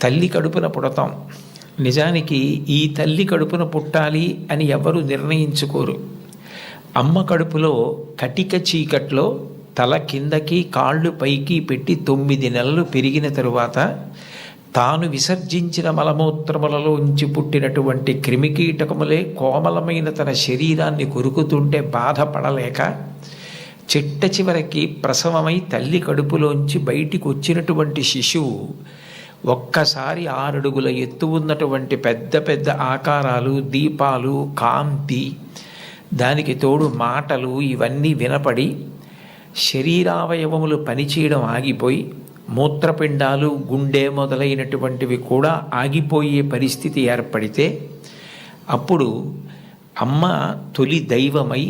తల్లి కడుపున పుడతాం. నిజానికి ఈ తల్లి కడుపున పుట్టాలి అని ఎవరు నిర్ణయించుకోరు. అమ్మ కడుపులో కటిక చీకట్లో తల కిందకి కాళ్ళు పైకి పెట్టి 9 నెలలు పెరిగిన తరువాత తాను విసర్జించిన మలమూత్రములలో ఉంచి పుట్టినటువంటి క్రిమికీటకములే కోమలమైన తన శరీరాన్ని కొరుకుతుంటే బాధపడలేక చిట్ట చివరికి ప్రసవమై తల్లి కడుపులోంచి బయటికి వచ్చినటువంటి శిశువు ఒక్కసారి 6 అడుగుల ఎత్తు ఉన్నటువంటి పెద్ద పెద్ద ఆకారాలు, దీపాలు, కాంతి, దానికి తోడు మాటలు ఇవన్నీ వినపడి శరీరావయవములు పనిచేయడం ఆగిపోయి మూత్రపిండాలు, గుండె మొదలైనటువంటివి కూడా ఆగిపోయే పరిస్థితి ఏర్పడితే అప్పుడు అమ్మ తొలి దైవమై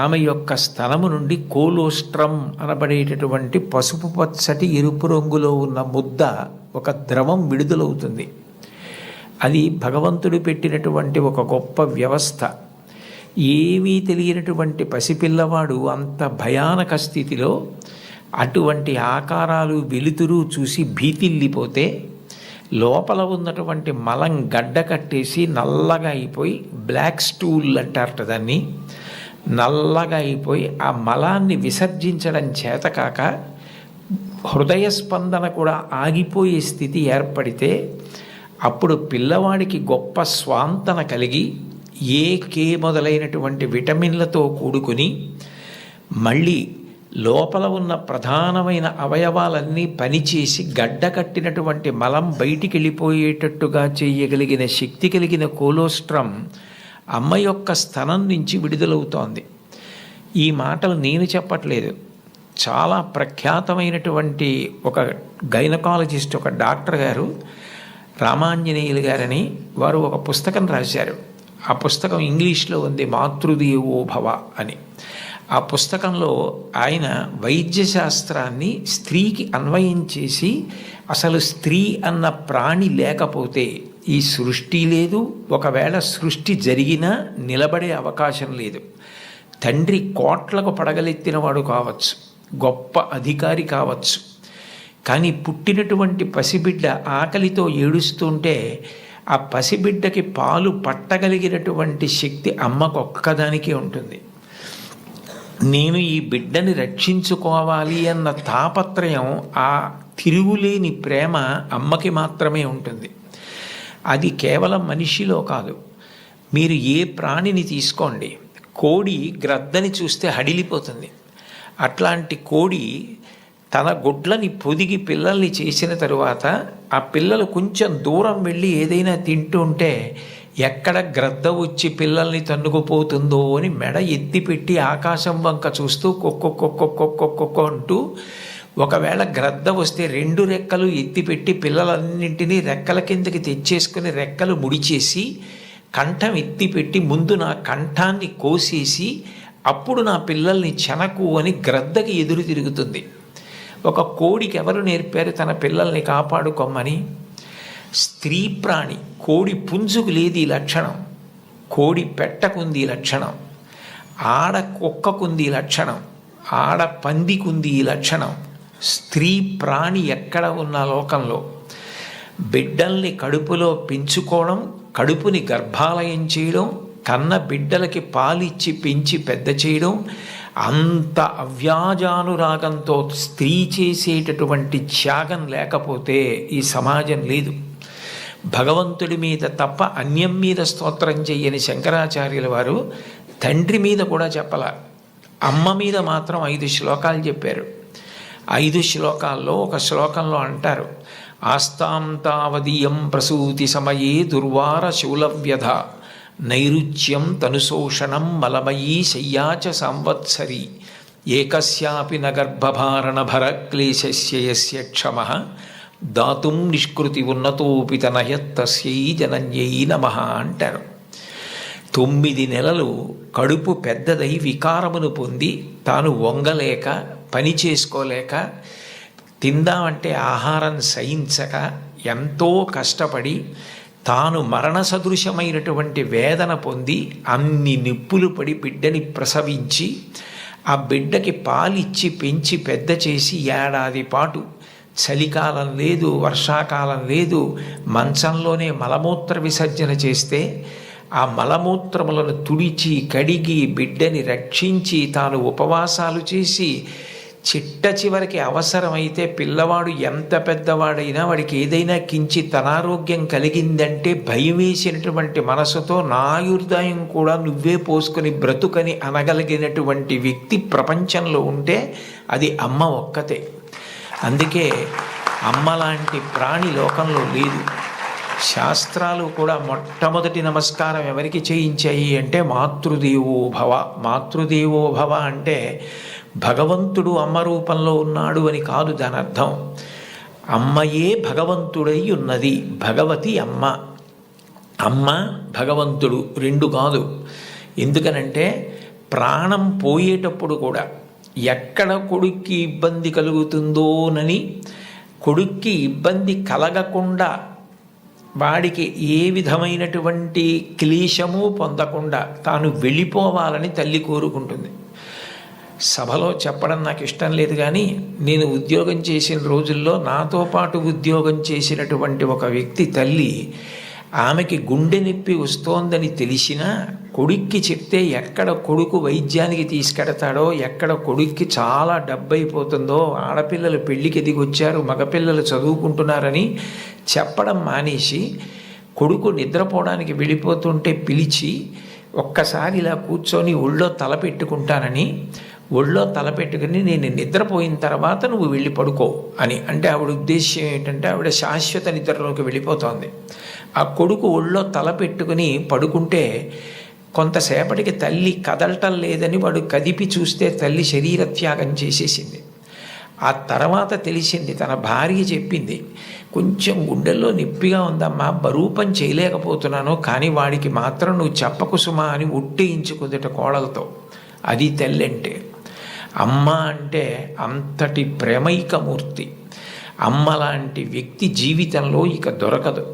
ఆమె యొక్క స్థలము నుండి కోలోస్ట్రం అనబడేటటువంటి పసుపు పచ్చటి ఎరుపు రంగులో ఉన్న ముద్ద, ఒక ద్రవం విడుదలవుతుంది. అది భగవంతుడు పెట్టినటువంటి ఒక గొప్ప వ్యవస్థ. ఏమీ తెలియనటువంటి పసిపిల్లవాడు అంత భయానక స్థితిలో అటువంటి ఆకారాలు, వెలుతురు చూసి భీతిల్లిపోతే లోపల ఉన్నటువంటి మలం గడ్డ కట్టేసి నల్లగా అయిపోయి, బ్లాక్ స్టూల్ అంటారట దాన్ని, నల్లగా అయిపోయి ఆ మలాన్ని విసర్జించడం చేతకాక హృదయ స్పందన కూడా ఆగిపోయే స్థితి ఏర్పడితే అప్పుడు పిల్లవాడికి గొప్ప స్వాంతన కలిగి కే మొదలైనటువంటి విటమిన్లతో కూడుకుని మళ్ళీ లోపల ఉన్న ప్రధానమైన అవయవాలన్నీ పనిచేసి గడ్డ కట్టినటువంటి మలం బయటికి వెళ్ళిపోయేటట్టుగా చేయగలిగిన శక్తి కలిగిన కోలోస్ట్రం అమ్మ యొక్క స్థనం నుంచి విడుదలవుతోంది. ఈ మాటలు నేను చెప్పట్లేదు. చాలా ప్రఖ్యాతమైనటువంటి ఒక గైనకాలజిస్ట్, ఒక డాక్టర్ గారు, రామాంజనేయులు గారని, వారు ఒక పుస్తకం రాశారు. ఆ పుస్తకం ఇంగ్లీష్లో ఉంది, మాతృదేవో భవ అని. ఆ పుస్తకంలో ఆయన వైద్యశాస్త్రాన్ని స్త్రీకి అన్వయం చేసి అసలు స్త్రీ అన్న ప్రాణి లేకపోతే ఈ సృష్టి లేదు, ఒకవేళ సృష్టి జరిగినా నిలబడే అవకాశం లేదు. తండ్రి కోట్లకు పడగలెత్తినవాడు కావచ్చు, గొప్ప అధికారి కావచ్చు, కానీ పుట్టినటువంటి పసిబిడ్డ ఆకలితో ఏడుస్తుంటే ఆ పసిబిడ్డకి పాలు పట్టగలిగినటువంటి శక్తి అమ్మకు ఒక్కదానికే ఉంటుంది. నేను ఈ బిడ్డని రక్షించుకోవాలి అన్న తాపత్రయం, ఆ తిరుగులేని ప్రేమ అమ్మకి మాత్రమే ఉంటుంది. అది కేవలం మనిషిలో కాదు. మీరు ఏ ప్రాణిని తీసుకోండి, కోడి గ్రద్దని చూస్తే హడిలిపోతుంది. అట్లాంటి కోడి తన గుడ్లని పొదిగి పిల్లల్ని చేసిన తరువాత ఆ పిల్లలు కొంచెం దూరం వెళ్ళి ఏదైనా తింటూ ఉంటే ఎక్కడ గ్రద్ద వచ్చి పిల్లల్ని తన్నుకుపోతుందో అని మెడ ఎత్తిపెట్టి ఆకాశం వంక చూస్తూ కొక్కొక్కొక్కొక్కొక్కొక్కొ అంటూ, ఒకవేళ గ్రద్ద వస్తే 2 రెక్కలు ఎత్తిపెట్టి పిల్లలన్నింటినీ రెక్కల కిందకి తెచ్చేసుకుని రెక్కలు ముడిచేసి కంఠం ఎత్తిపెట్టి ముందు నా కంఠాన్ని కోసేసి అప్పుడు నా పిల్లల్ని చెనకు అని గ్రద్దకి ఎదురు తిరుగుతుంది. ఒక కోడికి ఎవరు నేర్పారు తన పిల్లల్ని కాపాడుకోమని? స్త్రీ ప్రాణి. కోడి పుంజుకు లేదు ఈ లక్షణం, కోడి పెట్టకుంది ఈ లక్షణం, ఆడ కుక్కకుంది ఈ లక్షణం, ఆడ పందికుంది ఈ లక్షణం. స్త్రీ ప్రాణి ఎక్కడ ఉన్న లోకంలో బిడ్డల్ని కడుపులో పెంచుకోవడం, కడుపుని గర్భాలయం చేయడం, కన్న బిడ్డలకి పాలిచ్చి పెంచి పెద్ద చేయడం, అంత అవ్యాజానురాగంతో స్త్రీ చేసేటటువంటి త్యాగం లేకపోతే ఈ సమాజం లేదు. భగవంతుడి మీద తప్ప అన్యం మీద స్తోత్రం చెయ్యని శంకరాచార్యుల వారు తండ్రి మీద కూడా చెప్పాల, అమ్మ మీద మాత్రం 5 శ్లోకాలు చెప్పారు. 5 శ్లోకాల్లో ఒక శ్లోకంలో అంటారు, ఆస్తాం తావదీయం ప్రసూతి సమయే దుర్వార శూలవ్యధ నైరుచ్యం తనుశోషణం మలమయీ శయ్యాచ సంవత్సరి ఏకస్యాపి నగర్భభారణ భరక్లేశస్య యస్య క్షమః దాతుం నిష్కృతి ఉన్నతోపి తనయత్తస్యై జనన్యై నమః అంటారు. 9 నెలలు కడుపు పెద్దదై వికారమును పొంది తాను వంగలేక, పని చేసుకోలేక, తిందామంటే ఆహారం సహించక ఎంతో కష్టపడి తాను మరణ సదృశమైనటువంటి వేదన పొంది అన్ని నిప్పులు పడి బిడ్డని ప్రసవించి ఆ బిడ్డకి పాలిచ్చి పెంచి పెద్ద చేసి 1 ఏడాది పాటు చలికాలం లేదు, వర్షాకాలం లేదు. మంచంలోనే మలమూత్ర విసర్జన చేస్తే ఆ మలమూత్రములను తుడిచి కడిగి బిడ్డని రక్షించి తాను ఉపవాసాలు చేసి చిట్ట చివరికి అవసరమైతే పిల్లవాడు ఎంత పెద్దవాడైనా వాడికి ఏదైనా కించిత్ అనారోగ్యం కలిగిందంటే భయం వేసినటువంటి మనసుతో నా ఆయుర్దాయం కూడా నువ్వే పోసుకొని బ్రతుకని అనగలిగినటువంటి వ్యక్తి ప్రపంచంలో ఉంటే అది అమ్మ ఒక్కతే. అందుకే అమ్మ లాంటి ప్రాణి లోకంలో లేదు. శాస్త్రాలు కూడా మొట్టమొదటి నమస్కారం ఎవరికి చేయించాయి అంటే మాతృదేవో భవ. మాతృదేవో భవ అంటే భగవంతుడు అమ్మ రూపంలో ఉన్నాడు అని కాదు దాని అర్థం. అమ్మయే భగవంతుడై ఉన్నది. భగవతి అమ్మ, అమ్మ భగవంతుడు రెండు కాదు. ఎందుకనంటే ప్రాణం పోయేటప్పుడు కూడా ఎక్కడ కొడుక్కి ఇబ్బంది కలుగుతుందోనని కొడుక్కి ఇబ్బంది కలగకుండా వాడికి ఏ విధమైనటువంటి క్లేశము పొందకుండా తాను వెళ్ళిపోవాలని తల్లి కోరుకుంటుంది. సభలో చెప్పడం నాకు ఇష్టం లేదు, కానీ నేను ఉద్యోగం చేసిన రోజుల్లో నాతో పాటు ఉద్యోగం చేసినటువంటి ఒక వ్యక్తి తల్లి, ఆమెకి గుండె నొప్పి వస్తోందని తెలిసినా కొడుక్కి చెప్తే ఎక్కడ కొడుకు వైద్యానికి తీసుకెడతాడో, ఎక్కడ కొడుక్కి చాలా డబ్బైపోతుందో, ఆడపిల్లలు పెళ్ళికి ఎదిగొచ్చారు, మగపిల్లలు చదువుకుంటున్నారని చెప్పడం మానేసి కొడుకు నిద్రపోవడానికి వెళ్ళిపోతుంటే పిలిచి ఒక్కసారి ఇలా కూర్చొని ఒళ్ళో తల పెట్టుకుంటానని, ఒళ్ళో తల పెట్టుకుని నేను నిద్రపోయిన తర్వాత నువ్వు వెళ్ళి పడుకో అని అంటే ఆవిడ ఉద్దేశ్యం ఏంటంటే ఆవిడ శాశ్వత నిద్రలోకి వెళ్ళిపోతోంది. ఆ కొడుకు ఒళ్ళో తల పెట్టుకుని పడుకుంటే కొంతసేపటికి తల్లి కదలటం లేదని వాడు కదిపి చూస్తే తల్లి శరీర త్యాగం చేసేసింది. ఆ తర్వాత తెలిసింది, తన భార్య చెప్పింది, కొంచెం గుండెల్లో నొప్పిగా ఉందమ్మా, బరువు పని చేయలేకపోతున్నాను, కానీ వాడికి మాత్రం నువ్వు చెప్పకు సుమా అని ఒట్టేయించుకుందట కోడలతో. అది తల్లి అంటే. అమ్మ అంటే అంతటి ప్రేమైకమూర్తి. అమ్మ లాంటి వ్యక్తి జీవితంలో ఇక దొరకదు.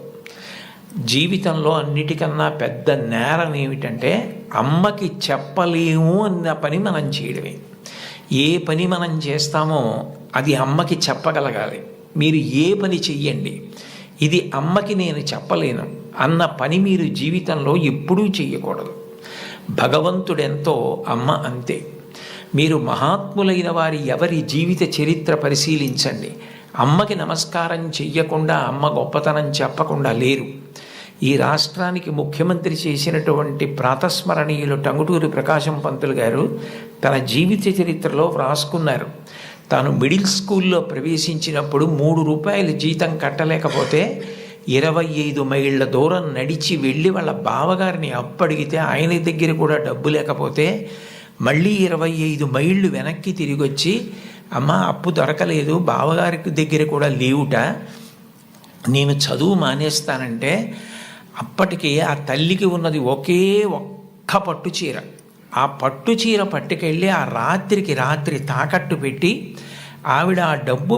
జీవితంలో అన్నిటికన్నా పెద్ద నేరం ఏమిటంటే అమ్మకి చెప్పలేము అన్న పని మనం చేయడమే. ఏ పని మనం చేస్తామో అది అమ్మకి చెప్పగలగాలి. మీరు ఏ పని చెయ్యండి, ఇది అమ్మకి నేను చెప్పలేను అన్న పని మీరు జీవితంలో ఎప్పుడూ చెయ్యకూడదు. భగవంతుడెంతో అమ్మ అంతే. మీరు మహాత్ములైన వారి ఎవరి జీవిత చరిత్ర పరిశీలించండి. అమ్మకి నమస్కారం చెయ్యకుండా, అమ్మ గొప్పతనం చెప్పకుండా లేరు. ఈ రాష్ట్రానికి ముఖ్యమంత్రి చేసినటువంటి ప్రాతస్మరణీయులు టంగుటూరి ప్రకాశం పంతులు గారు తన జీవిత చరిత్రలో వ్రాసుకున్నారు. తాను మిడిల్ స్కూల్లో ప్రవేశించినప్పుడు 3 రూపాయలు జీతం కట్టలేకపోతే 25 మైళ్ళ దూరం నడిచి వెళ్ళి వాళ్ళ బావగారిని అప్పడిగితే ఆయన దగ్గర కూడా డబ్బు లేకపోతే మళ్ళీ 25 మైళ్ళు వెనక్కి తిరిగి వచ్చి, అమ్మ అప్పు దొరకలేదు, బావగారికి దగ్గర కూడా లేవుట, నేను చదువు మానేస్తానంటే అప్పటికి ఆ తల్లికి ఉన్నది ఒక్క పట్టు చీర. ఆ పట్టు చీర పట్టుకెళ్ళి ఆ రాత్రి తాకట్టు పెట్టి ఆవిడ ఆ డబ్బు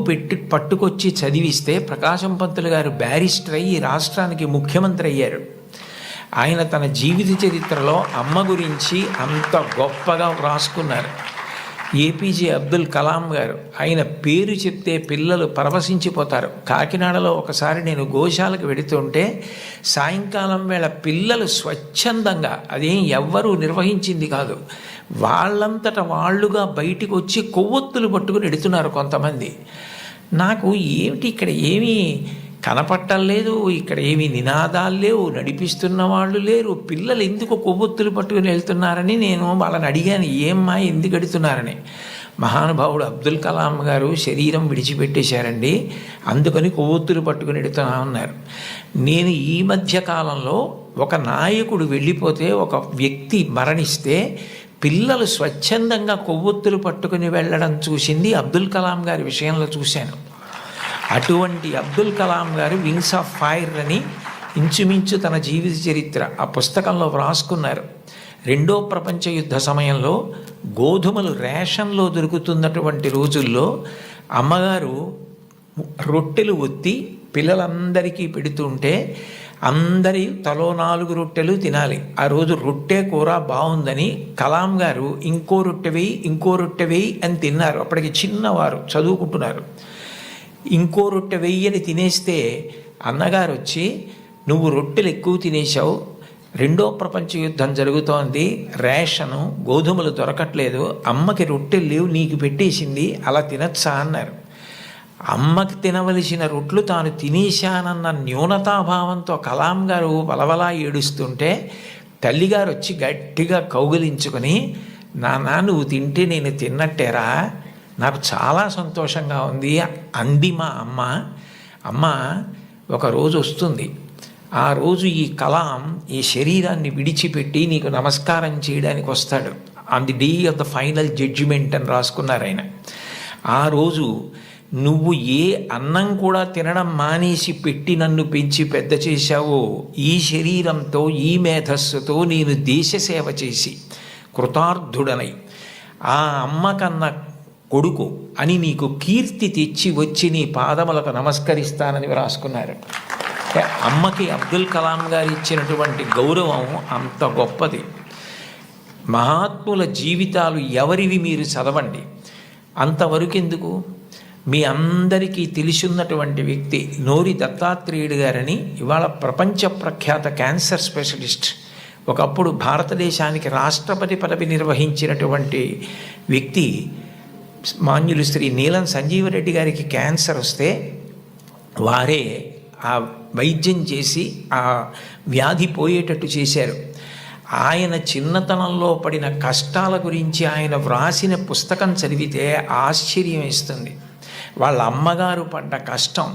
పట్టుకొచ్చి చదివిస్తే ప్రకాశం పంతులు గారు బ్యారిస్టర్ అయ్యి రాష్ట్రానికి ముఖ్యమంత్రి అయ్యారు. ఆయన తన జీవిత చరిత్రలో అమ్మ గురించి అంత గొప్పగా వ్రాసుకున్నారు. ఏపీజే అబ్దుల్ కలాం గారు, ఆయన పేరు చెప్తే పిల్లలు పరవశించిపోతారు. కాకినాడలో ఒకసారి నేను గోశాలకు వెడుతుంటే సాయంకాలం వేళ పిల్లలు స్వచ్ఛందంగా, అదేం ఎవ్వరూ నిర్వహించింది కాదు, వాళ్ళంతట వాళ్ళుగా బయటికి వచ్చి కొవ్వొత్తులు పట్టుకుని ఎడుతున్నారు కొంతమంది. నాకు ఏమిటి ఇక్కడ ఏమీ కనపట్టలేదు, ఇక్కడ ఏమీ నినాదాలు లేవు, నడిపిస్తున్న వాళ్ళు లేరు, పిల్లలు ఎందుకు కొవ్వొత్తులు పట్టుకుని వెళ్తున్నారని నేను వాళ్ళని అడిగాను, ఏమ్మా ఎందుకు ఎడుతున్నారని. మహానుభావుడు అబ్దుల్ కలాం గారు శరీరం విడిచిపెట్టేశారండి, అందుకని కొవ్వొత్తులు పట్టుకుని ఎడుతున్నా ఉన్నారు. నేను ఈ మధ్య కాలంలో ఒక నాయకుడు వెళ్ళిపోతే, ఒక వ్యక్తి మరణిస్తే పిల్లలు స్వచ్ఛందంగా కొవ్వొత్తులు పట్టుకుని వెళ్ళడం చూసింది అబ్దుల్ కలాం గారి విషయంలో చూశాను. అటువంటి అబ్దుల్ కలాం గారు వింగ్స్ ఆఫ్ ఫైర్ అని ఇంచుమించు తన జీవిత చరిత్ర ఆ పుస్తకంలో వ్రాసుకున్నారు. 2వ ప్రపంచ యుద్ధ సమయంలో గోధుమలు రేషన్లో దొరుకుతున్నటువంటి రోజుల్లో అమ్మగారు రొట్టెలు ఒత్తి పిల్లలందరికీ పెడుతుంటే అందరి తలో 4 రొట్టెలు తినాలి. ఆ రోజు రొట్టె కూర బాగుందని కలాం గారు ఇంకో రొట్టె వేయి అని తిన్నారు. అప్పటికి చిన్నవారు చదువుకుంటున్నారు. ఇంకో రొట్టె వెయ్యని తినేస్తే అన్నగారు వచ్చి, నువ్వు రొట్టెలు ఎక్కువ తినేశావు, రెండో ప్రపంచ యుద్ధం జరుగుతోంది, రేషను గోధుమలు దొరకట్లేదు, అమ్మకి రొట్టెలు లేవు, నీకు పెట్టేసింది, అలా తినచ్చా అన్నారు. అమ్మకి తినవలసిన రొట్లు తాను తినేశానన్న న్యూనతాభావంతో కలాం గారు వలవలా ఏడుస్తుంటే తల్లిగారు వచ్చి గట్టిగా కౌగిలించుకొని, నాన్న నువ్వు తింటే నేను తిన్నట్టేరా, నాకు చాలా సంతోషంగా ఉంది అంది మా అమ్మ. అమ్మ ఒకరోజు వస్తుంది, ఆ రోజు ఈ కలాం ఈ శరీరాన్ని విడిచిపెట్టి నీకు నమస్కారం చేయడానికి వస్తాడు. On the day of the final judgement అని రాసుకున్నారు ఆయన. ఆ రోజు నువ్వు ఏ అన్నం కూడా తినడం మానేసి పెట్టి నన్ను పెంచి పెద్ద చేశావో, ఈ శరీరంతో ఈ మేధస్సుతో నేను దేశ సేవ చేసి కృతార్థుడనై ఆ అమ్మ కన్న కొడుకు అని నీకు కీర్తి తెచ్చి వచ్చి నీ పాదములకు నమస్కరిస్తానని రాసుకున్నారు. అమ్మకి అబ్దుల్ కలాం గారు ఇచ్చినటువంటి గౌరవం అంత గొప్పది. మహాత్ముల జీవితాలు ఎవరివి మీరు చదవండి. అంతవరకు ఎందుకు, మీ అందరికీ తెలిసిన్నటువంటి వ్యక్తి నోరి దత్తాత్రేయుడు గారని, ఇవాళ ప్రపంచ ప్రఖ్యాత క్యాన్సర్ స్పెషలిస్ట్, ఒకప్పుడు భారతదేశానికి రాష్ట్రపతి పదవి నిర్వహించినటువంటి వ్యక్తి, మాన్యులు శ్రీ నీలం సంజీవరెడ్డి గారికి క్యాన్సర్ వస్తే వారే ఆ వైద్యం చేసి ఆ వ్యాధి పోయేటట్టు చేశారు. ఆయన చిన్నతనంలో పడిన కష్టాల గురించి ఆయన వ్రాసిన పుస్తకం చదివితే ఆశ్చర్యం వేస్తుంది. వాళ్ళ అమ్మగారు పడ్డ కష్టం,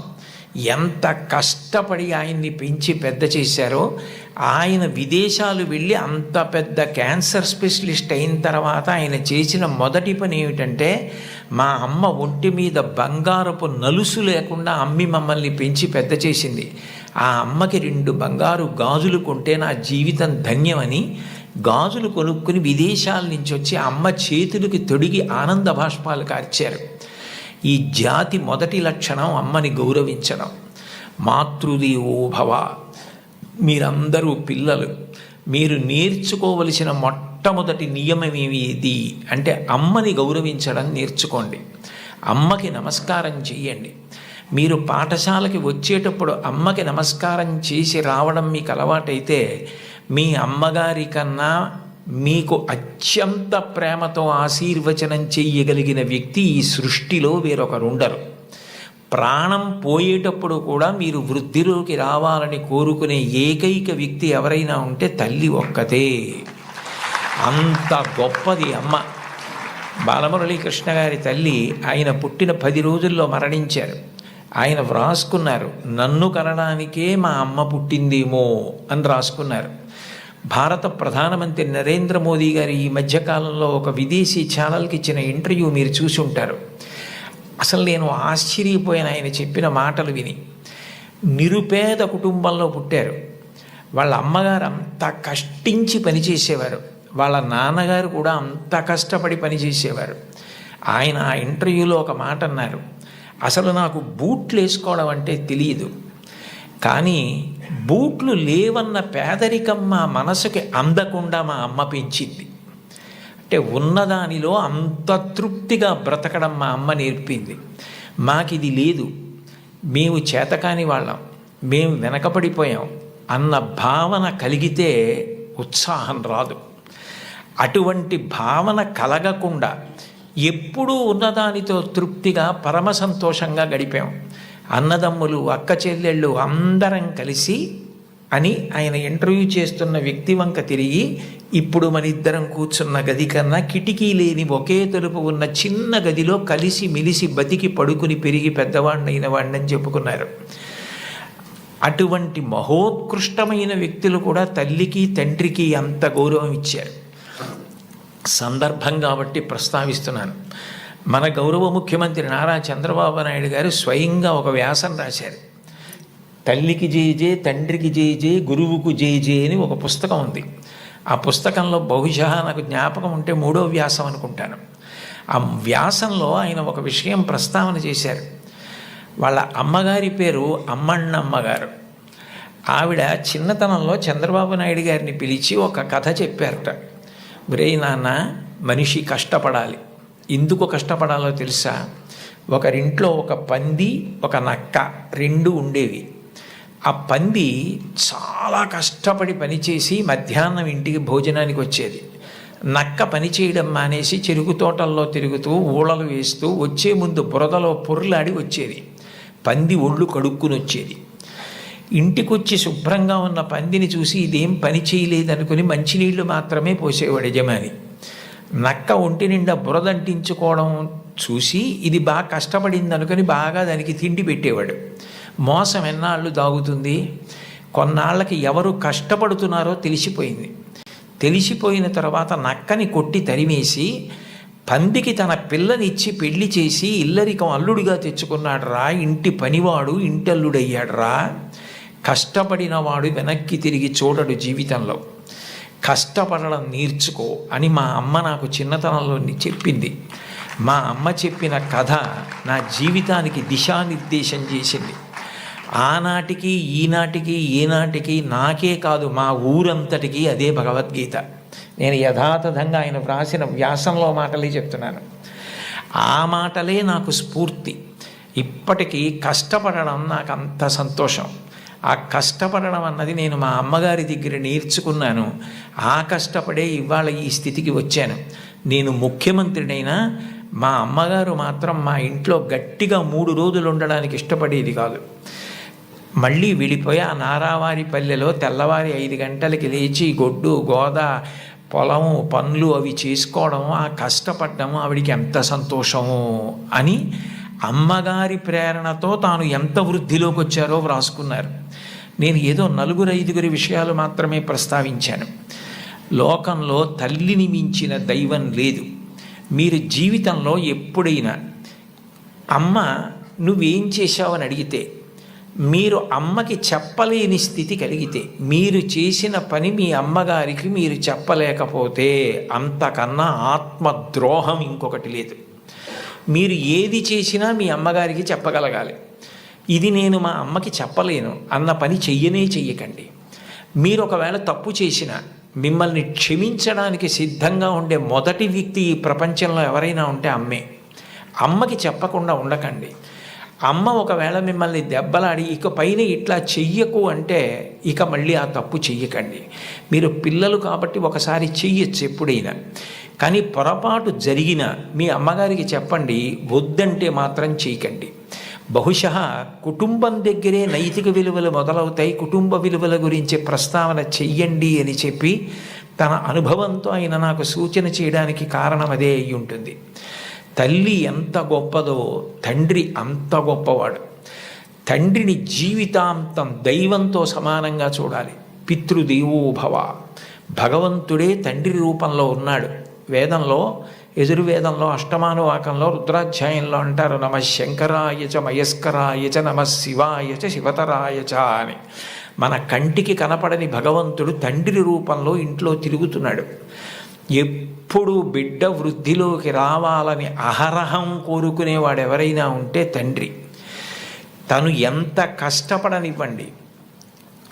ఎంత కష్టపడి ఆయన్ని పెంచి పెద్ద చేశారో, ఆయన విదేశాలు వెళ్ళి అంత పెద్ద క్యాన్సర్ స్పెషలిస్ట్ అయిన తర్వాత ఆయన చేసిన మొదటి పని ఏమిటంటే, మా అమ్మ ఒంటి మీద బంగారపు నలుసు లేకుండా అమ్మి మమ్మల్ని పెంచి పెద్ద చేసింది, ఆ అమ్మకి 2 బంగారు గాజులు కొంటే నా జీవితం ధన్యమని గాజులు కొనుక్కుని విదేశాల నుంచి వచ్చి అమ్మ చేతులకి తొడిగి ఆనంద బాష్పాలు కార్చారు. ఈ జాతి మొదటి లక్షణం అమ్మని గౌరవించడం. మాతృదేవో భవ. మీరందరూ పిల్లలు, మీరు నేర్చుకోవలసిన మొట్టమొదటి నియమం ఏది అంటే అమ్మని గౌరవించడం నేర్చుకోండి. అమ్మకి నమస్కారం చేయండి. మీరు పాఠశాలకి వచ్చేటప్పుడు అమ్మకి నమస్కారం చేసి రావడం మీకు అలవాటైతే, మీ అమ్మగారి కన్నా మీకు అత్యంత ప్రేమతో ఆశీర్వచనం చెయ్యగలిగిన వ్యక్తి ఈ సృష్టిలో వేరొకరుండరు. ప్రాణం పోయేటప్పుడు కూడా మీరు వృద్ధిలోకి రావాలని కోరుకునే ఏకైక వ్యక్తి ఎవరైనా ఉంటే తల్లి ఒక్కతే. అంత గొప్పది అమ్మ. బాలమురళీకృష్ణ గారి తల్లి ఆయన పుట్టిన 10 రోజుల్లో మరణించారు. ఆయన వ్రాసుకున్నారు, నన్ను కనడానికే మా అమ్మ పుట్టిందేమో అని రాసుకున్నారు. భారత ప్రధానమంత్రి నరేంద్ర మోదీ గారు ఈ మధ్యకాలంలో ఒక విదేశీ ఛానల్కి ఇచ్చిన ఇంటర్వ్యూ మీరు చూసి ఉంటారు. అసలు నేను ఆశ్చర్యపోయాను ఆయన చెప్పిన మాటలు విని. నిరుపేద కుటుంబంలో పుట్టారు. వాళ్ళ అమ్మగారు అంత కష్టించి పనిచేసేవారు, వాళ్ళ నాన్నగారు కూడా అంత కష్టపడి పనిచేసేవారు. ఆయన ఆ ఇంటర్వ్యూలో ఒక మాట అన్నారు, అసలు నాకు బూట్లు వేసుకోవడం అంటే తెలియదు, కానీ బూట్లు లేవన్న పేదరికం మా మనసుకి అందకుండా మా అమ్మ పెంచింది. అంటే ఉన్నదానిలో అంత తృప్తిగా బ్రతకడం మా అమ్మ నేర్పింది. మాకిది లేదు, మేము చేతకాని వాళ్ళం, మేము వెనకపడిపోయాం అన్న భావన కలిగితే ఉత్సాహం రాదు. అటువంటి భావన కలగకుండా ఎప్పుడూ ఉన్నదానితో తృప్తిగా పరమ సంతోషంగా గడిపాం. అన్నదమ్ములు, అక్క చెల్లెళ్ళు అందరం కలిసి అని ఆయన ఇంటర్వ్యూ చేస్తున్న వ్యక్తి వంక తిరిగి, ఇప్పుడు మన ఇద్దరం కూర్చున్న గది కన్నా కిటికీ లేని ఒకే తలుపు ఉన్న చిన్న గదిలో కలిసి మిలిసి బతికి పడుకుని పెరిగి పెద్దవాడినైన వాడిని చెప్పుకున్నారు. అటువంటి మహోత్కృష్టమైన వ్యక్తులు కూడా తల్లికి తండ్రికి అంత గౌరవం ఇచ్చారు. సందర్భం కాబట్టి ప్రస్తావిస్తున్నాను. మన గౌరవ ముఖ్యమంత్రి నారా చంద్రబాబు నాయుడు గారు స్వయంగా ఒక వ్యాసం రాశారు. తల్లికి జేజే, తండ్రికి జేజే, గురువుకు జేజే అని ఒక పుస్తకం ఉంది. ఆ పుస్తకంలో బహుశా నాకు జ్ఞాపకం ఉంటే 3వ వ్యాసం అనుకుంటాను. ఆ వ్యాసంలో ఆయన ఒక విషయం ప్రస్తావన చేశారు. వాళ్ళ అమ్మగారి పేరు అమ్మಣ್ಣమ్మగారు. ఆవిడ చిన్నతనంలో చంద్రబాబు నాయుడు గారిని పిలిచి ఒక కథ చెప్పారట. ఒరేయ్ నాన్న, మనిషి కష్టపడాలి. ఎందుకు కష్టపడాలో తెలుసా? ఒకరింట్లో ఒక పంది ఒక నక్క రెండు ఉండేవి. ఆ పంది చాలా కష్టపడి పనిచేసి మధ్యాహ్నం ఇంటికి భోజనానికి వచ్చేది. నక్క పని చేయడం మానేసి చెరుకు తోటల్లో తిరుగుతూ ఊళలు వేస్తూ వచ్చే ముందు బురదలో పొర్లాడి వచ్చేది. పంది ఒళ్ళు కడుక్కుని వచ్చేది. ఇంటికొచ్చి శుభ్రంగా ఉన్న పందిని చూసి ఇదేం పని చేయలేదనుకుని మంచినీళ్లు మాత్రమే పోసేవాడు యజమాని. నక్క ఒంటి నిండా బురదంటించుకోవడం చూసి ఇది బాగా కష్టపడింది అనుకుని బాగా దానికి తిండి పెట్టేవాడు. మోసం ఎన్నాళ్ళు దాగుతుంది? కొన్నాళ్ళకి ఎవరు కష్టపడుతున్నారో తెలిసిపోయింది. తెలిసిపోయిన తర్వాత నక్కని కొట్టి తరిమేసి పందికి తన పిల్లనిచ్చి పెళ్లి చేసి ఇల్లరికం అల్లుడిగా తెచ్చుకున్నాడు రా, ఇంటి పనివాడు ఇంటల్లుడయ్యాడు రా. కష్టపడిన వాడు వెనక్కి తిరిగి చూడడు జీవితంలో. కష్టపడడం నేర్చుకో అని మా అమ్మ నాకు చిన్నతనంలో చెప్పింది. మా అమ్మ చెప్పిన కథ నా జీవితానికి దిశానిర్దేశం చేసింది. ఆనాటికి ఈనాటికి ఏనాటికి నాకే కాదు మా ఊరంతటికి అదే భగవద్గీత. నేను యథాతథంగా ఆయన వ్రాసిన వ్యాసంలో మాటలే చెప్తున్నాను. ఆ మాటలే నాకు స్ఫూర్తి. ఇప్పటికీ కష్టపడడం నాకు అంత సంతోషం. ఆ కష్టపడడం అన్నది నేను మా అమ్మగారి దగ్గర నేర్చుకున్నాను. ఆ కష్టపడే ఇవాళ ఈ స్థితికి వచ్చాను. నేను ముఖ్యమంత్రినైనా మా అమ్మగారు మాత్రం మా ఇంట్లో గట్టిగా 3 రోజులు ఉండడానికి ఇష్టపడేది కాదు. మళ్ళీ వెళ్ళిపోయి ఆ నారావారి పల్లెలో తెల్లవారి 5 గంటలకి లేచి గొడ్డు గోద పొలము పనులు అవి చేసుకోవడము, ఆ కష్టపడ్డము ఆవిడికి ఎంత సంతోషము అని అమ్మగారి ప్రేరణతో తాను ఎంత వృద్ధిలోకి వచ్చారో వ్రాసుకున్నారు. నేను ఏదో 4-5 విషయాలు మాత్రమే ప్రస్తావించాను. లోకంలో తల్లిని మించిన దైవం లేదు. మీరు జీవితంలో ఎప్పుడైనా అమ్మ నువ్వేం చేశావని అడిగితే, మీరు అమ్మకి చెప్పలేని స్థితి కలిగితే, మీరు చేసిన పని మీ అమ్మగారికి మీరు చెప్పలేకపోతే అంతకన్నా ఆత్మద్రోహం ఇంకొకటి లేదు. మీరు ఏది చేసినా మీ అమ్మగారికి చెప్పగలగాలి. ఇది నేను మా అమ్మకి చెప్పలేను అన్న పని చెయ్యకండి. మీరు ఒకవేళ తప్పు చేసినా మిమ్మల్ని క్షమించడానికి సిద్ధంగా ఉండే మొదటి వ్యక్తి ఈ ప్రపంచంలో ఎవరైనా ఉంటే అమ్మే. అమ్మకి చెప్పకుండా ఉండకండి. అమ్మ ఒకవేళ మిమ్మల్ని దెబ్బలాడి ఇక పైన ఇట్లా చెయ్యకు అంటే ఇక మళ్ళీ ఆ తప్పు చెయ్యకండి. మీరు పిల్లలు కాబట్టి ఒకసారి చెయ్యొచ్చు ఎప్పుడైనా, కానీ పొరపాటు జరిగిన మీ అమ్మగారికి చెప్పండి, వద్దంటే మాత్రం చేయకండి. బహుశా కుటుంబం దగ్గరే నైతిక విలువలు మొదలవుతాయి. కుటుంబ విలువల గురించి ప్రస్తావన చెయ్యండి అని చెప్పి తన అనుభవంతో ఆయన నాకు సూచన చేయడానికి కారణం అదే అయి ఉంటుంది. తల్లి ఎంత గొప్పదో తండ్రి అంత గొప్పవాడు. తండ్రిని జీవితాంతం దైవంతో సమానంగా చూడాలి. పితృదేవో భవ, భగవంతుడే తండ్రి రూపంలో ఉన్నాడు. వేదంలో యజుర్వేదంలో అష్టమానువాకంలో రుద్రాధ్యాయంలో అంటారు, నమ శంకరాయచ మయస్కరాయచ నమ శివాయచ శివతరాయచ అని. మన కంటికి కనపడని భగవంతుడు తండ్రి రూపంలో ఇంట్లో తిరుగుతున్నాడు. ఎప్పుడు బిడ్డ వృద్ధిలోకి రావాలని అహరహం కోరుకునేవాడు ఎవరైనా ఉంటే తండ్రి. తను ఎంత కష్టపడనివ్వండి,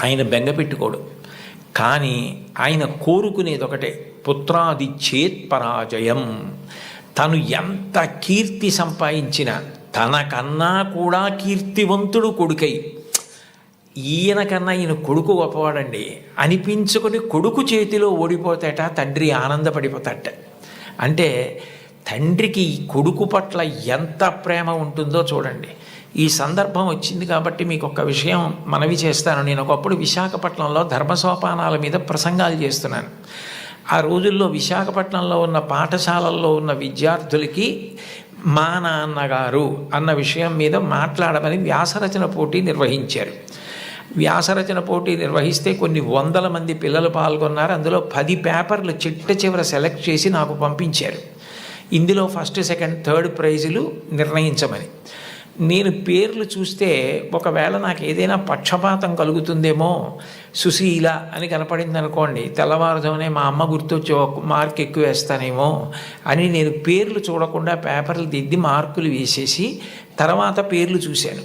ఆయన బెంగపెట్టుకోడు. కానీ ఆయన కోరుకునేది ఒకటే, పుత్రాదిచ్చేత్ పరాజయం. తను ఎంత కీర్తి సంపాదించినా తనకన్నా కూడా కీర్తివంతుడు కొడుకై, ఈయనకన్నా ఈయన కొడుకు గొప్పవాడండి అనిపించుకొని కొడుకు చేతిలో ఓడిపోతాట తండ్రి ఆనందపడిపోతాట. అంటే తండ్రికి ఈ కొడుకు పట్ల ఎంత ప్రేమ ఉంటుందో చూడండి. ఈ సందర్భం వచ్చింది కాబట్టి మీకు ఒక విషయం మనవి చేస్తాను. నేను ఒకప్పుడు విశాఖపట్నంలో ధర్మసోపానాల మీద ప్రసంగాలు చేస్తున్నాను. ఆ రోజుల్లో విశాఖపట్నంలో ఉన్న పాఠశాలల్లో ఉన్న విద్యార్థులకి మా నాన్నగారు అన్న విషయం మీద మాట్లాడమని వ్యాసరచన పోటీ నిర్వహించారు. వ్యాసరచన పోటీ నిర్వహిస్తే కొన్ని 100 మంది పిల్లలు పాల్గొన్నారు. అందులో 10 పేపర్లు చిట్ట చివర సెలెక్ట్ చేసి నాకు పంపించారు. ఇందులో ఫస్ట్, సెకండ్, థర్డ్ ప్రైజులు నిర్ణయించమని. నేను పేర్లు చూస్తే ఒకవేళ నాకు ఏదైనా పక్షపాతం కలుగుతుందేమో, సుశీల అని కనపడింది అనుకోండి, తెల్లవారుజామునే మా అమ్మ గుర్తొచ్చి ఒక మార్క్ ఎక్కువ వేస్తానేమో అని నేను పేర్లు చూడకుండా పేపర్లు దిద్ది మార్కులు వేసేసి తర్వాత పేర్లు చూశాను.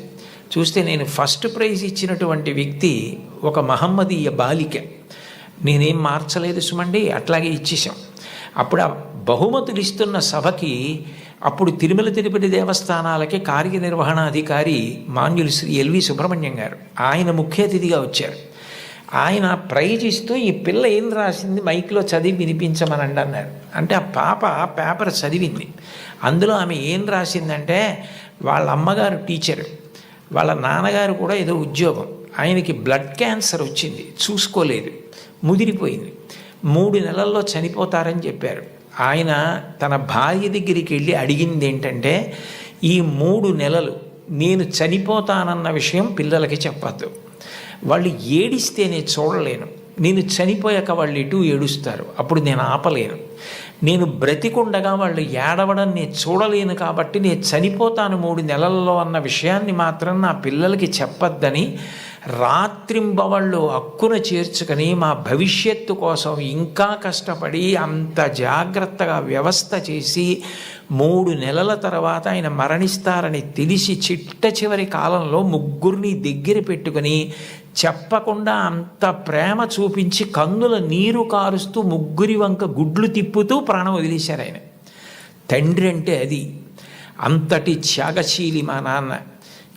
చూస్తే నేను ఫస్ట్ ప్రైజ్ ఇచ్చినటువంటి వ్యక్తి ఒక మహమ్మదీయ బాలిక. నేనేం మార్చలేదు సుమండి, అట్లాగే ఇచ్చేసాం. అప్పుడు ఆ బహుమతులు ఇస్తున్న సభకి అప్పుడు తిరుమల తిరుపతి దేవస్థానాలకి కార్యనిర్వహణాధికారి మాన్యులు శ్రీ ఎల్వి సుబ్రహ్మణ్యం గారు, ఆయన ముఖ్య అతిథిగా వచ్చారు. ఆయన ప్రైజ్ ఇస్తూ ఈ పిల్ల ఏం రాసింది మైక్లో చదివి వినిపించమనండి అన్నారు. అంటే ఆ పాప పేపర్ చదివింది. అందులో ఆమె ఏం రాసిందంటే, వాళ్ళ అమ్మగారు టీచరు, వాళ్ళ నాన్నగారు కూడా ఏదో ఉద్యోగం, ఆయనకి బ్లడ్ క్యాన్సర్ వచ్చింది, చూసుకోలేదు, ముదిరిపోయింది, 3 నెలల్లో చనిపోతారని చెప్పారు. ఆయన తన భార్య దగ్గరికి వెళ్ళి అడిగింది ఏంటంటే, ఈ 3 నెలలు నేను చనిపోతానన్న విషయం పిల్లలకి చెప్పద్దు, వాళ్ళు ఏడిస్తే నేను చూడలేను, నేను చనిపోయాక వాళ్ళు ఎటు ఏడుస్తారు, అప్పుడు నేను ఆపలేను, నేను బ్రతికుండగా వాళ్ళు ఏడవడం నేను చూడలేను, కాబట్టి నేను చనిపోతాను 3 నెలల్లో అన్న విషయాన్ని మాత్రం నా పిల్లలకి చెప్పద్దని రాత్రింబవళ్ళు హక్కున చేర్చుకొని మా భవిష్యత్తు కోసం ఇంకా కష్టపడి అంత జాగ్రత్తగా వ్యవస్థ చేసి 3 నెలల తర్వాత ఆయన మరణిస్తారని తెలిసి చిట్ట చివరి కాలంలో 3 దగ్గర పెట్టుకొని చెప్పకుండా అంత ప్రేమ చూపించి కన్నుల నీరు కారుస్తూ 3 వంక గుడ్లు తిప్పుతూ ప్రాణం వదిలేశారు ఆయన. తండ్రి అంటే అది, అంతటి త్యాగశీలి మా నాన్న.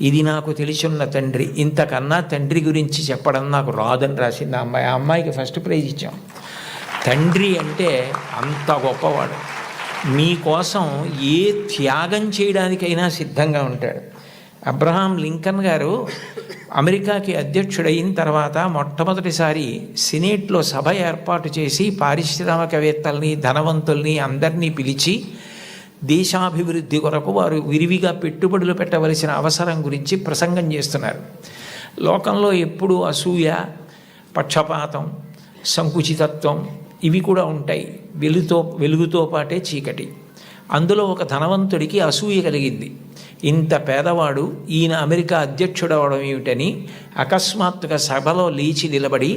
ఇది నాకు తెలిసున్న తండ్రి, ఇంతకన్నా తండ్రి గురించి చెప్పడం నాకు రాదని రాసింది ఆ అమ్మాయి. ఆ అమ్మాయికి ఫస్ట్ ప్రైజ్ ఇచ్చాం. తండ్రి అంటే అంత గొప్పవాడు, మీకోసం ఏ త్యాగం చేయడానికైనా సిద్ధంగా ఉంటాడు. అబ్రహాం లింకన్ గారు అమెరికాకి అధ్యక్షుడైన తర్వాత మొట్టమొదటిసారి సినేట్లో సభ ఏర్పాటు చేసి పారిశ్రామికవేత్తల్ని, ధనవంతుల్ని అందరినీ పిలిచి దేశాభివృద్ధి కొరకు వారు విరివిగా పెట్టుబడులు పెట్టవలసిన అవసరం గురించి ప్రసంగం చేస్తున్నారు. లోకంలో ఎప్పుడూ అసూయ, పక్షపాతం, సంకుచితత్వం ఇవి కూడా ఉంటాయి. వెలుగుతో పాటే చీకటి. అందులో ఒక ధనవంతుడికి అసూయ కలిగింది. ఇంత పేదవాడు ఈయన అమెరికా అధ్యక్షుడవడం ఏమిటని అకస్మాత్తుగా సభలో లేచి నిలబడి,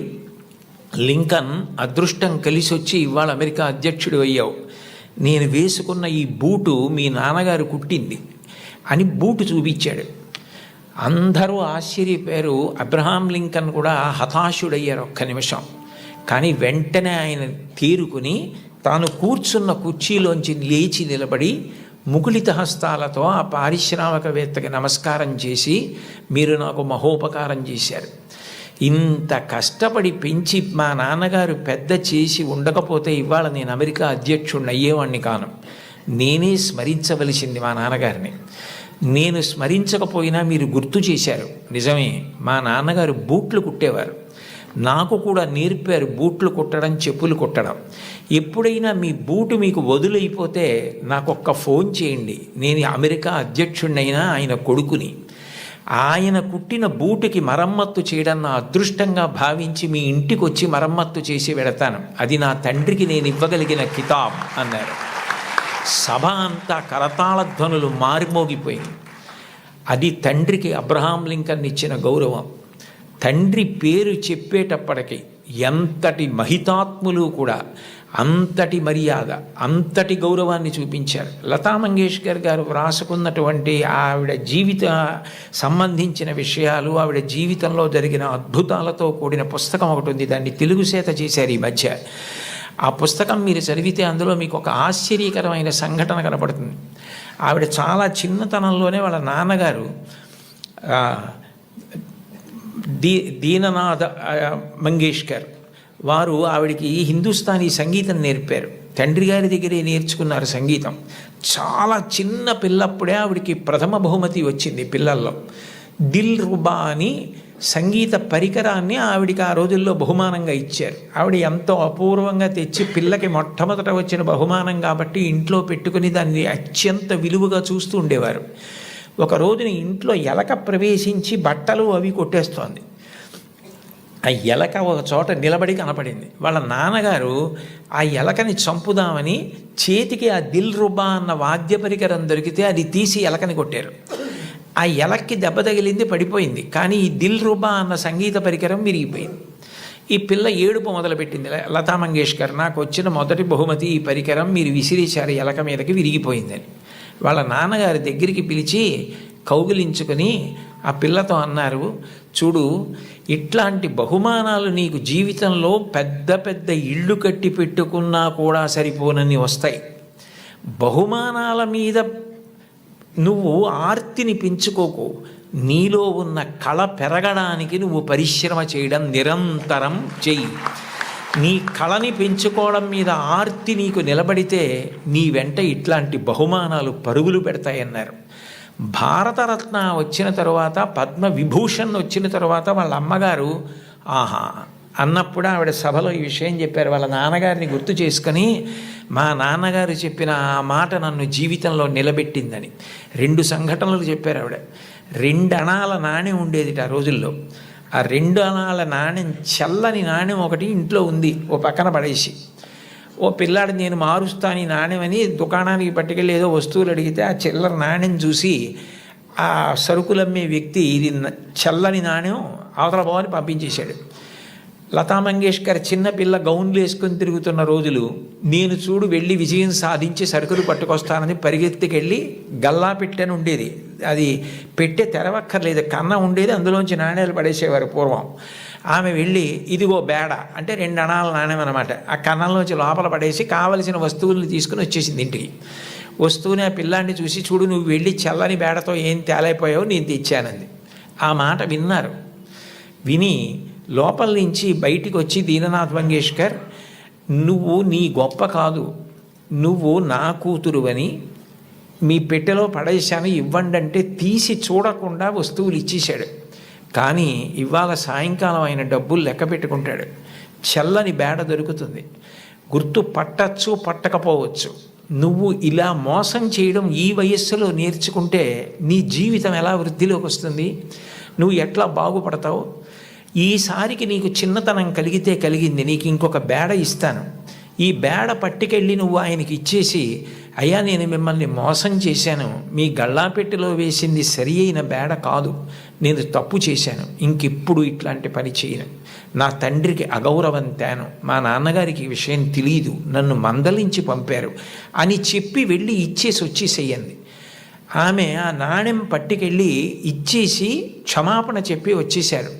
లింకన్, అదృష్టం కలిసి వచ్చి ఇవాళ అమెరికా అధ్యక్షుడు అయ్యావు, నేను వేసుకున్న ఈ బూటు మీ నాన్నగారు కుట్టింది అని బూటు చూపించాడు. అందరూ ఆశ్చర్యపోయారు. అబ్రహాం లింకన్ కూడా హతాశుడయ్యారు ఒక్క నిమిషం. కానీ వెంటనే ఆయన తేరుకుని తాను కూర్చున్న కుర్చీలోంచి లేచి నిలబడి ముకుళిత హస్తాలతో ఆ పారిశ్రామికవేత్తకి నమస్కారం చేసి, మీరు నాకు మహోపకారం చేశారు, ఇంత కష్టపడి పెంచి మా నాన్నగారు పెద్ద చేసి ఉండకపోతే ఇవాళ నేను అమెరికా అధ్యక్షుడిని అయ్యేవాడిని కాను. నేనే స్మరించవలసింది మా నాన్నగారిని. నేను స్మరించకపోయినా మీరు గుర్తు చేశారు. నిజమే, మా నాన్నగారు బూట్లు కుట్టేవారు, నాకు కూడా నేర్పారు బూట్లు కుట్టడం, చెప్పులు కుట్టడం. ఎప్పుడైనా మీ బూటు మీకు వదులైపోతే నాకు ఒక్క ఫోన్ చేయండి, నేను అమెరికా అధ్యక్షుడినైనా ఆయన కొడుకుని. ఆయన కుట్టిన బూటుకి మరమ్మత్తు చేయడం నా అదృష్టంగా భావించి మీ ఇంటికి వచ్చి మరమ్మత్తు చేసి వెడతాను. అది నా తండ్రికి నేను ఇవ్వగలిగిన కితాబ్ అన్నారు. సభ అంతా కరతాళ ధ్వనులు మారిమోగిపోయింది. అది తండ్రికి అబ్రహాం లింకన్ ఇచ్చిన గౌరవం. తండ్రి పేరు చెప్పేటప్పటికి ఎంతటి మహితాత్ములు కూడా అంతటి మర్యాద, అంతటి గౌరవాన్ని చూపించారు. లతా మంగేష్కర్ గారు వ్రాసుకున్నటువంటి ఆవిడ జీవిత సంబంధించిన విషయాలు, ఆవిడ జీవితంలో జరిగిన అద్భుతాలతో కూడిన పుస్తకం ఒకటి ఉంది. దాన్ని తెలుగు చేత చేశారు ఈ మధ్య. ఆ పుస్తకం మీరు చదివితే అందులో మీకు ఒక ఆశ్చర్యకరమైన సంఘటన కనపడుతుంది. ఆవిడ చాలా చిన్నతనంలోనే వాళ్ళ నాన్నగారు దీననాథ మంగేష్కర్ వారు ఆవిడికి హిందుస్థానీ సంగీతం నేర్పారు. తండ్రి గారి దగ్గరే నేర్చుకున్నారు సంగీతం. చాలా చిన్న పిల్లప్పుడే ఆవిడికి ప్రథమ బహుమతి వచ్చింది పిల్లల్లో. దిల్ రుబా అని సంగీత పరికరాన్ని ఆవిడికి ఆ రోజుల్లో బహుమానంగా ఇచ్చారు. ఆవిడ ఎంతో అపూర్వంగా తెచ్చి పిల్లకి మొట్టమొదట వచ్చిన బహుమానం కాబట్టి ఇంట్లో పెట్టుకుని దాన్ని అత్యంత విలువగా చూస్తూ ఉండేవారు. ఒక రోజున ఇంట్లో ఎలక ప్రవేశించి బట్టలు అవి కొట్టేస్తోంది. ఆ ఎలక ఒక చోట నిలబడి కనపడింది. వాళ్ళ నాన్నగారు ఆ ఎలకని చంపుదామని చేతికి ఆ దిల్ రుబా అన్న వాద్య పరికరం దొరికితే అది తీసి ఎలకని కొట్టారు. ఆ ఎలక్కి దెబ్బ తగిలింది, పడిపోయింది. కానీ ఈ దిల్ రుబా అన్న సంగీత పరికరం విరిగిపోయింది. ఈ పిల్ల ఏడుపు మొదలుపెట్టింది. లతా మంగేష్కర్, నాకు వచ్చిన మొదటి బహుమతి ఈ పరికరం, మీరు విసిరేశారు ఎలక మీదకి, విరిగిపోయిందని. వాళ్ళ నాన్నగారి దగ్గరికి పిలిచి కౌగిలించుకొని ఆ పిల్లతో అన్నారు, చూడు, ఇట్లాంటి బహుమానాలు నీకు జీవితంలో పెద్ద పెద్ద ఇళ్ళు కట్టి పెట్టుకున్నా కూడా సరిపోనని వస్తాయి. బహుమానాల మీద నువ్వు ఆర్తిని పెంచుకోకు. నీలో ఉన్న కళ పెరగడానికి నువ్వు పరిశ్రమ చేయడం నిరంతరం చెయ్యి. నీ కళని పెంచుకోవడం మీద ఆర్తి నీకు నిలబడితే నీ వెంట ఇట్లాంటి బహుమానాలు పరుగులు పెడతాయన్నారు. భారతరత్న వచ్చిన తరువాత, పద్మవిభూషణ్ వచ్చిన తరువాత వాళ్ళ అమ్మగారు ఆహా అన్నప్పుడు ఆవిడ సభలో ఈ విషయం చెప్పారు. వాళ్ళ నాన్నగారిని గుర్తు చేసుకొని, మా నాన్నగారు చెప్పిన ఆ మాట నన్ను జీవితంలో నిలబెట్టిందని 2 సంఘటనలు చెప్పారు ఆవిడ. 2 అణాల నాణ్యం ఉండేది ఆ రోజుల్లో. ఆ 2 అణాల నాణ్యం, చల్లని నాణ్యం ఒకటి ఇంట్లో ఉంది, ఓ పక్కన పడేసి, ఓ పిల్లాడు నేను మారుస్తాను ఈ నాణ్యమని దుకాణానికి పట్టుకెళ్ళి ఏదో వస్తువులు అడిగితే ఆ చిల్లర నాణ్యం చూసి ఆ సరుకులమ్మే వ్యక్తి ఇది చల్లని నాణ్యం అవతల పోవని పంపించేశాడు. లతా మంగేష్కర్ చిన్నపిల్ల గౌన్లు వేసుకొని తిరుగుతున్న రోజులు, నేను చూడు వెళ్ళి విజయం సాధించి సరుకులు పట్టుకొస్తానని పరిగెత్తికెళ్ళి గల్లా పెట్టెని ఉండేది, అది పెట్టె తెరవక్కర్లేదు, కన్న ఉండేది, అందులోంచి నాణ్యాలు పడేసేవారు పూర్వం. ఆమె వెళ్ళి ఇదిగో బేడ అంటే 2 అణాల నాణ్యం అనమాట, ఆ కన్నంలోంచి లోపల పడేసి కావలసిన వస్తువులను తీసుకుని వచ్చేసింది ఇంటికి. వస్తువుని ఆ పిల్లాన్ని చూసి, చూడు నువ్వు వెళ్ళి చల్లని బేడతో ఏం తేలైపోయావు, నేను తెచ్చానంది. ఆ మాట విన్నారు. విని లోపల నుంచి బయటికి వచ్చి దీననాథ్ మంగేష్కర్, నువ్వు నీ గొప్ప కాదు, నువ్వు నా కూతురువని మీ పెట్టెలో పడేశాను ఇవ్వండి అంటే తీసి చూడకుండా వస్తువులు ఇచ్చేశాడు. కానీ ఇవాళ సాయంకాలం ఆయన డబ్బులు లెక్క పెట్టుకుంటాడు. చల్లని బేడ దొరుకుతుంది, గుర్తు పట్టచ్చు పట్టకపోవచ్చు. నువ్వు ఇలా మోసం చేయడం ఈ వయస్సులో నేర్చుకుంటే నీ జీవితం ఎలా వృద్ధిలోకి వస్తుంది, నువ్వు ఎట్లా బాగుపడతావు? ఈసారికి నీకు చిన్నతనం కలిగితే కలిగింది, నీకు ఇంకొక బేడ ఇస్తాను, ఈ బేడ పట్టుకెళ్ళి నువ్వు ఆయనకి ఇచ్చేసి, అయ్యా నేను మిమ్మల్ని మోసం చేశాను, మీ గళ్ళాపెట్టెలో వేసింది సరి అయిన బేడ కాదు, నేను తప్పు చేశాను, ఇంకెప్పుడు ఇట్లాంటి పని చేయను, నా తండ్రికి అగౌరవం తేను, మా నాన్నగారికి ఈ విషయం తెలియదు, నన్ను మందలించి పంపారు అని చెప్పి వెళ్ళి ఇచ్చేసి వచ్చేసేయండి. ఆమె ఆ నాణ్యం పట్టుకెళ్ళి ఇచ్చేసి క్షమాపణ చెప్పి వచ్చేశారు.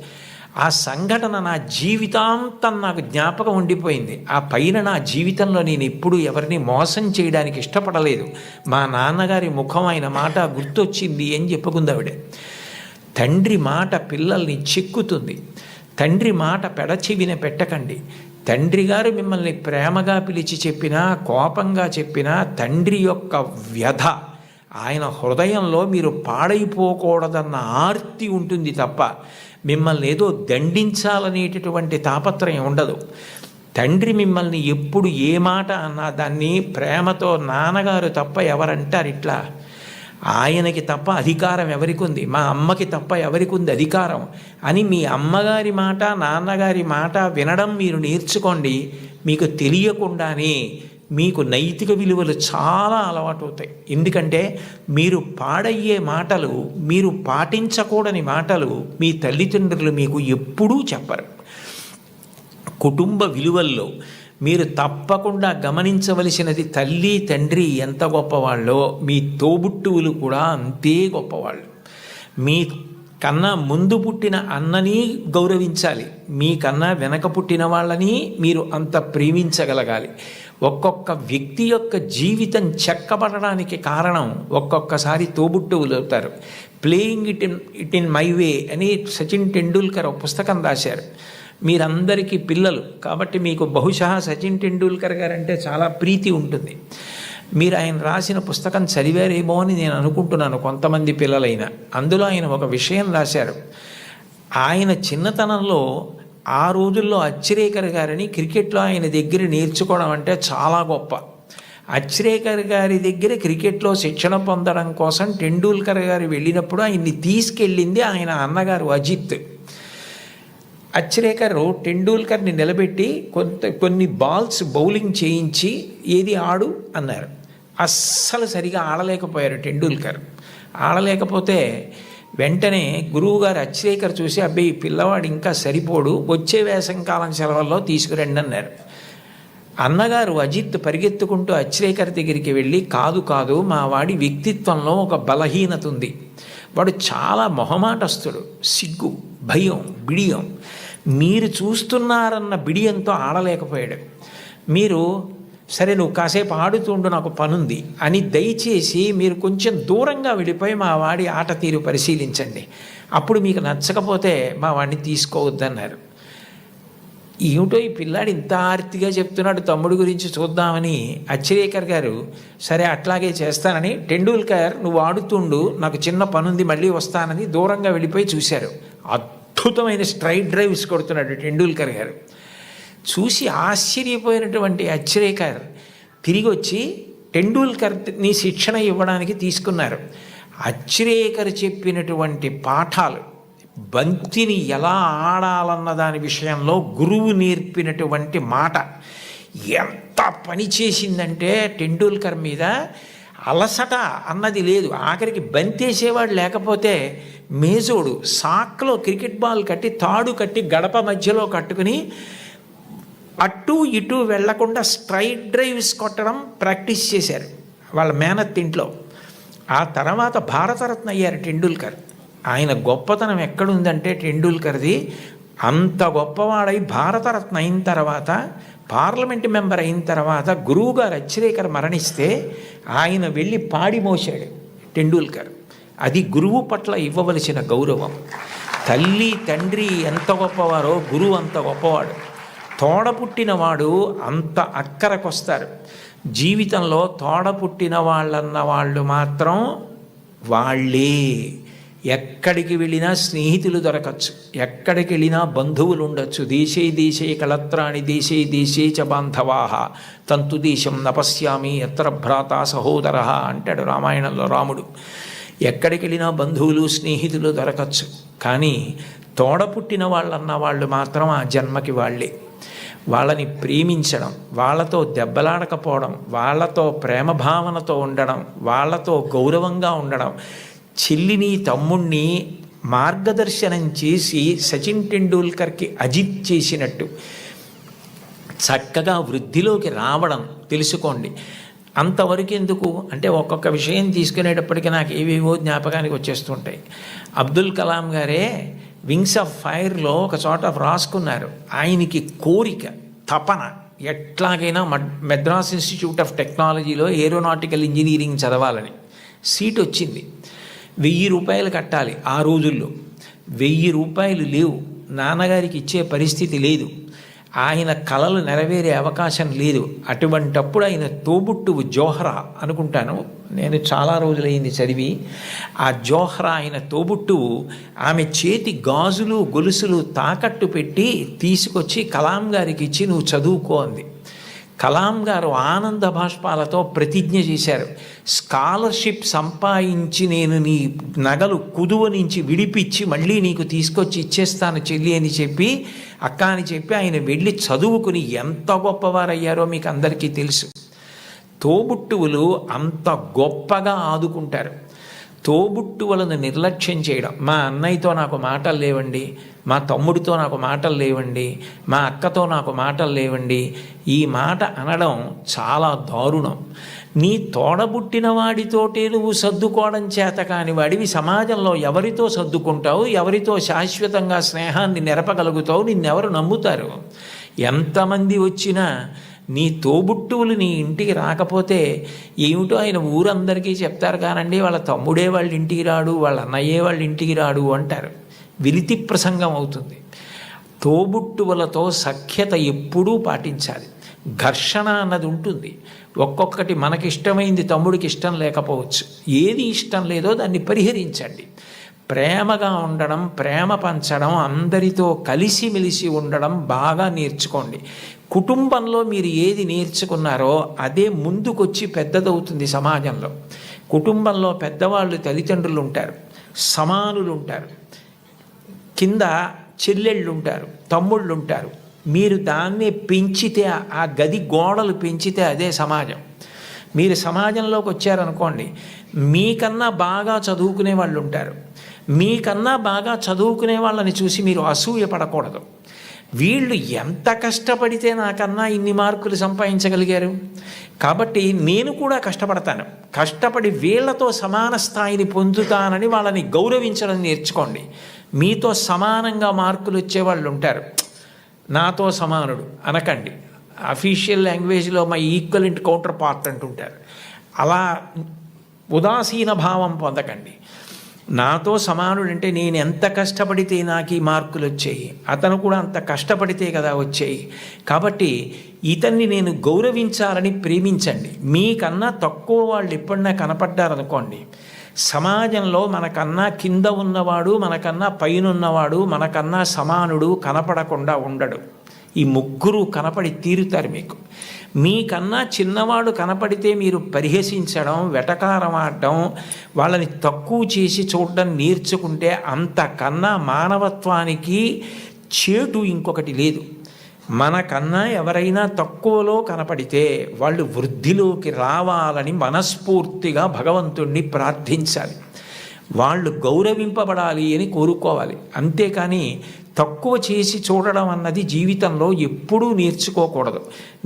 ఆ సంఘటన నా జీవితాంతం నాకు జ్ఞాపకం ఉండిపోయింది. ఆ పైన నా జీవితంలో నేను ఎప్పుడూ ఎవరిని మోసం చేయడానికి ఇష్టపడలేదు, మా నాన్నగారి ముఖం ఆయన మాట గుర్తొచ్చింది అని చెప్పుకుందావిడ. తండ్రి మాట పిల్లల్ని చిక్కుతుంది, తండ్రి మాట పెడచెవిన పెట్టకండి. తండ్రి గారు మిమ్మల్ని ప్రేమగా పిలిచి చెప్పినా, కోపంగా చెప్పినా, తండ్రి యొక్క వ్యధ, ఆయన హృదయంలో మీరు పాడైపోకూడదన్న ఆర్తి ఉంటుంది తప్ప మిమ్మల్ని ఏదో దండించాలనేటటువంటి తాపత్రయం ఉండదు. తండ్రి మిమ్మల్ని ఎప్పుడు ఏ మాట అన్నా దాన్ని ప్రేమతో, నాన్నగారు తప్ప ఎవరంటారు ఇట్లా, ఆయనకి తప్ప అధికారం ఎవరికి ఉంది, మా అమ్మకి తప్ప ఎవరికి ఉంది అధికారం అని మీ అమ్మగారి మాట, నాన్నగారి మాట వినడం మీరు నేర్చుకోండి. మీకు తెలియకుండానే మీకు నైతిక విలువలు చాలా అలవాటు అవుతాయి. ఎందుకంటే మీరు పాడయ్యే మాటలు, మీరు పాటించకూడని మాటలు మీ తల్లిదండ్రులు మీకు ఎప్పుడూ చెప్పరు. కుటుంబ విలువల్లో మీరు తప్పకుండా గమనించవలసినది, తల్లి తండ్రి ఎంత గొప్పవాళ్ళో మీ తోబుట్టువులు కూడా అంతే గొప్పవాళ్ళు. మీ కన్నా ముందు పుట్టిన అన్నని గౌరవించాలి, మీకన్నా వెనక పుట్టిన వాళ్ళని మీరు అంత ప్రేమించగలగాలి. ఒక్కొక్క వ్యక్తి యొక్క జీవితం చెక్కబడడానికి కారణం ఒక్కొక్కసారి తోబుట్టువులు అవుతారు. Playing it in my way అని సచిన్ టెండూల్కర్ ఒక పుస్తకం రాశారు. మీరందరికీ పిల్లలు కాబట్టి మీకు బహుశా సచిన్ టెండూల్కర్ గారు అంటే చాలా ప్రీతి ఉంటుంది. మీరు ఆయన రాసిన పుస్తకం చదివారేమో అని నేను అనుకుంటున్నాను, కొంతమంది పిల్లలైనా. అందులో ఆయన ఒక విషయం రాశారు. ఆయన చిన్నతనంలో ఆ రోజుల్లో అచ్రేకర్ గారిని క్రికెట్లో ఆయన దగ్గర నేర్చుకోవడం అంటే చాలా గొప్ప. అచ్రేకర్ గారి దగ్గర క్రికెట్లో శిక్షణ పొందడం కోసం టెండూల్కర్ గారు వెళ్ళినప్పుడు ఆయన్ని తీసుకెళ్ళింది ఆయన అన్నగారు అజిత్. అచ్రేకర్ టెండూల్కర్ని నిలబెట్టి కొన్ని బాల్స్ బౌలింగ్ చేయించి ఏది ఆడు అన్నారు. అస్సలు సరిగా ఆడలేకపోయారు టెండూల్కర్. ఆడలేకపోతే వెంటనే గురువుగారు అచ్రేకర్ చూసి, అబ్బాయి పిల్లవాడు ఇంకా సరిపోడు, వచ్చే వేసంకాలం సెలవుల్లో తీసుకురండి అన్నారు. అన్నగారు అజిత్ పరిగెత్తుకుంటూ అచ్రేకర్ దగ్గరికి వెళ్ళి, కాదు కాదు, మా వాడి వ్యక్తిత్వంలో ఒక బలహీనత ఉంది, వాడు చాలా మొహమాటస్తుడు, సిగ్గు, భయం, బిడియం, మీరు చూస్తున్నారన్న బిడియంతో ఆడలేకపోయాడు, మీరు సరే నువ్వు కాసేపు ఆడుతుండు నాకు పనుంది అని దయచేసి మీరు కొంచెం దూరంగా వెళ్ళిపోయి మా వాడి ఆట తీరు పరిశీలించండి, అప్పుడు మీకు నచ్చకపోతే మా వాడిని తీసుకోవద్దన్నారు. ఏమిటో ఈ పిల్లాడు ఇంత ఆర్తిగా చెప్తున్నాడు తమ్ముడు గురించి చూద్దామని అచ్రేకర్ గారు సరే అట్లాగే చేస్తానని, టెండూల్కర్ నువ్వు ఆడుతుండు నాకు చిన్న పనుంది మళ్ళీ వస్తానని దూరంగా వెళ్ళిపోయి చూశారు. అద్భుతమైన స్ట్రైట్ డ్రైవ్స్ కొడుతున్నాడు టెండూల్కర్ గారు. చూసి ఆశ్చర్యపోయినటువంటి అచ్రేకర్ తిరిగి వచ్చి టెండూల్కర్ని శిక్షణ ఇవ్వడానికి తీసుకున్నారు. అచ్రేకర్ చెప్పినటువంటి పాఠాలు, బంతిని ఎలా ఆడాలన్న దాని విషయంలో గురువు నేర్పినటువంటి మాట ఎంత పని చేసిందంటే టెండూల్కర్ మీద అలసట అన్నది లేదు. ఆఖరికి బంతేసేవాడు లేకపోతే మేజోడు సాక్లో క్రికెట్ బాల్ కట్టి తాడు కట్టి గడప మధ్యలో కట్టుకుని అటు ఇటు వెళ్లకుండా స్ట్రైట్ డ్రైవ్స్ కొట్టడం ప్రాక్టీస్ చేశారు వాళ్ళ మేనత్ ఇంట్లో. ఆ తర్వాత భారతరత్న అయ్యారు టెండూల్కర్. ఆయన గొప్పతనం ఎక్కడుందంటే టెండూల్కర్ది అంత గొప్పవాడై భారతరత్న అయిన తర్వాత, పార్లమెంట్ మెంబర్ అయిన తర్వాత గురువుగారు అచ్రేకర్ మరణిస్తే ఆయన వెళ్ళి పాడి మోసాడు టెండూల్కర్. అది గురువు పట్ల ఇవ్వవలసిన గౌరవం. తల్లి తండ్రి ఎంత గొప్పవారో గురువు అంత గొప్పవాడు. తోడపుట్టినవాడు అంత అక్కరకొస్తారు. జీవితంలో తోడపుట్టిన వాళ్ళన్న వాళ్ళు మాత్రం వాళ్ళే. ఎక్కడికి వెళ్ళినా స్నేహితులు దొరకచ్చు, ఎక్కడికి వెళ్ళినా బంధువులు ఉండొచ్చు. దేశే దేశే కళత్రాణి దేశే దేశే చ బాంధవాహ తంతు దేశం నపశ్యామి ఎత్ర భ్రాత సహోదర అంటాడు రామాయణంలో రాముడు. ఎక్కడికి వెళ్ళినా బంధువులు స్నేహితులు దొరకచ్చు, కానీ తోడపుట్టిన వాళ్ళన్న వాళ్ళు మాత్రం ఆ జన్మకి వాళ్ళే. వాళ్ళని ప్రేమించడం, వాళ్ళతో దెబ్బలాడకపోవడం, వాళ్ళతో ప్రేమ భావనతో ఉండడం, వాళ్ళతో గౌరవంగా ఉండడం. చెల్లిని తమ్ముణ్ణి మార్గదర్శనం చేసి సచిన్ టెండూల్కర్కి అజిత్ చేసినట్టు చక్కగా వృద్ధిలోకి రావడం తెలుసుకోండి. అంతవరకు ఎందుకు అంటే ఒక్కొక్క విషయం తీసుకునేటప్పటికీ నాకు ఏవేవో జ్ఞాపకానికి వచ్చేస్తుంటాయి. అబ్దుల్ కలాం గారే వింగ్స్ ఆఫ్ ఫైర్లో ఒక చోట రాసుకున్నారు, ఆయనకి కోరిక తపన ఎట్లాగైనా మెడ్రాస్ ఇన్స్టిట్యూట్ ఆఫ్ టెక్నాలజీలో ఏరోనాటికల్ ఇంజనీరింగ్ చదవాలని. సీట్ వచ్చింది. 1000 రూపాయలు కట్టాలి. ఆ రోజుల్లో 1000 రూపాయలు లేవు, నాన్నగారికి ఇచ్చే పరిస్థితి లేదు, ఆయన కలలు నెరవేరే అవకాశం లేదు. అటువంటప్పుడు ఆయన తోబుట్టువు జోహ్రా అనుకుంటాను, నేను చాలా రోజులైంది చదివి. ఆ జోహ్రా ఆయన తోబుట్టువు ఆమె చేతి గాజులు గొలుసులు తాకట్టు పెట్టి తీసుకొచ్చి కలాం గారికి ఇచ్చి నువ్వు చదువుకో అంది. కలాం గారు ఆనంద భాష్పాలతో ప్రతిజ్ఞ చేశారు, స్కాలర్షిప్ సంపాదించి నేను నీ నగలు కుదువ నుంచి విడిపించి మళ్ళీ నీకు తీసుకొచ్చి ఇచ్చేస్తాను చెల్లి అని చెప్పి, అక్క అని చెప్పి ఆయన వెళ్ళి చదువుకుని ఎంత గొప్పవారయ్యారో మీకు అందరికీ తెలుసు. తోబుట్టువులు అంత గొప్పగా ఆదుకుంటారు. తోబుట్టువులను నిర్లక్ష్యం చేయడం, మా అన్నయ్యతో నాకు మాటలు లేవండి, మా తమ్ముడితో నాకు మాటలు లేవండి, మా అక్కతో నాకు మాటలు లేవండి, ఈ మాట అనడం చాలా దారుణం. నీ తోడబుట్టిన వాడితోటే నువ్వు సర్దుకోవడం చేత కాని వాడివి సమాజంలో ఎవరితో సర్దుకుంటావు, ఎవరితో శాశ్వతంగా స్నేహాన్ని నెరపగలుగుతావు, నిన్నెవరు నమ్ముతారు? ఎంతమంది వచ్చినా నీ తోబుట్టువులు నీ ఇంటికి రాకపోతే ఏమిటో ఆయన ఊరందరికీ చెప్తారు కానండి, వాళ్ళ తమ్ముడే వాళ్ళ ఇంటికి రాడు, వాళ్ళ అన్నయ్యే వాళ్ళ ఇంటికి రాడు అంటారు. విలితి ప్రసంగం అవుతుంది. తోబుట్టువులతో సఖ్యత ఎప్పుడూ పాటించాలి. ఘర్షణ అన్నది ఉంటుంది. ఒక్కొక్కటి మనకిష్టమైంది తమ్ముడికి ఇష్టం లేకపోవచ్చు. ఏది ఇష్టం లేదో దాన్ని పరిహరించండి. ప్రేమగా ఉండడం, ప్రేమ పంచడం, అందరితో కలిసిమెలిసి ఉండడం బాగా నేర్చుకోండి. కుటుంబంలో మీరు ఏది నేర్చుకున్నారో అదే ముందుకొచ్చి పెద్దదవుతుంది సమాజంలో. కుటుంబంలో పెద్దవాళ్ళు తల్లిదండ్రులు ఉంటారు, సమానులు ఉంటారు, కింద చెల్లెళ్ళు ఉంటారు, తమ్ముళ్ళు ఉంటారు. మీరు దాన్నే పెంచితే, ఆ గది గోడలు పెంచితే అదే సమాజం. మీరు సమాజంలోకి వచ్చారనుకోండి, మీకన్నా బాగా చదువుకునే వాళ్ళు ఉంటారు. మీకన్నా బాగా చదువుకునే వాళ్ళని చూసి మీరు అసూయ పడకూడదు. వీళ్ళు ఎంత కష్టపడితే నాకన్నా ఇన్ని మార్కులు సంపాదించగలిగారు, కాబట్టి నేను కూడా కష్టపడతాను, కష్టపడి వీళ్లతో సమాన స్థాయిని పొందుతానని వాళ్ళని గౌరవించడం నేర్చుకోండి. మీతో సమానంగా మార్కులు వచ్చేవాళ్ళు ఉంటారు, నాతో సమానుడు అనకండి. అఫీషియల్ లాంగ్వేజ్లో మై ఈక్వలెంట్ కౌంటర్ పార్ట్ అంటుంటారు. అలా ఉదాసీన భావం పొందకండి. నాతో సమానుడంటే నేను ఎంత కష్టపడితే నాకు ఈ మార్కులు వచ్చాయి, అతను కూడా అంత కష్టపడితే కదా వచ్చాయి, కాబట్టి ఇతన్ని నేను గౌరవించాలని ప్రేమించండి. మీకన్నా తక్కువ వాళ్ళు ఎప్పుడన్నా కనపడ్డారనుకోండి, సమాజంలో మనకన్నా కింద ఉన్నవాడు, మనకన్నా పైన ఉన్నవాడు, మనకన్నా సమానుడు కనపడకుండా ఉండడు. ఈ ముగ్గురు కనపడి తీరుతారు మీకు. మీకన్నా చిన్నవాడు కనపడితే మీరు పరిహసించడం, వెటకారం ఆడడం, వాళ్ళని తక్కువ చేసి చూడడం నేర్చుకుంటే అంతకన్నా మానవత్వానికి చేటు ఇంకొకటి లేదు. మనకన్నా ఎవరైనా తక్కువలో కనపడితే వాళ్ళు వృద్ధిలోకి రావాలని మనస్ఫూర్తిగా భగవంతుణ్ణి ప్రార్థించాలి. వాళ్ళు గౌరవింపబడాలి అని కోరుకోవాలి. అంతేకాని తక్కువ చేసి చూడడం అన్నది జీవితంలో ఎప్పుడూ నేర్చుకోకూడదు.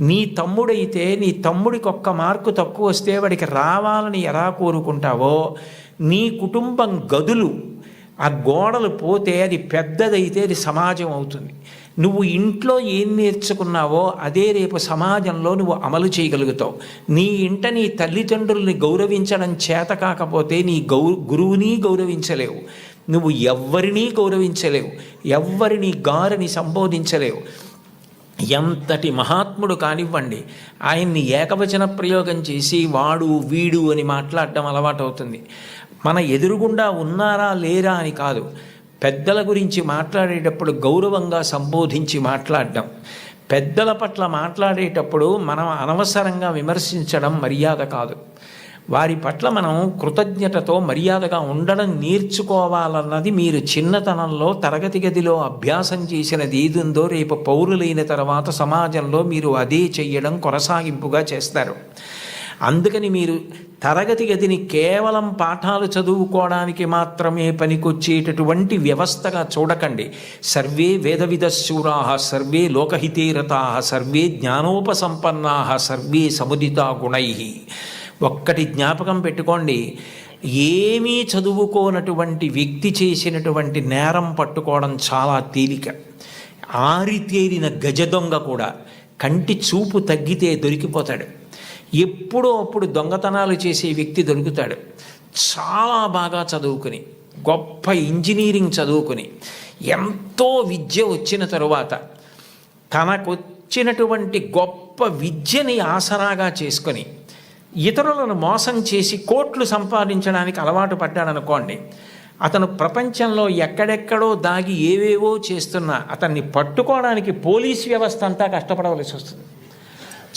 నీ తమ్ముడైతే నీ తమ్ముడికి ఒక్క మార్కు తక్కువ వస్తే వాడికి రావాలని ఎలా కోరుకుంటావో, నీ కుటుంబం గదులు ఆ గోడలు పోతే అది పెద్దదైతే అది సమాజం అవుతుంది. నువ్వు ఇంట్లో ఏం నేర్చుకున్నావో అదే రేపు సమాజంలో నువ్వు అమలు చేయగలుగుతావు. నీ ఇంట నీ తల్లిదండ్రుల్ని గౌరవించడం చేత కాకపోతే నీ గురువుని గౌరవించలేవు, నువ్వు ఎవ్వరినీ గౌరవించలేవు, ఎవ్వరిని గారిని సంబోధించలేవు. ఎంతటి మహాత్ముడు కానివ్వండి, ఆయన్ని ఏకవచన ప్రయోగం చేసి వాడు వీడు అని మాట్లాడడం అలవాటు అవుతుంది. మన ఎదురుగుండా ఉన్నారా లేరా అని కాదు, పెద్దల గురించి మాట్లాడేటప్పుడు గౌరవంగా సంబోధించి మాట్లాడడం, పెద్దల పట్ల మాట్లాడేటప్పుడు మనం అనవసరంగా విమర్శించడం మర్యాద కాదు. వారి పట్ల మనం కృతజ్ఞతతో మర్యాదగా ఉండడం నేర్చుకోవాలన్నది మీరు చిన్నతనంలో తరగతి గదిలో అభ్యాసం చేసినది ఏదుందో రేపు పౌరులైన తర్వాత సమాజంలో మీరు అదే చెయ్యడం కొనసాగింపుగా చేస్తారు. అందుకని మీరు తరగతి గదిని కేవలం పాఠాలు చదువుకోవడానికి మాత్రమే పనికొచ్చేటటువంటి వ్యవస్థగా చూడకండి. సర్వే వేదవిదశూరా, సర్వే లోకహితే రతా, సర్వే జ్ఞానోపసంపన్నా, సర్వే సముదితా గుణై. ఒక్కటి జ్ఞాపకం పెట్టుకోండి, ఏమీ చదువుకోనటువంటి వ్యక్తి చేసినటువంటి నేరం పట్టుకోవడం చాలా తేలిక. ఆరితేరిన గజదొంగ కూడా కంటి చూపు తగ్గితే దొరికిపోతాడు. ఎప్పుడో అప్పుడు దొంగతనాలు చేసే వ్యక్తి దొరుకుతాడు. చాలా బాగా చదువుకుని, గొప్ప ఇంజనీరింగ్ చదువుకుని, ఎంతో విద్య వచ్చిన తరువాత తనకొచ్చినటువంటి గొప్ప విద్యని ఆసరాగా చేసుకొని ఇతరులను మోసం చేసి కోట్లు సంపాదించడానికి అలవాటు పడ్డాడనుకోండి, అతను ప్రపంచంలో ఎక్కడెక్కడో దాగి ఏవేవో చేస్తున్నా అతన్ని పట్టుకోవడానికి పోలీస్ వ్యవస్థ అంతా కష్టపడవలసి వస్తుంది.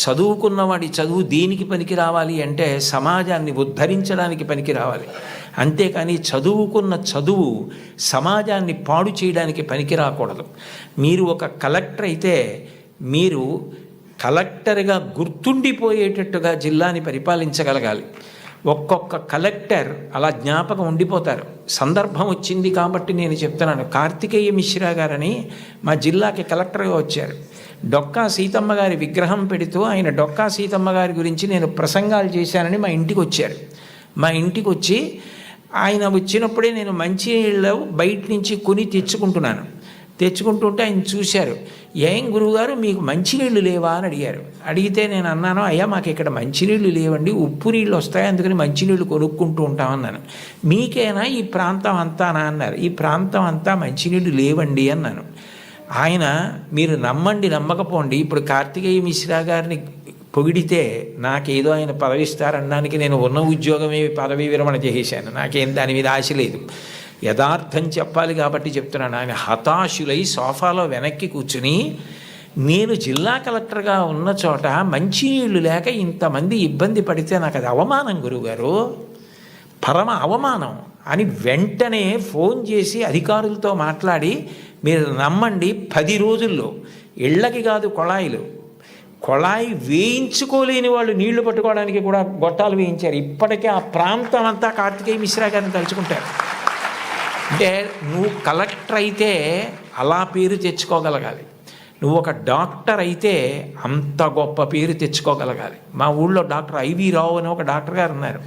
చదువుకున్నవాడి చదువు దేనికి పనికి రావాలి అంటే సమాజాన్ని ఉద్ధరించడానికి పనికి రావాలి. అంతేకాని చదువుకున్న చదువు సమాజాన్ని పాడు చేయడానికి పనికి రాకూడదు. మీరు ఒక కలెక్టర్ అయితే మీరు కలెక్టర్గా గుర్తుండిపోయేటట్టుగా జిల్లాని పరిపాలించగలగాలి. ఒక్కొక్క కలెక్టర్ అలా జ్ఞాపకం ఉండిపోతారు. సందర్భం వచ్చింది కాబట్టి నేను చెప్తున్నాను. కార్తికేయ మిశ్రా గారని మా జిల్లాకి కలెక్టర్గా వచ్చారు. డొక్కా సీతమ్మ గారి విగ్రహం పెడుతూ ఆయన డొక్కా సీతమ్మ గారి గురించి నేను ప్రసంగాలు చేశానని మా ఇంటికి వచ్చారు. మా ఇంటికి వచ్చి ఆయన వచ్చినప్పుడే నేను మంచినీళ్ళు బయట నుంచి కొని తెచ్చుకుంటుంటే ఆయన చూశారు. ఏం గురువుగారు మీకు మంచినీళ్ళు లేవా అని అడిగారు. అడిగితే నేను అన్నాను, అయ్యా మాకు ఇక్కడ మంచినీళ్ళు లేవండి, ఉప్పు నీళ్ళు వస్తాయి, అందుకని మంచినీళ్ళు కొనుక్కుంటూ ఉంటామన్నాను. మీకేనా ఈ ప్రాంతం అంతానా అన్నారు. ఈ ప్రాంతం అంతా మంచినీళ్ళు లేవండి అన్నాను. ఆయన మీరు నమ్మండి నమ్మకపోండి, ఇప్పుడు కార్తికేయ మిశ్రా గారిని పొగిడితే నాకేదో ఆయన పదవిస్తారనడానికి నేను ఉన్న ఉద్యోగమే పదవీ విరమణ చేసేసాను. నాకేం దాని మీద ఆశ లేదు. యథార్థం చెప్పాలి కాబట్టి చెప్తున్నాను. ఆయన హతాశులై సోఫాలో వెనక్కి కూర్చుని, నేను జిల్లా కలెక్టర్గా ఉన్న చోట మంచినీళ్ళు లేక ఇంతమంది ఇబ్బంది పడితే నాకు అది అవమానం గురువుగారు, పరమ అవమానం అని వెంటనే ఫోన్ చేసి అధికారులతో మాట్లాడి, మీరు నమ్మండి 10 రోజుల్లో ఇళ్ళకి కాదు కొళాయి వేయించుకోలేని వాళ్ళు నీళ్లు పట్టుకోవడానికి కూడా గొట్టాలు వేయించారు. ఇప్పటికే ఆ ప్రాంతం అంతా కార్తికేయ మిశ్రా గారిని తలుచుకుంటారు. అంటే నువ్వు కలెక్టర్ అయితే అలా పేరు తెచ్చుకోగలగాలి, నువ్వు ఒక డాక్టర్ అయితే అంత గొప్ప పేరు తెచ్చుకోగలగాలి. మా ఊళ్ళో డాక్టర్ ఐవి రావు అని ఒక డాక్టర్ గారు ఉన్నారు.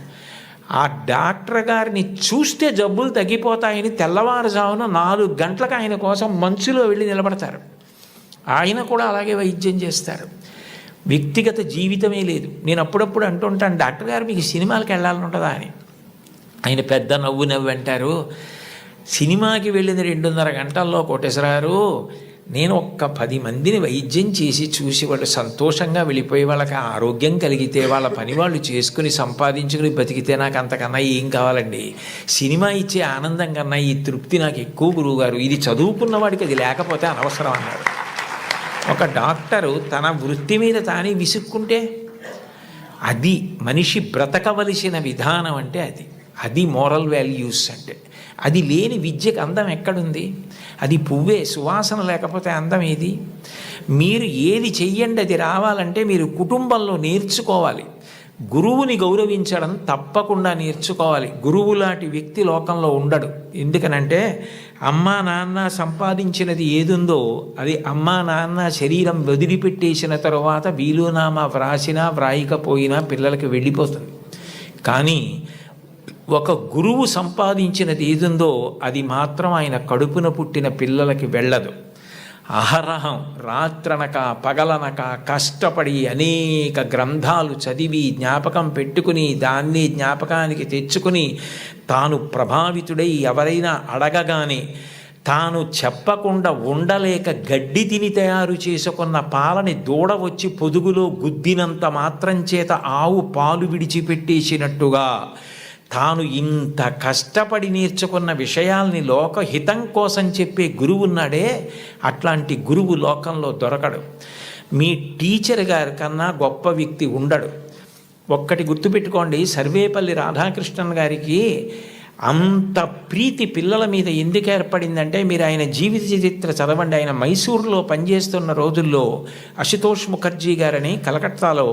ఆ డాక్టర్ గారిని చూస్తే జబ్బులు తగ్గిపోతాయని తెల్లవారుజామున 4 గంటలకు ఆయన కోసం మంచులో వెళ్ళి నిలబడతారు. ఆయన కూడా అలాగే వైద్యం చేస్తారు. వ్యక్తిగత జీవితమే లేదు. నేను అప్పుడప్పుడు అంటుంటాను, డాక్టర్ గారు మీకు సినిమాలకు వెళ్ళాలని ఉంటుందా అని. ఆయన పెద్ద నవ్వు అంటారు, సినిమాకి వెళ్ళిన 2.5 గంటల్లో కోటేశ్వరారు, నేను ఒక్క 10 మందిని వైద్యం చేసి చూసి వాళ్ళు సంతోషంగా వెళ్ళిపోయి వాళ్ళకి ఆరోగ్యం కలిగితే వాళ్ళ పని వాళ్ళు చేసుకుని సంపాదించుకుని బతికితే నాకు అంతకన్నా ఏం కావాలండి. సినిమా ఇచ్చే ఆనందం కన్నా ఈ తృప్తి నాకు ఎక్కువ గురువుగారు. ఇది చదువుకున్న వాడికి అది లేకపోతే అనవసరం అన్నారు. ఒక డాక్టరు తన వృత్తి మీద తానే విసుక్కుంటే అది మనిషి బ్రతకవలసిన విధానం అంటే అది మోరల్ వాల్యూస్ అంటే. అది లేని విద్యకు అందం ఎక్కడుంది? అది పువ్వే, సువాసన లేకపోతే అందం ఏది? మీరు ఏది చెయ్యండి అది రావాలంటే మీరు కుటుంబంలో నేర్చుకోవాలి. గురువుని గౌరవించడం తప్పకుండా నేర్చుకోవాలి. గురువు లాంటి వ్యక్తి లోకంలో ఉండడు. ఎందుకనంటే అమ్మా నాన్న సంపాదించినది ఏదుందో అది అమ్మా నాన్న శరీరం వదిలిపెట్టేసిన తరువాత వీలునామా వ్రాసినా వ్రాయకపోయినా పిల్లలకి వెళ్ళిపోతుంది. కానీ ఒక గురువు సంపాదించినది ఏదుందో అది మాత్రం ఆయన కడుపున పుట్టిన పిల్లలకి వెళ్ళదు. అహరహం రాత్రనక పగలనక కష్టపడి అనేక గ్రంథాలు చదివి జ్ఞాపకం పెట్టుకుని దాన్ని జ్ఞాపకానికి తెచ్చుకుని తాను ప్రభావితుడై ఎవరైనా అడగగానే తాను చెప్పకుండా ఉండలేక గడ్డి తిని తయారు చేసుకున్న పాలని దూడ వచ్చి పొదుగులో గుద్దినంత మాత్రం చేత ఆవు పాలు విడిచిపెట్టేసినట్టుగా తాను ఇంత కష్టపడి నేర్చుకున్న విషయాల్ని లోకహితం కోసం చెప్పే గురువు ఉన్నాడే, అట్లాంటి గురువు లోకంలో దొరకడు. మీ టీచర్ గారి కన్నా గొప్ప వ్యక్తి ఉండడు. ఒక్కటి గుర్తుపెట్టుకోండి, సర్వేపల్లి రాధాకృష్ణన్ గారికి అంత ప్రీతి పిల్లల మీద ఎందుకు ఏర్పడిందంటే మీరు ఆయన జీవిత చరిత్ర చదవండి. ఆయన మైసూరులో పనిచేస్తున్న రోజుల్లో అశుతోష్ ముఖర్జీ గారని కలకత్తాలో,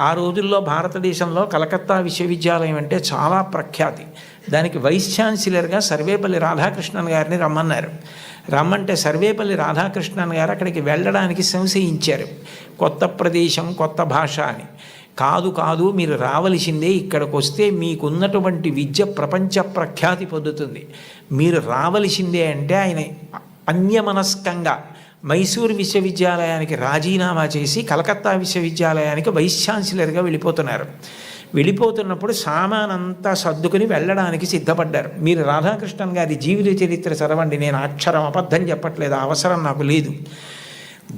ఆ రోజుల్లో భారతదేశంలో కలకత్తా విశ్వవిద్యాలయం అంటే చాలా ప్రఖ్యాతి. దానికి వైస్ ఛాన్సలర్గా సర్వేపల్లి రాధాకృష్ణన్ గారిని రమ్మంటే సర్వేపల్లి రాధాకృష్ణన్ గారు అక్కడికి వెళ్ళడానికి సంశయించారు. కొత్త ప్రదేశం, కొత్త భాష అని. కాదు మీరు రావలసిందే, ఇక్కడికి వస్తే మీకున్నటువంటి విద్య ప్రపంచ ప్రఖ్యాతి పొందుతుంది, మీరు రావలసిందే అంటే ఆయన అన్యమనస్కంగా మైసూరు విశ్వవిద్యాలయానికి రాజీనామా చేసి కలకత్తా విశ్వవిద్యాలయానికి వైస్ ఛాన్సలర్గా వెళ్ళిపోతున్నప్పుడు సామానంతా సర్దుకుని వెళ్ళడానికి సిద్ధపడ్డారు. మీరు రాధాకృష్ణన్ గారి జీవిత చరిత్ర చదవండి. నేను అక్షరం అబద్ధం చెప్పట్లేదు, అవసరం నాకు లేదు.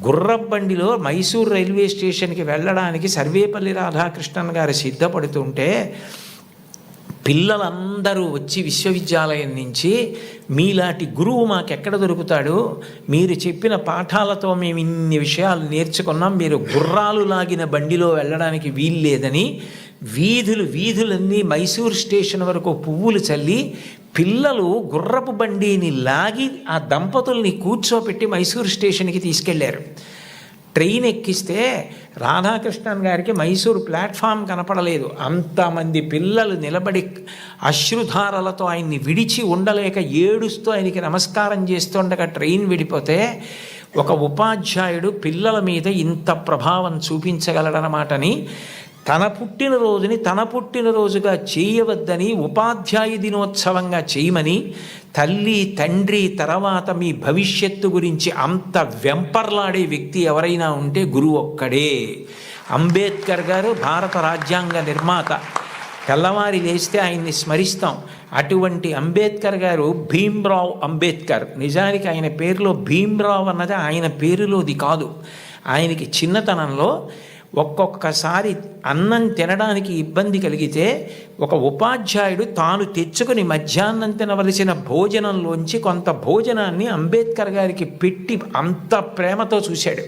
గుర్రబండిలో మైసూర్ రైల్వే స్టేషన్కి వెళ్ళడానికి సర్వేపల్లి రాధాకృష్ణన్ గారు సిద్ధపడుతుంటే పిల్లలందరూ వచ్చి విశ్వవిద్యాలయం నుంచి, మీలాంటి గురువు మాకెక్కడ దొరుకుతాడు, మీరు చెప్పిన పాఠాలతో మేము ఇన్ని విషయాలు నేర్చుకున్నాం, మీరు గుర్రాలు లాగిన బండిలో వెళ్ళడానికి వీల్లేదని వీధులన్నీ మైసూర్ స్టేషన్ వరకు పువ్వులు చల్లి పిల్లలు గుర్రపు బండిని లాగి ఆ దంపతుల్ని కూర్చోపెట్టి మైసూర్ స్టేషన్కి తీసుకెళ్లారు. ట్రైన్ ఎక్కిస్తే రాధాకృష్ణన్ గారికి మైసూరు ప్లాట్ఫామ్ కనపడలేదు. అంతమంది పిల్లలు నిలబడి అశ్రుధారలతో ఆయన్ని విడిచి ఉండలేక ఏడుస్తూ ఆయనకి నమస్కారం చేస్తుండగా ట్రైన్ విడిపోతే ఒక ఉపాధ్యాయుడు పిల్లల మీద ఇంత ప్రభావం చూపించగలడనమాటని తన పుట్టినరోజుగా చేయవద్దని ఉపాధ్యాయ దినోత్సవంగా చేయమని తల్లి తండ్రి తర్వాత మీ భవిష్యత్తు గురించి అంత వెంపర్లాడే వ్యక్తి ఎవరైనా ఉంటే గురువు ఒక్కడే. అంబేద్కర్ గారు భారత రాజ్యాంగ నిర్మాత. తెల్లవారి లేస్తే ఆయన్ని స్మరిస్తాం. అటువంటి అంబేద్కర్ గారు భీమ్రావ్ అంబేద్కర్. నిజానికి ఆయన పేరులో భీమ్రావ్ అన్నది ఆయన పేరులోది కాదు. ఆయనకి చిన్నతనంలో ఒక్కొక్కసారి అన్నం తినడానికి ఇబ్బంది కలిగితే ఒక ఉపాధ్యాయుడు తాను తెచ్చుకుని మధ్యాహ్నం తినవలసిన భోజనంలోంచి కొంత భోజనాన్ని అంబేద్కర్ గారికి పెట్టి అంత ప్రేమతో చూశాడు.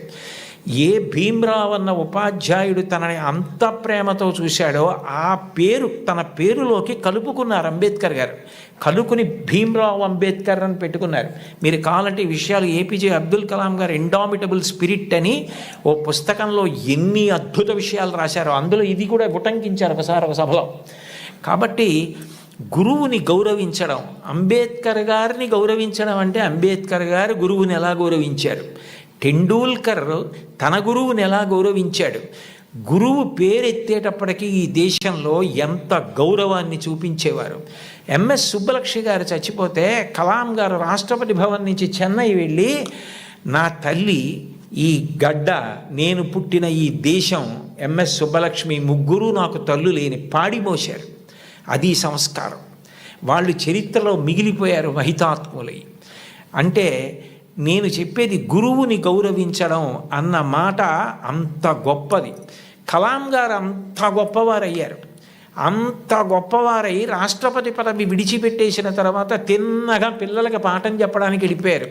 ఏ భీమ్రావ్ అన్న ఉపాధ్యాయుడు తనని అంత ప్రేమతో చూశాడో ఆ పేరు తన పేరులోకి కలుపుకున్నారు అంబేద్కర్ గారు. కలుపుకుని భీమ్రావ్ అంబేద్కర్ అని పెట్టుకున్నారు. మీరు కావాలంటే ఈ విషయాలు ఏపీజే అబ్దుల్ కలాం గారు ఇండామిటబుల్ స్పిరిట్ అని ఓ పుస్తకంలో ఎన్ని అద్భుత విషయాలు రాశారో అందులో ఇది కూడా ఉటంకించారు ఒకసారి ఒక సభలో. కాబట్టి గురువుని గౌరవించడం, అంబేద్కర్ గారిని గౌరవించడం అంటే అంబేద్కర్ గారు గురువుని ఎలా గౌరవించారు, టెండూల్కర్ తన గురువుని ఎలా గౌరవించాడు, గురువు పేరెత్తేటప్పటికీ ఈ దేశంలో ఎంత గౌరవాన్ని చూపించేవారు. ఎంఎస్ సుబ్బలక్ష్మి గారు చచ్చిపోతే కలాం గారు రాష్ట్రపతి భవన్ నుంచి చెన్నై వెళ్ళి నా తల్లి ఈ గడ్డ, నేను పుట్టిన ఈ దేశం, ఎంఎస్ సుబ్బలక్ష్మి ముగ్గురు నాకు తల్లు లేని పాడి మోశారు. అది సంస్కారం. వాళ్ళు చరిత్రలో మిగిలిపోయారు మహితాత్ములై. అంటే నేను చెప్పేది గురువుని గౌరవించడం అన్న మాట అంత గొప్పది. కలాం గారు అంత గొప్పవారయ్యారు. అంత గొప్పవారై రాష్ట్రపతి పదవి విడిచిపెట్టేసిన తర్వాత తిన్నగా పిల్లలకి పాఠం చెప్పడానికి వెళ్ళిపోయారు.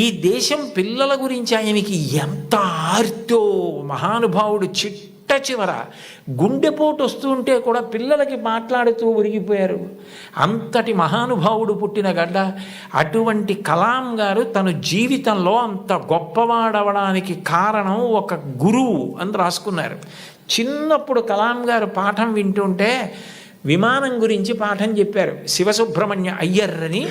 ఈ దేశం పిల్లల గురించి ఆయనకి ఎంత ఆర్తో, మహానుభావుడు చిట్ట చివర గుండెపోటు వస్తుంటే కూడా పిల్లలకి మాట్లాడుతూ ఒరిగిపోయారు. అంతటి మహానుభావుడు పుట్టిన గడ్డ. అటువంటి కలాం గారు తన జీవితంలో అంత గొప్పవాడవడానికి కారణం ఒక గురువు అని రాసుకున్నారు. చిన్నప్పుడు కలాం గారు పాఠం వింటుంటే విమానం గురించి పాఠం చెప్పారు. శివసుబ్రహ్మణ్య అయ్యర్ అని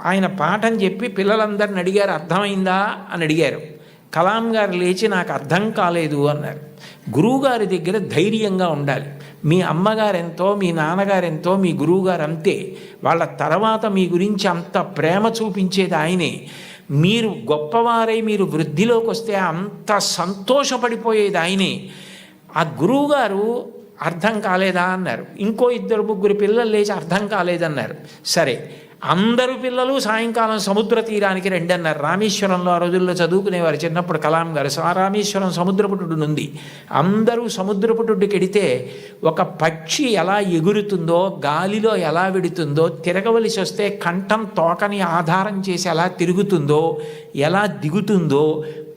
ఆయన పాఠం చెప్పి పిల్లలందరిని అడిగారు, అర్థమైందా అని అడిగారు. కలాం గారు లేచి నాకు అర్థం కాలేదు అన్నారు. గురువుగారి దగ్గర ధైర్యంగా ఉండాలి. మీ అమ్మగారెంతో, మీ నాన్నగారెంతో, మీ గురువుగారు అంతే. వాళ్ళ తర్వాత మీ గురించి అంత ప్రేమ చూపించేది ఆయనే. మీరు గొప్పవారై మీరు వృద్ధిలోకి వస్తే అంత సంతోషపడిపోయేది ఆయనే. ఆ గురువుగారు అర్థం కాలేదా అన్నారు. ఇంకో 2-3 పిల్లలు లేచి అర్థం కాలేదన్నారు. సరే, అందరూ పిల్లలు సాయంకాలం సముద్ర తీరానికి రండి అన్నారు. రామేశ్వరంలో ఆ రోజుల్లో చదువుకునేవారు చిన్నప్పుడు కలాం గారు. రామేశ్వరం సముద్రపుటుడు ఉంది. అందరూ సముద్రపుటుడికి వెడితే ఒక పక్షి ఎలా ఎగురుతుందో, గాలిలో ఎలా వెడుతుందో, తిరగవలసి వస్తే కంఠం తోకని ఆధారం చేసి ఎలా తిరుగుతుందో, ఎలా దిగుతుందో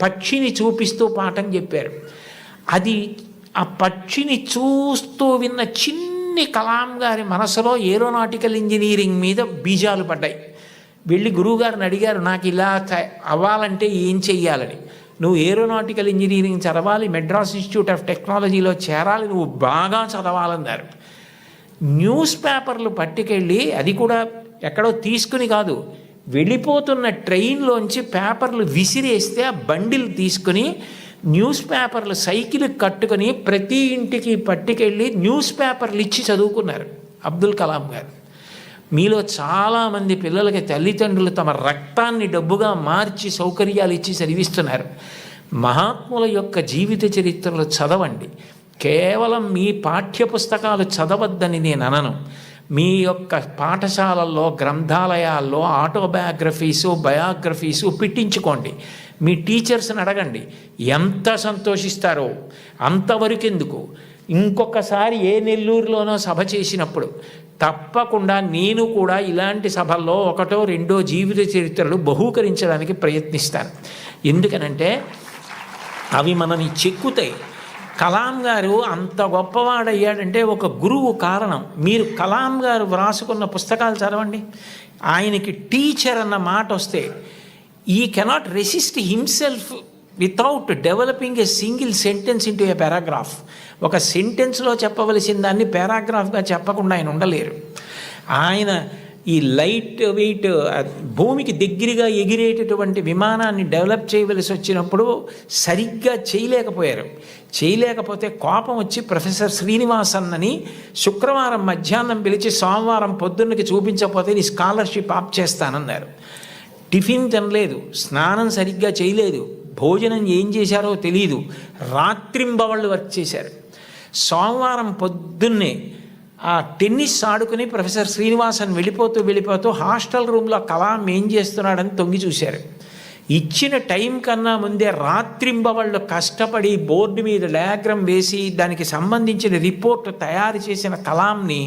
పక్షిని చూపిస్తూ పాఠం చెప్పారు. అది ఆ పక్షిని చూస్తూ విన్న చిన్ని కలాం గారి మనసులో ఏరోనాటికల్ ఇంజనీరింగ్ మీద బీజాలు పడ్డాయి. వెళ్ళి గురువుగారిని అడిగారు, నాకు ఇలా అవ్వాలంటే ఏం చెయ్యాలని. నువ్వు ఏరోనాటికల్ ఇంజనీరింగ్ చదవాలి, మెడ్రాస్ ఇన్స్టిట్యూట్ ఆఫ్ టెక్నాలజీలో చేరాలి, నువ్వు బాగా చదవాలన్నారు. న్యూస్ పేపర్లు పట్టుకెళ్ళి, అది కూడా ఎక్కడో తీసుకుని కాదు, వెళ్ళిపోతున్న ట్రైన్లోంచి పేపర్లు విసిరేస్తే ఆ బండిల్ తీసుకుని న్యూస్ పేపర్లు సైకిల్ కట్టుకొని ప్రతి ఇంటికి పట్టుకెళ్ళి న్యూస్ పేపర్లు ఇచ్చి చదువుకున్నారు అబ్దుల్ కలాం గారు. మీలో చాలామంది పిల్లలకి తల్లిదండ్రులు తమ రక్తాన్ని డబ్బుగా మార్చి సౌకర్యాలు ఇచ్చి చదివిస్తున్నారు. మహాత్ముల యొక్క జీవిత చరిత్రలు చదవండి. కేవలం మీ పాఠ్యపుస్తకాలు చదవద్దని నేను అనను. మీ యొక్క పాఠశాలల్లో, గ్రంథాలయాల్లో ఆటోబయోగ్రఫీసు, బయోగ్రఫీసు పెట్టించుకోండి. మీ టీచర్స్ని అడగండి, ఎంత సంతోషిస్తారో. అంతవరకు ఎందుకు, ఇంకొకసారి ఏ నెల్లూరులోనో సభ చేసినప్పుడు తప్పకుండా నేను కూడా ఇలాంటి సభల్లో 1-2 జీవిత చరిత్రలు బహూకరించడానికి ప్రయత్నిస్తాను. ఎందుకనంటే అవి మనని చెక్కుతాయి. కలాం గారు అంత గొప్పవాడయ్యాడంటే ఒక గురువు కారణం. మీరు కలాం గారు వ్రాసుకున్న పుస్తకాలు చదవండి. ఆయనకి టీచర్ అన్న మాట వస్తే ఈ cannot resist himself without developing a single sentence into A paragraph. ఒక సెంటెన్స్లో చెప్పవలసిన దాన్ని పారాగ్రాఫ్గా చెప్పకుండా ఆయన ఉండలేరు. ఆయన ఈ లైట్ వెయిట్ భూమికి దగ్గరగా ఎగిరేటటువంటి విమానాన్ని డెవలప్ చేయవలసి వచ్చినప్పుడు సరిగ్గా చేయలేకపోతే కోపం వచ్చి ప్రొఫెసర్ శ్రీనివాసన్ అని శుక్రవారం మధ్యాహ్నం పిలిచి సోమవారం పొద్దున్నకి చూపించకపోతే నీ స్కాలర్షిప్ ఆప్ చేస్తానన్నారు. టిఫిన్ తినలేదు, స్నానం సరిగ్గా చేయలేదు, భోజనం ఏం చేశారో తెలియదు, రాత్రింబవళ్ళు వర్క్ చేశారు. సోమవారం పొద్దున్నే ఆ టెన్నిస్ ఆడుకుని ప్రొఫెసర్ శ్రీనివాసన్ వెళ్ళిపోతూ హాస్టల్ రూమ్లో కలాం ఏం చేస్తున్నాడని తొంగి చూశారు. ఇచ్చిన టైం కన్నా ముందే రాత్రింబవళ్ళు కష్టపడి బోర్డు మీద డయాగ్రామ్ వేసి దానికి సంబంధించిన రిపోర్ట్ తయారు చేసిన కలాంని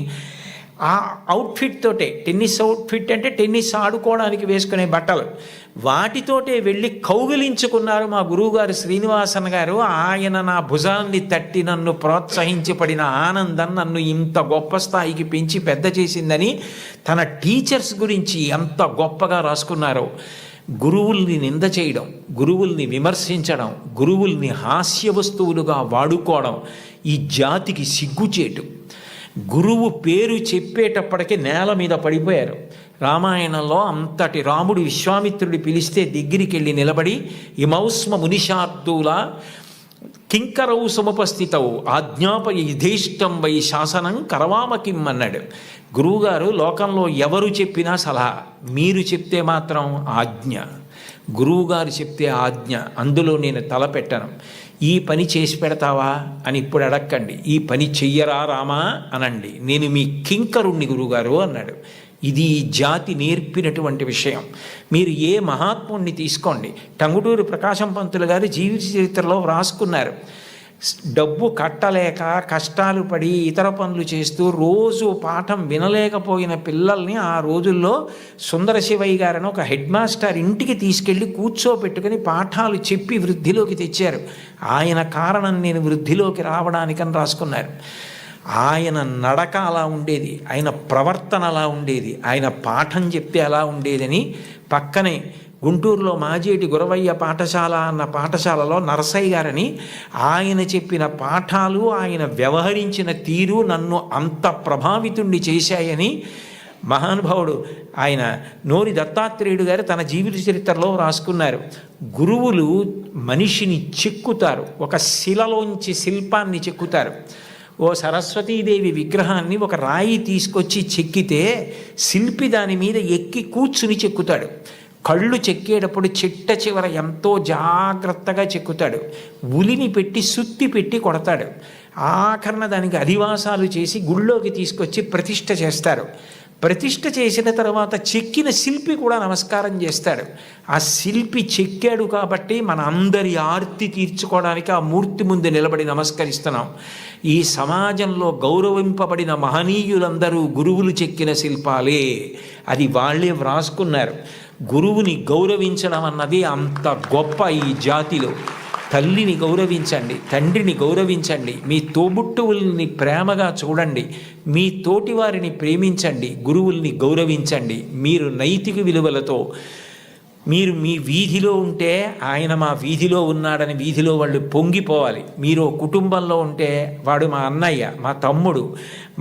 ఆ అవుట్ఫిట్ తోటే, టెన్నిస్ అవుట్ఫిట్ అంటే టెన్నిస్ ఆడుకోవడానికి వేసుకునే బట్టలు, వాటితోటే వెళ్ళి కౌగిలించుకున్నారు మా గురువుగారు శ్రీనివాసన్ గారు. ఆయన నా భుజాన్ని తట్టి నన్ను ప్రోత్సహించి పడిన ఆనందం నన్ను ఇంత గొప్ప స్థాయికి పెంచి పెద్ద చేసిందని తన టీచర్స్ గురించి ఎంత గొప్పగా రాసుకున్నారో. గురువుల్ని నింద చేయడం, గురువుల్ని విమర్శించడం, గురువుల్ని హాస్య వస్తువులుగా వాడుకోవడం ఈ జాతికి సిగ్గుచేటు. గురువు పేరు చెప్పేటప్పటికీ నేల మీద పడిపోయారు. రామాయణంలో అంతటి రాముడు విశ్వామిత్రుడి పిలిస్తే దగ్గరికి వెళ్ళి నిలబడి ఇమౌస్మ మునిషార్దూల కింకరౌ సముపస్థితౌ ఆజ్ఞాపయ యుధిష్టం వై శాసనం కరవామకిం అన్నాడు. గురువుగారు లోకంలో ఎవరు చెప్పినా సలహా, మీరు చెప్తే మాత్రం ఆజ్ఞ. గురువుగారు చెప్తే ఆజ్ఞ, అందులో నేను తలపెట్టను. ఈ పని చేసి పెడతావా అని ఇప్పుడు అడక్కండి, ఈ పని చెయ్యరా రామా అనండి, నేను మీ కింకరుణ్ణి గురువుగారు అన్నాడు. ఇది ఈ జాతి నేర్పినటువంటి విషయం. మీరు ఏ మహాత్ముణ్ణి తీసుకోండి, టంగుటూరి ప్రకాశం పంతులు గారు జీవిత చరిత్రలో వ్రాసుకున్నారు. డబ్బు కట్టలేక కష్టాలు పడి ఇతర పనులు చేస్తూ రోజు పాఠం వినలేకపోయిన పిల్లల్ని ఆ రోజుల్లో సుందర శివయ్య గారని ఒక హెడ్ మాస్టర్ ఇంటికి తీసుకెళ్ళి కూర్చోపెట్టుకుని పాఠాలు చెప్పి వృద్ధిలోకి తెచ్చారు. ఆయన కారణం నేను వృద్ధిలోకి రావడానికని రాసుకున్నారు. ఆయన నడక అలా ఉండేది, ఆయన ప్రవర్తన అలా ఉండేది, ఆయన పాఠం చెప్తే అలా ఉండేదని పక్కనే గుంటూరులో మాజేటి గురవయ్య పాఠశాల అన్న పాఠశాలలో నరసయ్య గారని ఆయన చెప్పిన పాఠాలు, ఆయన వ్యవహరించిన తీరు నన్ను అంత ప్రభావితుణ్ణి చేశాయని మహానుభావుడు ఆయన నోరి దత్తాత్రేయుడు గారు తన జీవిత చరిత్రలో రాసుకున్నారు. గురువులు మనిషిని చెక్కుతారు, ఒక శిలలోంచి శిల్పాన్ని చెక్కుతారు. ఓ సరస్వతీదేవి విగ్రహాన్ని ఒక రాయి తీసుకొచ్చి చెక్కితే శిల్పి దాని మీద ఎక్కి కూర్చుని చెక్కుతాడు. కళ్ళు చెక్కేటప్పుడు చిట్ట చివర ఎంతో జాగ్రత్తగా చెక్కుతాడు. ఉలిని పెట్టి సుత్తి పెట్టి కొడతాడు. ఆఖరణ దానికి అధివాసాలు చేసి గుళ్ళోకి తీసుకొచ్చి ప్రతిష్ఠ చేస్తారు. ప్రతిష్ఠ చేసిన తర్వాత చెక్కిన శిల్పి కూడా నమస్కారం చేస్తాడు. ఆ శిల్పి చెక్కాడు కాబట్టి మన అందరి ఆర్తి తీర్చుకోవడానికి ఆ మూర్తి ముందు నిలబడి నమస్కరిస్తున్నాం. ఈ సమాజంలో గౌరవింపబడిన మహనీయులందరూ గురువులు చెక్కిన శిల్పాలే, అది వాళ్ళే వ్రాసుకున్నారు. గురువుని గౌరవించడం అన్నది అంత గొప్ప ఈ జాతిలో. తల్లిని గౌరవించండి, తండ్రిని గౌరవించండి, మీ తోబుట్టువుల్ని ప్రేమగా చూడండి, మీ తోటివారిని ప్రేమించండి, గురువుల్ని గౌరవించండి. మీరు నైతిక విలువలతో మీరు మీ వీధిలో ఉంటే ఆయన మా వీధిలో ఉన్నాడని వీధిలో వాళ్ళు పొంగిపోవాలి. మీరు కుటుంబంలో ఉంటే వాడు మా అన్నయ్య, మా తమ్ముడు,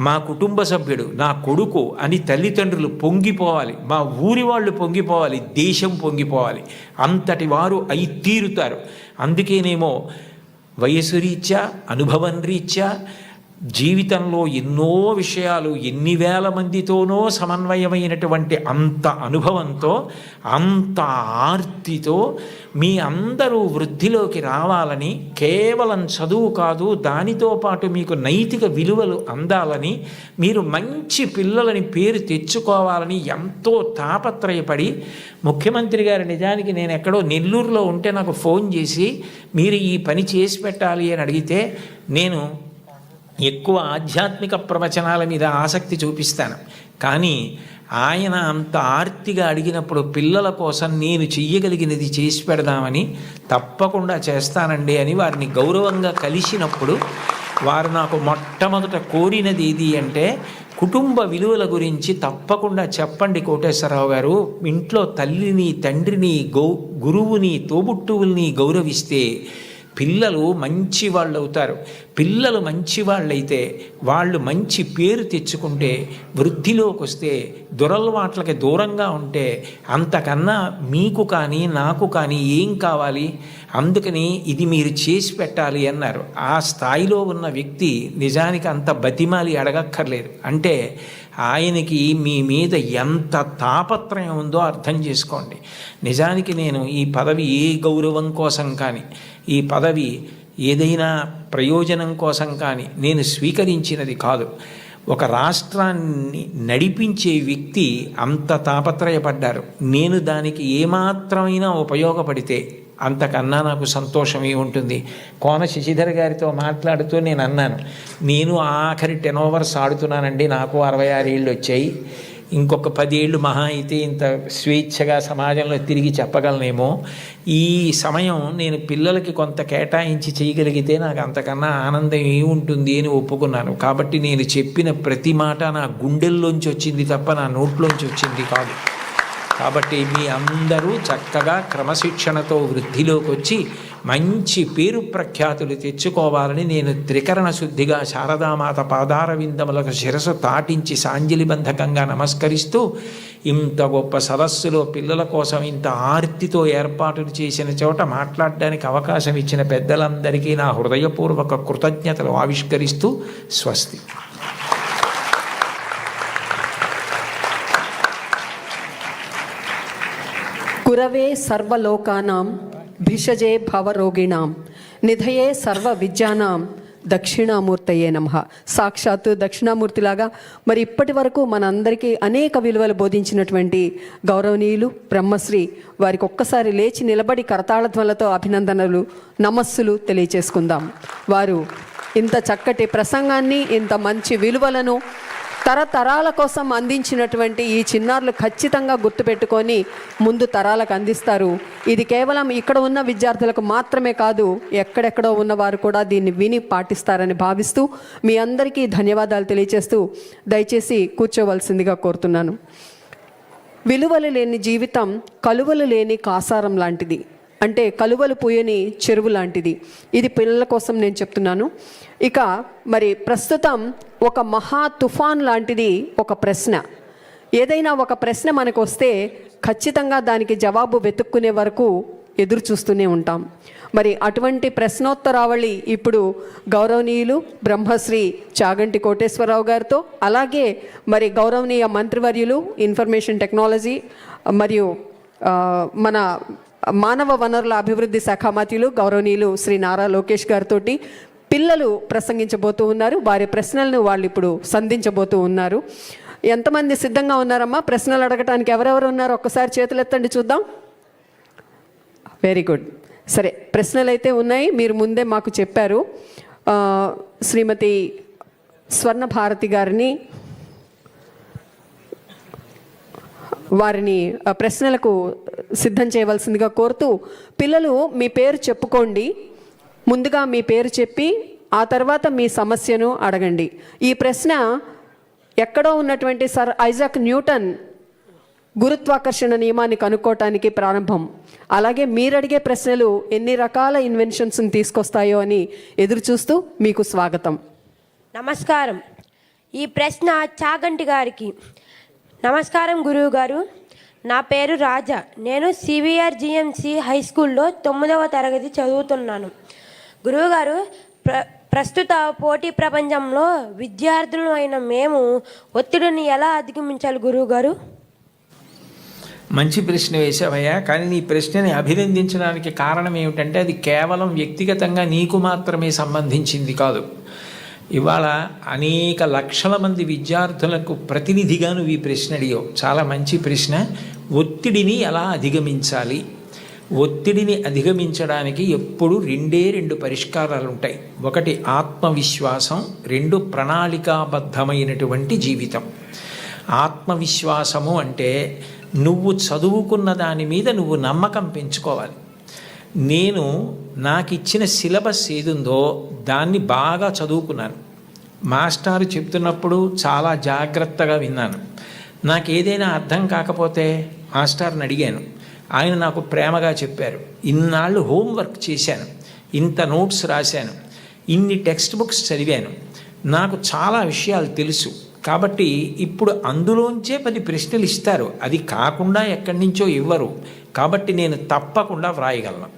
మా కుటుంబ సభ్యుడు, నా కొడుకు అని తల్లిదండ్రులు పొంగిపోవాలి. మా ఊరి వాళ్ళు పొంగిపోవాలి, దేశం పొంగిపోవాలి. అంతటి వారు అయి తీరుతారు. అందుకేనేమో వయసు రీత్యా, అనుభవం రీత్యా జీవితంలో ఎన్నో విషయాలు ఎన్ని వేల మందితోనో సమన్వయమైనటువంటి అంత అనుభవంతో, అంత ఆర్తితో మీ అందరూ వృద్ధిలోకి రావాలని, కేవలం చదువు కాదు దానితో పాటు మీకు నైతిక విలువలు అందాలని, మీరు మంచి పిల్లలని పేరు తెచ్చుకోవాలని ఎంతో తాపత్రయపడి, ముఖ్యమంత్రి గారు నిజానికి నేను ఎక్కడో నెల్లూరులో ఉంటే నాకు ఫోన్ చేసి మీరు ఈ పని చేసి పెట్టాలి అని అడిగితే నేను ఎక్కువ ఆధ్యాత్మిక ప్రవచనాల మీద ఆసక్తి చూపిస్తాను. కానీ ఆయన అంత ఆర్తిగా అడిగినప్పుడు పిల్లల కోసం నేను చెయ్యగలిగినది చేసి పెడదామని తప్పకుండా చేస్తానండి అని వారిని గౌరవంగా కలిసినప్పుడు వారు నాకు మొట్టమొదట కోరినది ఏది అంటే, కుటుంబ విలువల గురించి తప్పకుండా చెప్పండి కోటేశ్వరరావు గారు. ఇంట్లో తల్లిని, తండ్రిని, గురువుని, తోబుట్టువుల్ని గౌరవిస్తే పిల్లలు మంచి వాళ్ళు అవుతారు. పిల్లలు మంచి వాళ్ళైతే, వాళ్ళు మంచి పేరు తెచ్చుకుంటే, వృద్ధిలోకి వస్తే, దురలవాట్లకి దూరంగా ఉంటే, అంతకన్నా మీకు కానీ నాకు కానీ ఏం కావాలి? అందుకని ఇది మీరు చేసి పెట్టాలి అన్నారు. ఆ స్థాయిలో ఉన్న వ్యక్తి నిజానికి అంత బతిమాలి అడగక్కర్లేదు. అంటే ఆయనకి మీ మీద ఎంత తాపత్రయం ఉందో అర్థం చేసుకోండి. నిజానికి నేను ఈ పదవి ఏ గౌరవం కోసం కానీ, ఈ పదవి ఏదైనా ప్రయోజనం కోసం కానీ నేను స్వీకరించినది కాదు. ఒక రాష్ట్రాన్ని నడిపించే వ్యక్తి అంత తాపత్రయపడ్డారు. నేను దానికి ఏమాత్రమైనా ఉపయోగపడితే అంతకన్నా నాకు సంతోషమే ఉంటుంది. కోన శశిధర్ గారితో మాట్లాడుతూ నేను అన్నాను, నేను ఆఖరి 10 ఓవర్స్ ఆడుతున్నానండి, నాకు 66 ఏళ్ళు వచ్చాయి, ఇంకొక 10 ఏళ్ళు మహా అయితే ఇంత స్వేచ్ఛగా సమాజంలో తిరిగి చెప్పగలనేమో. ఈ సమయం నేను పిల్లలకి కొంత కేటాయించి చేయగలిగితే నాకు అంతకన్నా ఆనందం ఏముంటుంది అని ఒప్పుకున్నాను. కాబట్టి నేను చెప్పిన ప్రతి మాట నా గుండెల్లోంచి వచ్చింది తప్ప నా నోట్లోంచి వచ్చింది కాదు. కాబట్టి మీ అందరూ చక్కగా క్రమశిక్షణతో వృద్ధిలోకి వచ్చి మంచి పేరు ప్రఖ్యాతులు తెచ్చుకోవాలని నేను త్రికరణ శుద్ధిగా శారదామాత పాదార విందములకు శిరసు తాటించి సాంజలిబంధకంగా నమస్కరిస్తూ, ఇంత గొప్ప సదస్సులో పిల్లల కోసం ఇంత ఆర్తితో ఏర్పాటులు చేసిన చోట మాట్లాడడానికి అవకాశం ఇచ్చిన పెద్దలందరికీ నా హృదయపూర్వక కృతజ్ఞతలు ఆవిష్కరిస్తూ స్వస్తి. గురవే సర్వలోకానాం భిషజే భవరోగిణాం నిధయే సర్వ విద్యానాం దక్షిణామూర్తయే నమః. సాక్షాత్తు దక్షిణామూర్తిలాగా మరి ఇప్పటి వరకు మనందరికీ అనేక విలువలు బోధించినటువంటి గౌరవనీయులు బ్రహ్మశ్రీ వారికి ఒక్కసారి లేచి నిలబడి కరతాళధ్వనులతో అభినందనలు నమస్సులు తెలియచేసుకుందాం. వారు ఇంత చక్కటి ప్రసంగాన్ని, ఇంత మంచి విలువలను తరతరాల కోసం అందించినటువంటి ఈ చిన్నారులు ఖచ్చితంగా గుర్తుపెట్టుకొని ముందు తరాలకు అందిస్తారు. ఇది కేవలం ఇక్కడ ఉన్న విద్యార్థులకు మాత్రమే కాదు, ఎక్కడెక్కడో ఉన్నవారు కూడా దీన్ని విని పాటిస్తారని భావిస్తూ మీ అందరికీ ధన్యవాదాలు తెలియజేస్తూ దయచేసి కూర్చోవలసిందిగా కోరుతున్నాను. విలువలు లేని జీవితం కలువలు లేని కాసారం లాంటిది, అంటే కలువలు పూయని చెరువు లాంటిది. ఇది పిల్లల కోసం నేను చెప్తున్నాను. ఇక మరి ప్రస్తుతం ఒక మహా తుఫాన్ లాంటిది ఒక ప్రశ్న. ఏదైనా ఒక ప్రశ్న మనకు వస్తే ఖచ్చితంగా దానికి జవాబు వెతుక్కునే వరకు ఎదురు చూస్తూనే ఉంటాం. మరి అటువంటి ప్రశ్నోత్తరావళి ఇప్పుడు గౌరవనీయులు బ్రహ్మశ్రీ చాగంటి కోటేశ్వరరావు గారితో, అలాగే మరి గౌరవనీయ మంత్రివర్యులు ఇన్ఫర్మేషన్ టెక్నాలజీ మరియు మన మానవ వనరుల అభివృద్ధి శాఖ మంత్రులు గౌరవనీయులు శ్రీ నారా లోకేష్ గారితో పిల్లలు ప్రసంగించబోతూ ఉన్నారు. వారి ప్రశ్నలను వాళ్ళు ఇప్పుడు సంధించబోతూ ఉన్నారు. ఎంతమంది సిద్ధంగా ఉన్నారమ్మా ప్రశ్నలు అడగటానికి? ఎవరెవరు ఉన్నారు ఒక్కసారి చేతులు ఎత్తండి చూద్దాం. Very good. సరే, ప్రశ్నలు అయితే ఉన్నాయి, మీరు ముందే మాకు చెప్పారు. శ్రీమతి స్వర్ణ భారతి గారిని వారిని ప్రశ్నలకు సిద్ధం చేయవలసిందిగా కోరుతూ, పిల్లలు మీ పేరు చెప్పుకోండి. ముందుగా మీ పేరు చెప్పి ఆ తర్వాత మీ సమస్యను అడగండి. ఈ ప్రశ్న ఎక్కడో ఉన్నటువంటి సర్ ఐజాక్ న్యూటన్ గురుత్వాకర్షణ నియమాన్ని కనుక్కోవటానికి ప్రారంభం. అలాగే మీరు అడిగే ప్రశ్నలు ఎన్ని రకాల ఇన్వెన్షన్స్ని తీసుకొస్తాయో అని ఎదురు చూస్తూ మీకు స్వాగతం. నమస్కారం. ఈ ప్రశ్న చాగంటి గారికి. నమస్కారం గురువు గారు, నా పేరు రాజా. నేను సివిఆర్ జిఎంసి హై స్కూల్లో 9వ తరగతి చదువుతున్నాను. గురువుగారు, ప్రస్తుత పోటీ ప్రపంచంలో విద్యార్థులు అయిన మేము ఒత్తిడిని ఎలా అధిగమించాలి గురువుగారు? మంచి ప్రశ్న వేసావయ్యా. కానీ నీ ప్రశ్నని అభినందించడానికి కారణం ఏమిటంటే అది కేవలం వ్యక్తిగతంగా నీకు మాత్రమే సంబంధించింది కాదు. ఇవాళ అనేక లక్షల మంది విద్యార్థులకు ప్రతినిధిగా నువ్వు ఈ ప్రశ్న అడిగావు. చాలా మంచి ప్రశ్న. ఒత్తిడిని ఎలా అధిగమించాలి? ఒత్తిడిని అధిగమించడానికి ఎప్పుడు రెండు పరిష్కారాలు ఉంటాయి. ఒకటి ఆత్మవిశ్వాసం, రెండు ప్రణాళికాబద్ధమైనటువంటి జీవితం. ఆత్మవిశ్వాసము అంటే నువ్వు చదువుకున్న దాని మీద నువ్వు నమ్మకం పెంచుకోవాలి. నాకు ఇచ్చిన సిలబస్ ఏదుందో దాన్ని బాగా చదువుకున్నాను. మాస్టారు చెప్తున్నప్పుడు చాలా జాగ్రత్తగా విన్నాను. నాకు ఏదైనా అర్థం కాకపోతే మాస్టర్ని అడిగాను. ఆయన నాకు ప్రేమగా చెప్పారు. ఇన్నాళ్ళు హోంవర్క్ చేశాను, ఇంత నోట్స్ రాశాను, ఇన్ని టెక్స్ట్ బుక్స్ చదివాను, నాకు చాలా విషయాలు తెలుసు. కాబట్టి ఇప్పుడు అందులోంచే 10 ప్రశ్నలు ఇస్తారు, అది కాకుండా ఎక్కడి నుంచో ఇవ్వరు. కాబట్టి నేను తప్పకుండా వ్రాయగలను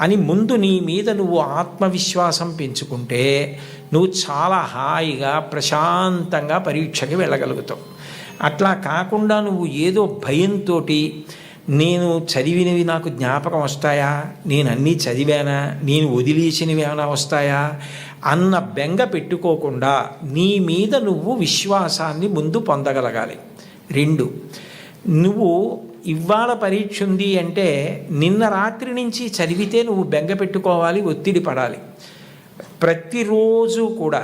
అని ముందు నీ మీద నువ్వు ఆత్మవిశ్వాసం పెంచుకుంటే నువ్వు చాలా హాయిగా ప్రశాంతంగా పరీక్షకి వెళ్ళగలుగుతావు. అట్లా కాకుండా నువ్వు ఏదో భయంతో నేను చదివినవి నాకు జ్ఞాపకం వస్తాయా, నేను అన్నీ చదివానా, నేను వదిలేసినవి ఏమైనా వస్తాయా అన్న బెంగ పెట్టుకోకుండా నీ మీద నువ్వు విశ్వాసాన్ని ముందు పొందగలగాలి. 2, నువ్వు ఇవాళ పరీక్ష ఉంది అంటే నిన్న రాత్రి నుంచి చదివితే నువ్వు బెంగ పెట్టుకోవాలి, ఒత్తిడి పడాలి. ప్రతిరోజు కూడా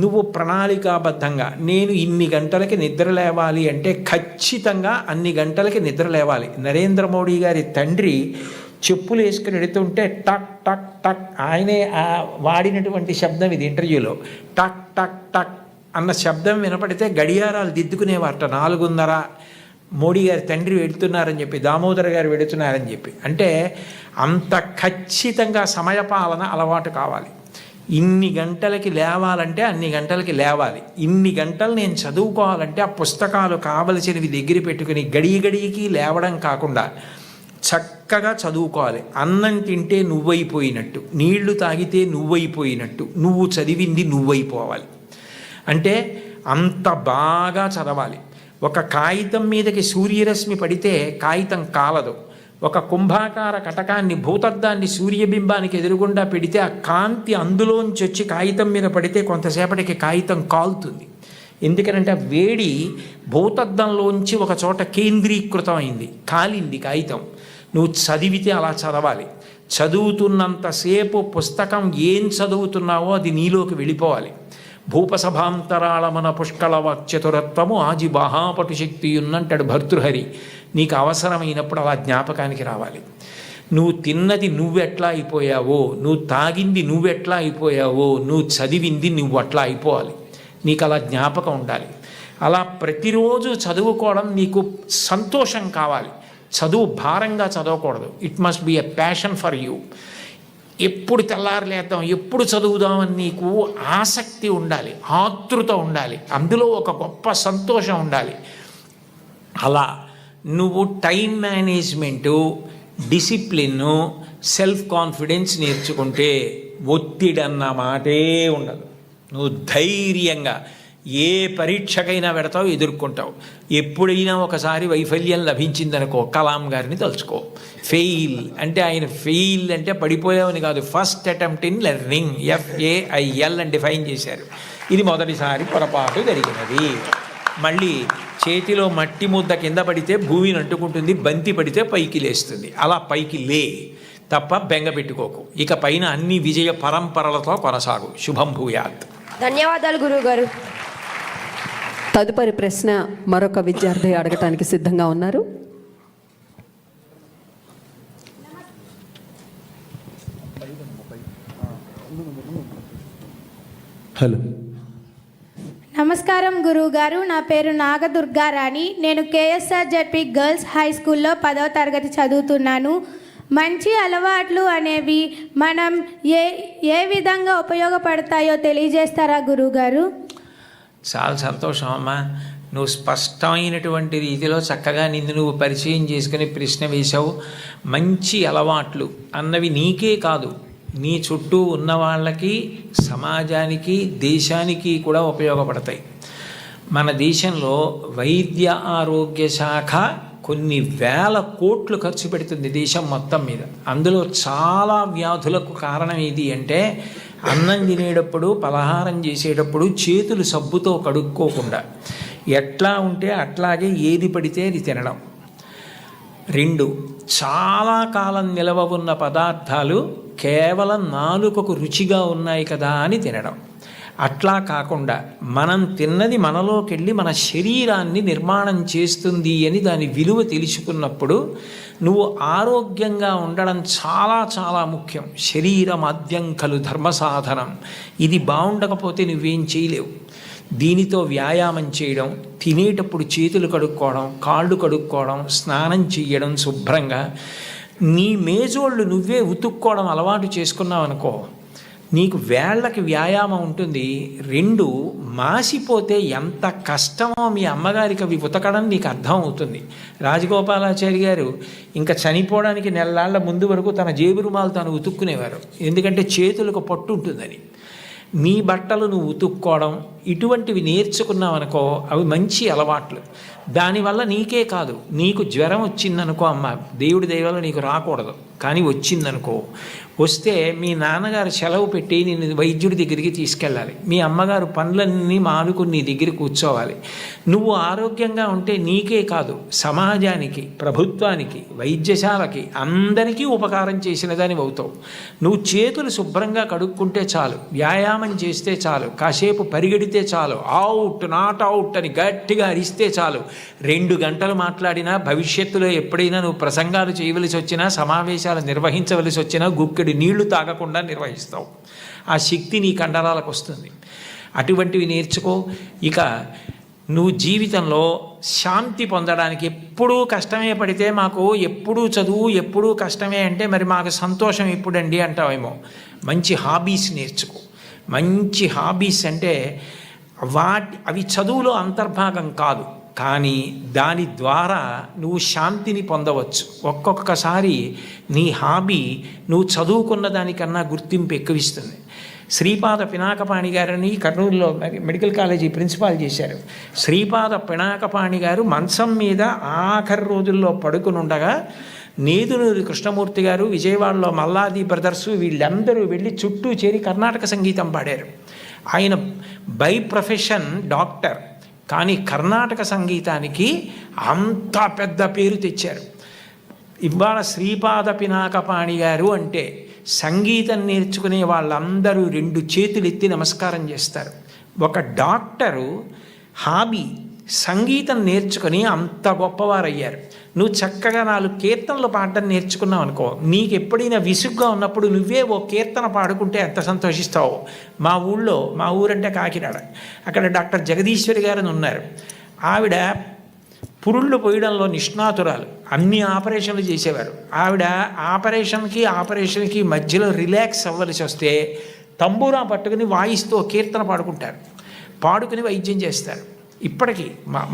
నువ్వు ప్రణాళికాబద్ధంగా నేను ఇన్ని గంటలకి నిద్ర లేవాలి అంటే ఖచ్చితంగా అన్ని గంటలకి నిద్ర లేవాలి. నరేంద్ర మోడీ గారి తండ్రి చెప్పులు వేసుకుని ఎడుతుంటే టక్ టక్ టక్, ఆయనే వాడినటువంటి శబ్దం ఇది ఇంటర్వ్యూలో. టక్ టక్ టక్ అన్న శబ్దం వినపడితే గడియారాలు దిద్దుకునేవారట. 4:30 మోడీ గారి తండ్రి వెడుతున్నారని చెప్పి, దామోదర్ గారు వెడుతున్నారని చెప్పి. అంటే అంత ఖచ్చితంగా సమయపాలన అలవాటు కావాలి. ఇన్ని గంటలకి లేవాలంటే అన్ని గంటలకి లేవాలి. ఇన్ని గంటలు నేను చదువుకోవాలంటే ఆ పుస్తకాలు కావలసినవి దగ్గర పెట్టుకుని గడికి లేవడం కాకుండా చక్కగా చదువుకోవాలి. అన్నం తింటే నువ్వైపోయినట్టు, నీళ్లు తాగితే నువ్వైపోయినట్టు, నువ్వు చదివింది నువ్వైపోవాలి. అంటే అంత బాగా చదవాలి. ఒక కాగితం మీదకి సూర్యరశ్మి పడితే కాగితం కాలదు. ఒక కుంభాకార కటకాన్ని భూతద్దాన్ని సూర్యబింబానికి ఎదురుగుండా పెడితే ఆ కాంతి అందులోంచి వచ్చి కాగితం మీద పడితే కొంతసేపటికి కాగితం కాలుతుంది. ఎందుకనంటే ఆ వేడి భూతద్దంలోంచి ఒక చోట కేంద్రీకృతం అయింది, కాలింది కాగితం. నువ్వు చదివితే అలా చదవాలి. చదువుతున్నంతసేపు పుస్తకం ఏం చదువుతున్నావో అది నీలోకి వెళ్ళిపోవాలి. భూపసభాంతరాళమన పుష్కళ వాక్చతురత్వము ఆజి బాహాపటు శక్తి ఉన్నంటాడు భర్తృహరి. నీకు అవసరమైనప్పుడు అలా జ్ఞాపకానికి రావాలి. నువ్వు తిన్నది నువ్వెట్లా అయిపోయావో, నువ్వు తాగింది నువ్వెట్లా అయిపోయావో, నువ్వు చదివింది నువ్వు అట్లా అయిపోవాలి. నీకు అలా జ్ఞాపకం ఉండాలి. అలా ప్రతిరోజు చదువుకోవడం నీకు సంతోషం కావాలి. చదువు భారంగా చదవకూడదు. It must be a passion for you. ఎప్పుడు తెల్లారలేద్దాం, ఎప్పుడు చదువుదామని నీకు ఆసక్తి ఉండాలి, ఆతృత ఉండాలి, అందులో ఒక గొప్ప సంతోషం ఉండాలి. అలా నువ్వు టైం మేనేజ్మెంటు, డిసిప్లిన్ను, సెల్ఫ్ కాన్ఫిడెన్స్ నేర్చుకుంటే ఒత్తిడన్న మాటే ఉండదు. నువ్వు ధైర్యంగా ఏ పరీక్షకైనా పెడతావు, ఎదుర్కొంటావు. ఎప్పుడైనా ఒకసారి వైఫల్యం లభించిందనుకో, కలాం గారిని తలుచుకో. ఫెయిల్ అంటే ఆయన ఫెయిల్ అంటే పడిపోయావని కాదు, first attempt in learning, FAIL అని డిఫైన్ చేశారు. ఇది మొదటిసారి పొరపాటు జరిగినది. మళ్ళీ చేతిలో మట్టి ముద్ద కింద పడితే భూమిని అంటుకుంటుంది, బంతి పడితే పైకి లేస్తుంది. అలా పైకి లే తప్ప బెంగ పెట్టుకోకు. ఇక పైన అన్ని విజయ పరంపరలతో కొనసాగు. శుభం భూయాత్. ధన్యవాదాలు గురువుగారు. తదుపరి ప్రశ్న మరొక విద్యార్థి అడగటానికి సిద్ధంగా ఉన్నారు. హలో, నమస్కారం గురువుగారు. నా పేరు నాగదుర్గారాణి. నేను KSRZP గర్ల్స్ హై స్కూల్లో 10వ తరగతి చదువుతున్నాను. మంచి అలవాట్లు అనేవి మనం ఏ విధంగా ఉపయోగపడతాయో తెలియజేస్తారా గురువుగారు? చాలా సంతోషం అమ్మా. నువ్వు స్పష్టమైనటువంటి రీతిలో చక్కగా నిన్ను నువ్వు పరిచయం చేసుకుని ప్రశ్న వేశావు. మంచి అలవాట్లు అన్నవి నీకే కాదు, నీ చుట్టూ ఉన్న వాళ్ళకి, సమాజానికి, దేశానికి కూడా ఉపయోగపడతాయి. మన దేశంలో వైద్య ఆరోగ్య శాఖ కొన్ని వేల కోట్లు ఖర్చు పెడుతుంది దేశం మొత్తం మీద. అందులో చాలా వ్యాధులకు కారణం ఏది అంటే, అన్నం తినేటప్పుడు, పలహారం చేసేటప్పుడు చేతులు సబ్బుతో కడుక్కోకుండా ఎట్లా ఉంటే అట్లాగే ఏది పడితే అది తినడం. 2, చాలా కాలం నిలవ ఉన్న పదార్థాలు కేవలం నాలుకకు రుచిగా ఉన్నాయి కదా అని తినడం. అట్లా కాకుండా మనం తిన్నది మనలోకి వెళ్ళి మన శరీరాన్ని నిర్మాణం చేస్తుంది అని దాని విలువ తెలుసుకున్నప్పుడు నువ్వు ఆరోగ్యంగా ఉండడం చాలా చాలా ముఖ్యం. శరీరమాద్యం ఖలు ధర్మ సాధనం. ఇది బాగుండకపోతే నువ్వేం చేయలేవు. దీనితో వ్యాయామం చేయడం, తినేటప్పుడు చేతులు కడుక్కోవడం, కాళ్ళు కడుక్కోవడం, స్నానం చేయడం శుభ్రంగా, నీ మేజోళ్ళు నువ్వే ఉతుక్కోవడం అలవాటు చేసుకున్నావు అనుకో, నీకు వేళ్ళకి వ్యాయామం ఉంటుంది. 2, మాసిపోతే ఎంత కష్టమో మీ అమ్మగారికి అవి ఉతకడం నీకు అర్థం అవుతుంది. రాజగోపాలాచారి గారు ఇంకా చనిపోవడానికి నెలలాళ్ల ముందు వరకు తన జేబు రుమాలు తాను ఉతుక్కునేవారు, ఎందుకంటే చేతులకు పట్టు ఉంటుందని. నీ బట్టలు నువ్వు ఉతుక్కోవడం ఇటువంటివి నేర్చుకున్నావనుకో, అవి మంచి అలవాట్లు. దానివల్ల నీకే కాదు, నీకు జ్వరం వచ్చిందనుకో, అమ్మ దేవుడి దయ వల్ల నీకు రాకూడదు కానీ వచ్చిందనుకో, వస్తే మీ నాన్నగారు సెలవు పెట్టి నిన్ను వైద్యుడి దగ్గరికి తీసుకెళ్ళాలి. మీ అమ్మగారు పనులన్నీ మానుకుని నీ దగ్గర కూర్చోవాలి. నువ్వు ఆరోగ్యంగా ఉంటే నీకే కాదు, సమాజానికి, ప్రభుత్వానికి, వైద్యశాలకి, అందరికీ ఉపకారం చేసిన దాని అవుతావు. నువ్వు చేతులు శుభ్రంగా కడుక్కుంటే చాలు, వ్యాయామం చేస్తే చాలు, కాసేపు పరిగెడితే చాలు, అవుట్ నాట్ అవుట్ అని గట్టిగా అరిస్తే చాలు, 2 గంటలు మాట్లాడినా, భవిష్యత్తులో ఎప్పుడైనా నువ్వు ప్రసంగాలు చేయవలసి వచ్చినా, సమావేశాలు నిర్వహించవలసి వచ్చినా గుక్కెడు నీళ్లు తాగకుండా నిర్వహిస్తావు. ఆ శక్తి నీ కండరాలకు వస్తుంది. అటువంటివి నేర్చుకో. ఇక నువ్వు జీవితంలో శాంతి పొందడానికి ఎప్పుడూ కష్టమే పడితే, మాకు ఎప్పుడూ చదువు ఎప్పుడూ కష్టమే అంటే మరి మాకు సంతోషం ఎప్పుడండి అంటావేమో. మంచి హాబీస్ నేర్చుకో. మంచి హాబీస్ అంటే అవి చదువులో అంతర్భాగం కాదు, కానీ దాని ద్వారా నువ్వు శాంతిని పొందవచ్చు. ఒక్కొక్కసారి నీ హాబీ నువ్వు చదువుకున్న దానికన్నా గుర్తింపు ఎక్కువిస్తుంది. శ్రీపాద పినాకపాణి గారిని కర్నూలులో మెడికల్ కాలేజీ ప్రిన్సిపాల్ చేశారు. శ్రీపాద పినాకపాణి గారు మంచం మీద ఆఖరి రోజుల్లో పడుకుని ఉండగా నేదునూరి కృష్ణమూర్తి గారు, విజయవాడలో మల్లాది బ్రదర్సు, వీళ్ళందరూ వెళ్ళి చుట్టూ చేరి కర్ణాటక సంగీతం పాడారు. ఆయన బై ప్రొఫెషన్ డాక్టర్, కానీ కర్ణాటక సంగీతానికి అంత పెద్ద పేరు తెచ్చారు. ఇవాళ శ్రీపాద పినాకపాణి గారు అంటే సంగీతం నేర్చుకునే వాళ్ళందరూ 2 చేతులు ఎత్తి నమస్కారం చేస్తారు. ఒక డాక్టరు హాబీ సంగీతం నేర్చుకుని అంత గొప్పవారయ్యారు. నువ్వు చక్కగా 4 కీర్తనలు పాడడం నేర్చుకున్నావు అనుకో, నీకు ఎప్పుడైనా విసుగ్గా ఉన్నప్పుడు నువ్వే ఓ కీర్తన పాడుకుంటే ఎంత సంతోషిస్తావు. మా ఊరంటే కాకినాడ, అక్కడ డాక్టర్ జగదీశ్వరి గారు ఉన్నారు. ఆవిడ పురుళ్ళు పోయడంలో నిష్ణాతురాలు, అన్ని ఆపరేషన్లు చేసేవారు. ఆవిడ ఆపరేషన్కి మధ్యలో రిలాక్స్ అవ్వలసి వస్తే తంబూరా పట్టుకుని వాయిస్తూ కీర్తన పాడుకుంటారు, పాడుకుని వైద్యం చేస్తారు. ఇప్పటికీ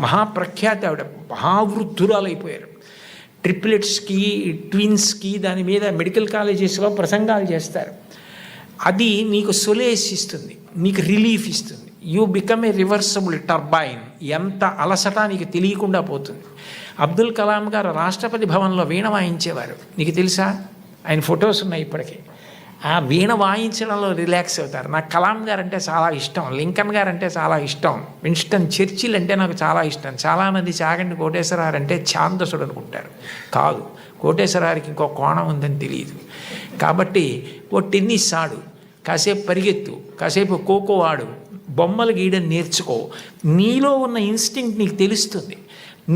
మహాప్రఖ్యాతి ఆవిడ, మహావృద్ధురాలైపోయారు. ట్రిప్లెట్స్కి, ట్విన్స్కి దాని మీద మెడికల్ కాలేజెస్లో ప్రసంగాలు చేస్తారు. అది నీకు సొలేస్ ఇస్తుంది, నీకు రిలీఫ్ ఇస్తుంది. You become a reversible turbine. ఎంత అలసట నీకు తెలియకుండా పోతుంది. అబ్దుల్ కలాం గారు రాష్ట్రపతి భవన్లో వీణ వాయించేవారు, నీకు తెలుసా? ఆయన ఫొటోస్ ఉన్నాయి ఇప్పటికీ. ఆ వీణ వాయించడంలో రిలాక్స్ అవుతారు. నాకు కలాం గారు అంటే చాలా ఇష్టం, లింకన్ గారు అంటే చాలా ఇష్టం, విన్స్టన్ చర్చిల్ అంటే నాకు చాలా ఇష్టం. చాలామంది చాగంటి కోటేశ్వరరావు అంటే ఛాందసుడు అనుకుంటారు. కాదు, కోటేశ్వరరావుకి ఇంకో కోణం ఉందని తెలియదు. కాబట్టి ఓ టెన్నిస్ ఆడు, కాసేపు పరిగెత్తు, కాసేపు ఖోఖో ఆడు, బొమ్మలు గీయడం నేర్చుకో. నీలో ఉన్న ఇన్స్టింక్ట్ నీకు తెలుస్తుంది.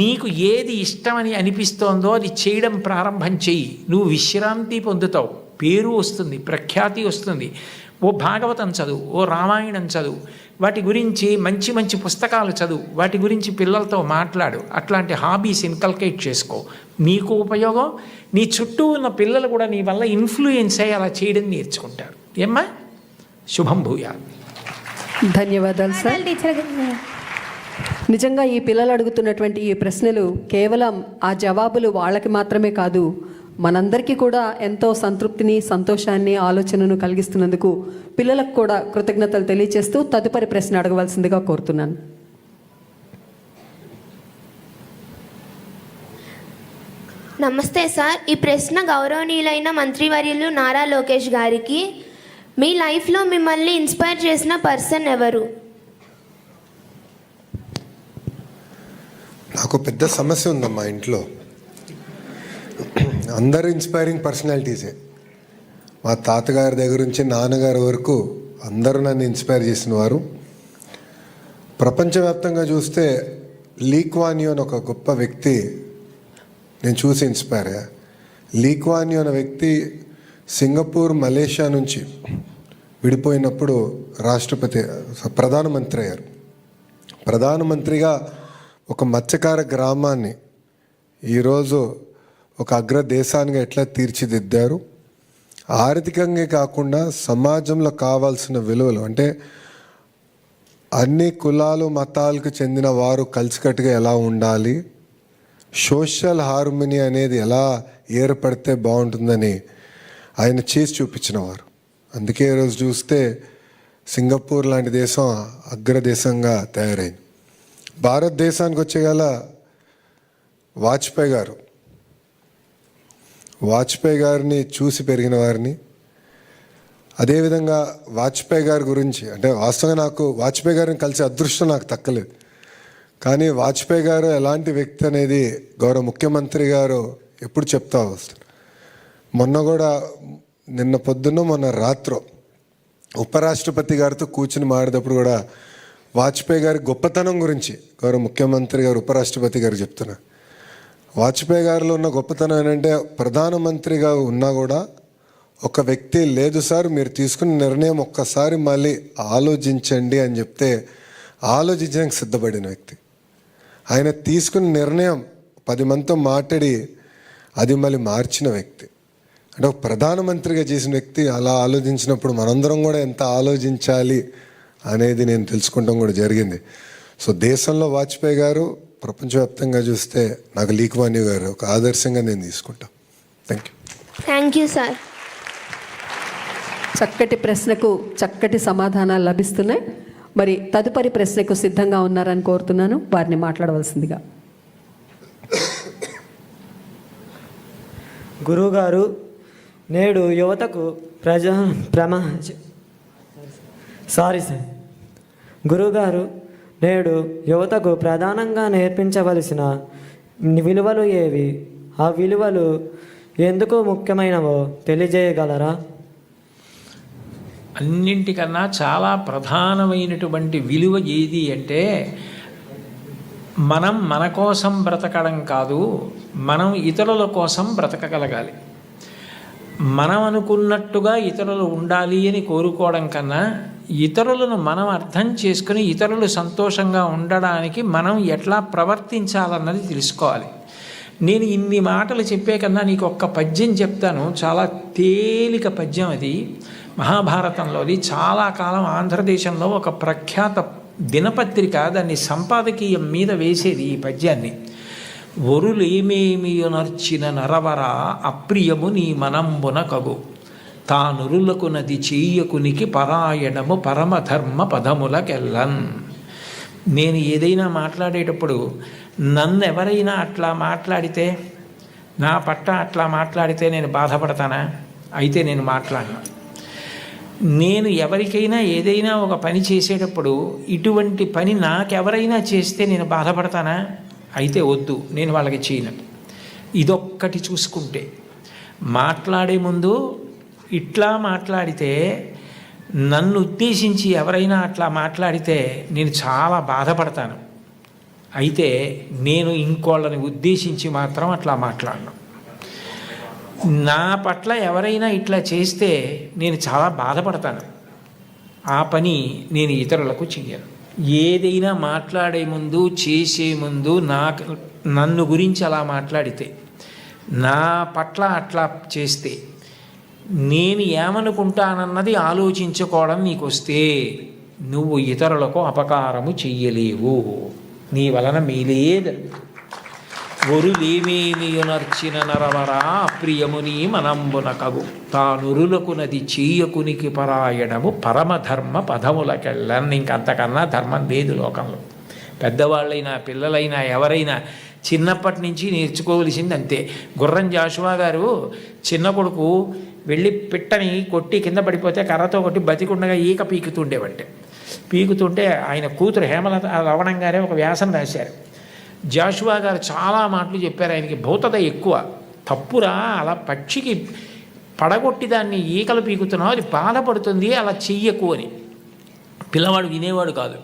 నీకు ఏది ఇష్టమని అనిపిస్తోందో అది చేయడం ప్రారంభం చెయ్యి. నువ్వు విశ్రాంతి పొందుతావు, పేరు వస్తుంది, ప్రఖ్యాతి వస్తుంది. ఓ భాగవతం చదువు, ఓ రామాయణం చదువు, వాటి గురించి మంచి మంచి పుస్తకాలు చదువు, వాటి గురించి పిల్లలతో మాట్లాడు. అట్లాంటి హాబీస్ ఇన్కల్కేట్ చేసుకో, నీకు ఉపయోగం. నీ చుట్టూ ఉన్న పిల్లలు కూడా నీ వల్ల ఇన్ఫ్లుయెన్స్ అయ్యి అలా చేయడం నేర్చుకుంటారు. ఏమ్మా? శుభం భూయా. ధన్యవాదాలు సార్. టీచర్ నిజంగా ఈ పిల్లలు అడుగుతున్నటువంటి ఈ ప్రశ్నలు కేవలం ఆ జవాబులు వాళ్ళకి మాత్రమే కాదు, మనందరికీ కూడా ఎంతో సంతృప్తిని, సంతోషాన్ని, ఆలోచనను కలిగిస్తున్నందుకు పిల్లలకు కూడా కృతజ్ఞతలు తెలియజేస్తూ తదుపరి ప్రశ్న అడగవలసిందిగా కోరుతున్నాను. నమస్తే సార్. ఈ ప్రశ్న గౌరవనీయులైన మంత్రివర్యులు నారా లోకేష్ గారికి. మీ లైఫ్లో మిమ్మల్ని ఇన్స్పైర్ చేసిన పర్సన్ ఎవరు? నాకు పెద్ద సమస్య ఉందమ్మా ఇంట్లో. అందరూ ఇన్స్పైరింగ్ పర్సనాలిటీసే. మా తాతగారి దగ్గర నుంచి నాన్నగారి వరకు అందరూ నన్ను ఇన్స్పైర్ చేసిన వారు. ప్రపంచవ్యాప్తంగా చూస్తే లీ కువాన్ యూ అని ఒక గొప్ప వ్యక్తి నేను చూసి ఇన్స్పైర్ అయ్యా. లీ కువాన్ యూ అనే వ్యక్తి సింగపూర్, మలేషియా నుంచి విడిపోయినప్పుడు ప్రధానమంత్రి అయ్యారు. ప్రధానమంత్రిగా ఒక మత్స్యకార గ్రామాన్ని ఈరోజు ఒక అగ్రదేశానికి ఎట్లా తీర్చిదిద్దారు. ఆర్థికంగా కాకుండా సమాజంలో కావాల్సిన విలువలు, అంటే అన్ని కులాలు మతాలకు చెందిన వారు కలిసికట్టుగా ఎలా ఉండాలి, సోషల్ హార్మనీ అనేది ఎలా ఏర్పడితే బాగుంటుందని ఆయన చేసి చూపించినవారు. అందుకే ఈరోజు చూస్తే సింగపూర్ లాంటి దేశం అగ్రదేశంగా తయారైంది. భారతదేశానికి వచ్చేగల వాజ్పేయి గారిని చూసి పెరిగిన వారిని. అదేవిధంగా వాజ్పేయి గారి గురించి అంటే వాస్తవంగా నాకు వాజ్పేయి గారిని కలిసే అదృష్టం నాకు దక్కలేదు. కానీ వాజ్పేయి గారు ఎలాంటి వ్యక్తి అనేది గౌరవ ముఖ్యమంత్రి గారు ఎప్పుడు చెప్తా వస్తారు. నిన్న పొద్దున్న మొన్న రాత్రో ఉపరాష్ట్రపతి గారితో కూర్చుని మాట్లాడేటప్పుడు కూడా వాజ్పేయి గారి గొప్పతనం గురించి గౌరవ ముఖ్యమంత్రి గారు ఉపరాష్ట్రపతి గారు చెప్తున్నారు. వాజ్పేయి గారిలో ఉన్న గొప్పతనం ఏంటంటే ప్రధానమంత్రిగా ఉన్నా కూడా ఒక వ్యక్తి లేదు సార్ మీరు తీసుకున్న నిర్ణయం ఒక్కసారి మళ్ళీ ఆలోచించండి అని చెప్తే ఆలోచించడానికి సిద్ధపడిన వ్యక్తి. ఆయన తీసుకున్న నిర్ణయం 10 మందితో మాట్లాడి అది మళ్ళీ మార్చిన వ్యక్తి. అంటే ఒక ప్రధానమంత్రిగా చేసిన వ్యక్తి అలా ఆలోచించినప్పుడు మనందరం కూడా ఎంత ఆలోచించాలి అనేది నేను తెలుసుకుంటాం కూడా జరిగింది. సో దేశంలో వాజ్పేయి గారు, ప్రపంచవ్యాప్తంగా చూస్తే నాకు లీ కువాన్ యూ గారు ఒక ఆదర్శంగా నేను తీసుకుంటాను. Thank you sir. చక్కటి ప్రశ్నకు చక్కటి సమాధానాలు లభిస్తున్నాయి. మరి తదుపరి ప్రశ్నకు సిద్ధంగా ఉన్నారని కోరుతున్నాను, వారిని మాట్లాడవలసిందిగా. గురువుగారు, నేడు యువతకు గురువుగారు, నేడు యువతకు ప్రధానంగా నేర్పించవలసిన విలువలు ఏవి? ఆ విలువలు ఎందుకు ముఖ్యమైనవో తెలియజేయగలరా? అన్నింటికన్నా చాలా ప్రధానమైనటువంటి విలువ ఏది అంటే, మనం మన కోసం బ్రతకడం కాదు, మనం ఇతరుల కోసం బ్రతకగలగాలి. మనం అనుకున్నట్టుగా ఇతరులు ఉండాలి అని కోరుకోవడం కన్నా, ఇతరులను మనం అర్థం చేసుకుని ఇతరులు సంతోషంగా ఉండడానికి మనం ఎట్లా ప్రవర్తించాలన్నది తెలుసుకోవాలి. నేను ఇన్ని మాటలు చెప్పే కన్నా నీకు ఒక్క పద్యం చెప్తాను. చాలా తేలిక పద్యం అది. మహాభారతంలోది. చాలా కాలం ఆంధ్రదేశంలో ఒక ప్రఖ్యాత దినపత్రిక దాన్ని సంపాదకీయం మీద వేసేది ఈ పద్యాన్ని. ఒరులేమేమియునర్చిన నరవర అప్రియము నీ మనంబున కగు, తానురులకు నది చేయకునికి పరాయణము పరమధర్మ పదములకెల్లన్. నేను ఏదైనా మాట్లాడేటప్పుడు నన్ను ఎవరైనా అట్లా మాట్లాడితే, నా పట్ల అట్లా మాట్లాడితే నేను బాధపడతానా? అయితే నేను మాట్లాడను. నేను ఎవరికైనా ఏదైనా ఒక పని చేసేటప్పుడు ఇటువంటి పని నాకెవరైనా చేస్తే నేను బాధపడతానా? అయితే వద్దు, నేను వాళ్ళకి చేయను. ఇదొక్కటి చూసుకుంటే, మాట్లాడే ముందు ఇట్లా మాట్లాడితే, నన్ను ఉద్దేశించి ఎవరైనా అట్లా మాట్లాడితే నేను చాలా బాధపడతాను. అయితే నేను ఇంకోళ్ళని ఉద్దేశించి మాత్రం అట్లా మాట్లాడను. నా పట్ల ఎవరైనా ఇట్లా చేస్తే నేను చాలా బాధపడతాను. ఆ పని నేను ఇతరులకు చెయ్యను. ఏదైనా మాట్లాడే ముందు, చేసే ముందు నన్ను గురించి అలా మాట్లాడితే, నా పట్ల అట్లా చేస్తే, నేను ఏమనుకుంటానన్నది ఆలోచించుకోవడం నీకు వస్తే నువ్వు ఇతరులకు అపకారము చెయ్యలేవు. నీ వలన మేలేదు. ఒరులేమేమియునర్చిన నరవరా ప్రియముని మనంబున కగు, తానురులకు నది చేయకునికి పరాయణము పరమధర్మ పదములకెళ్ళన్. ఇంకంతకన్నా ధర్మం లేదు లోకంలో. పెద్దవాళ్ళైనా పిల్లలైనా ఎవరైనా చిన్నప్పటి నుంచి నేర్చుకోవలసింది అంతే. గుర్రం జాషువా గారు చిన్న కొడుకు వెళ్ళి పిట్టని కొట్టి కింద పడిపోతే కర్రతో కొట్టి బతికుండగా ఈక పీకుతుంటే ఆయన కూతురు హేమలత రవణం గారే ఒక వ్యాసం రాశారు. జాషువా గారు చాలా మాటలు చెప్పారు. ఆయనకి భౌతత ఎక్కువ. తప్పురా, అలా పక్షికి పడగొట్టి దాన్ని ఈకలు పీకుతున్నావు, అది బాధపడుతుంది, అలా చెయ్యకు అని. పిల్లవాడు వినేవాడు కాదు.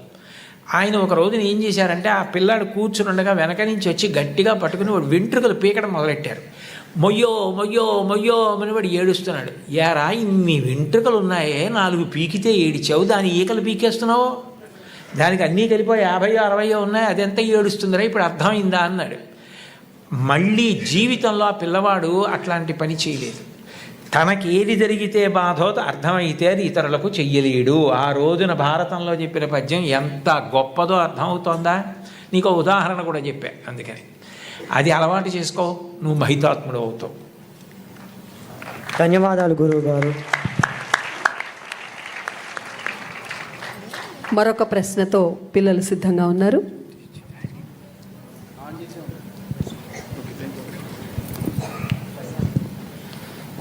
ఆయన ఒక రోజున ఏం చేశారంటే, ఆ పిల్లాడు కూర్చునుండగా వెనక నుంచి వచ్చి గట్టిగా పట్టుకుని వాడు వెంట్రుకలు పీకడం మొదలెట్టారు. మొయ్యో మొయ్యో మొయ్యో అని వాడు ఏడుస్తున్నాడు. యారా, ఇన్ని వెంట్రుకలు ఉన్నాయే, 4 పీకితే ఏడిచావు, దాని ఈకలు పీకేస్తున్నావు, దానికి అన్నీ కలిపోయి 50-60 ఉన్నాయి, అదెంత ఏడుస్తుందిరా, ఇప్పుడు అర్థమైందా అన్నాడు. మళ్ళీ జీవితంలో ఆ పిల్లవాడు అట్లాంటి పని చేయలేదు. తనకి ఏది జరిగితే బాధో అర్థమైతే అది ఇతరులకు చెయ్యలేడు. ఆ రోజున భారతంలో చెప్పిన పద్యం ఎంత గొప్పదో అర్థమవుతోందా? నీకు ఉదాహరణ కూడా చెప్పా. అందుకని అది అలవాటు చేసుకో, నువ్వు మహితాత్ముడు అవుతావు. ధన్యవాదాలు గురువు గారు. మరొక ప్రశ్నతో పిల్లలు సిద్ధంగా ఉన్నారు.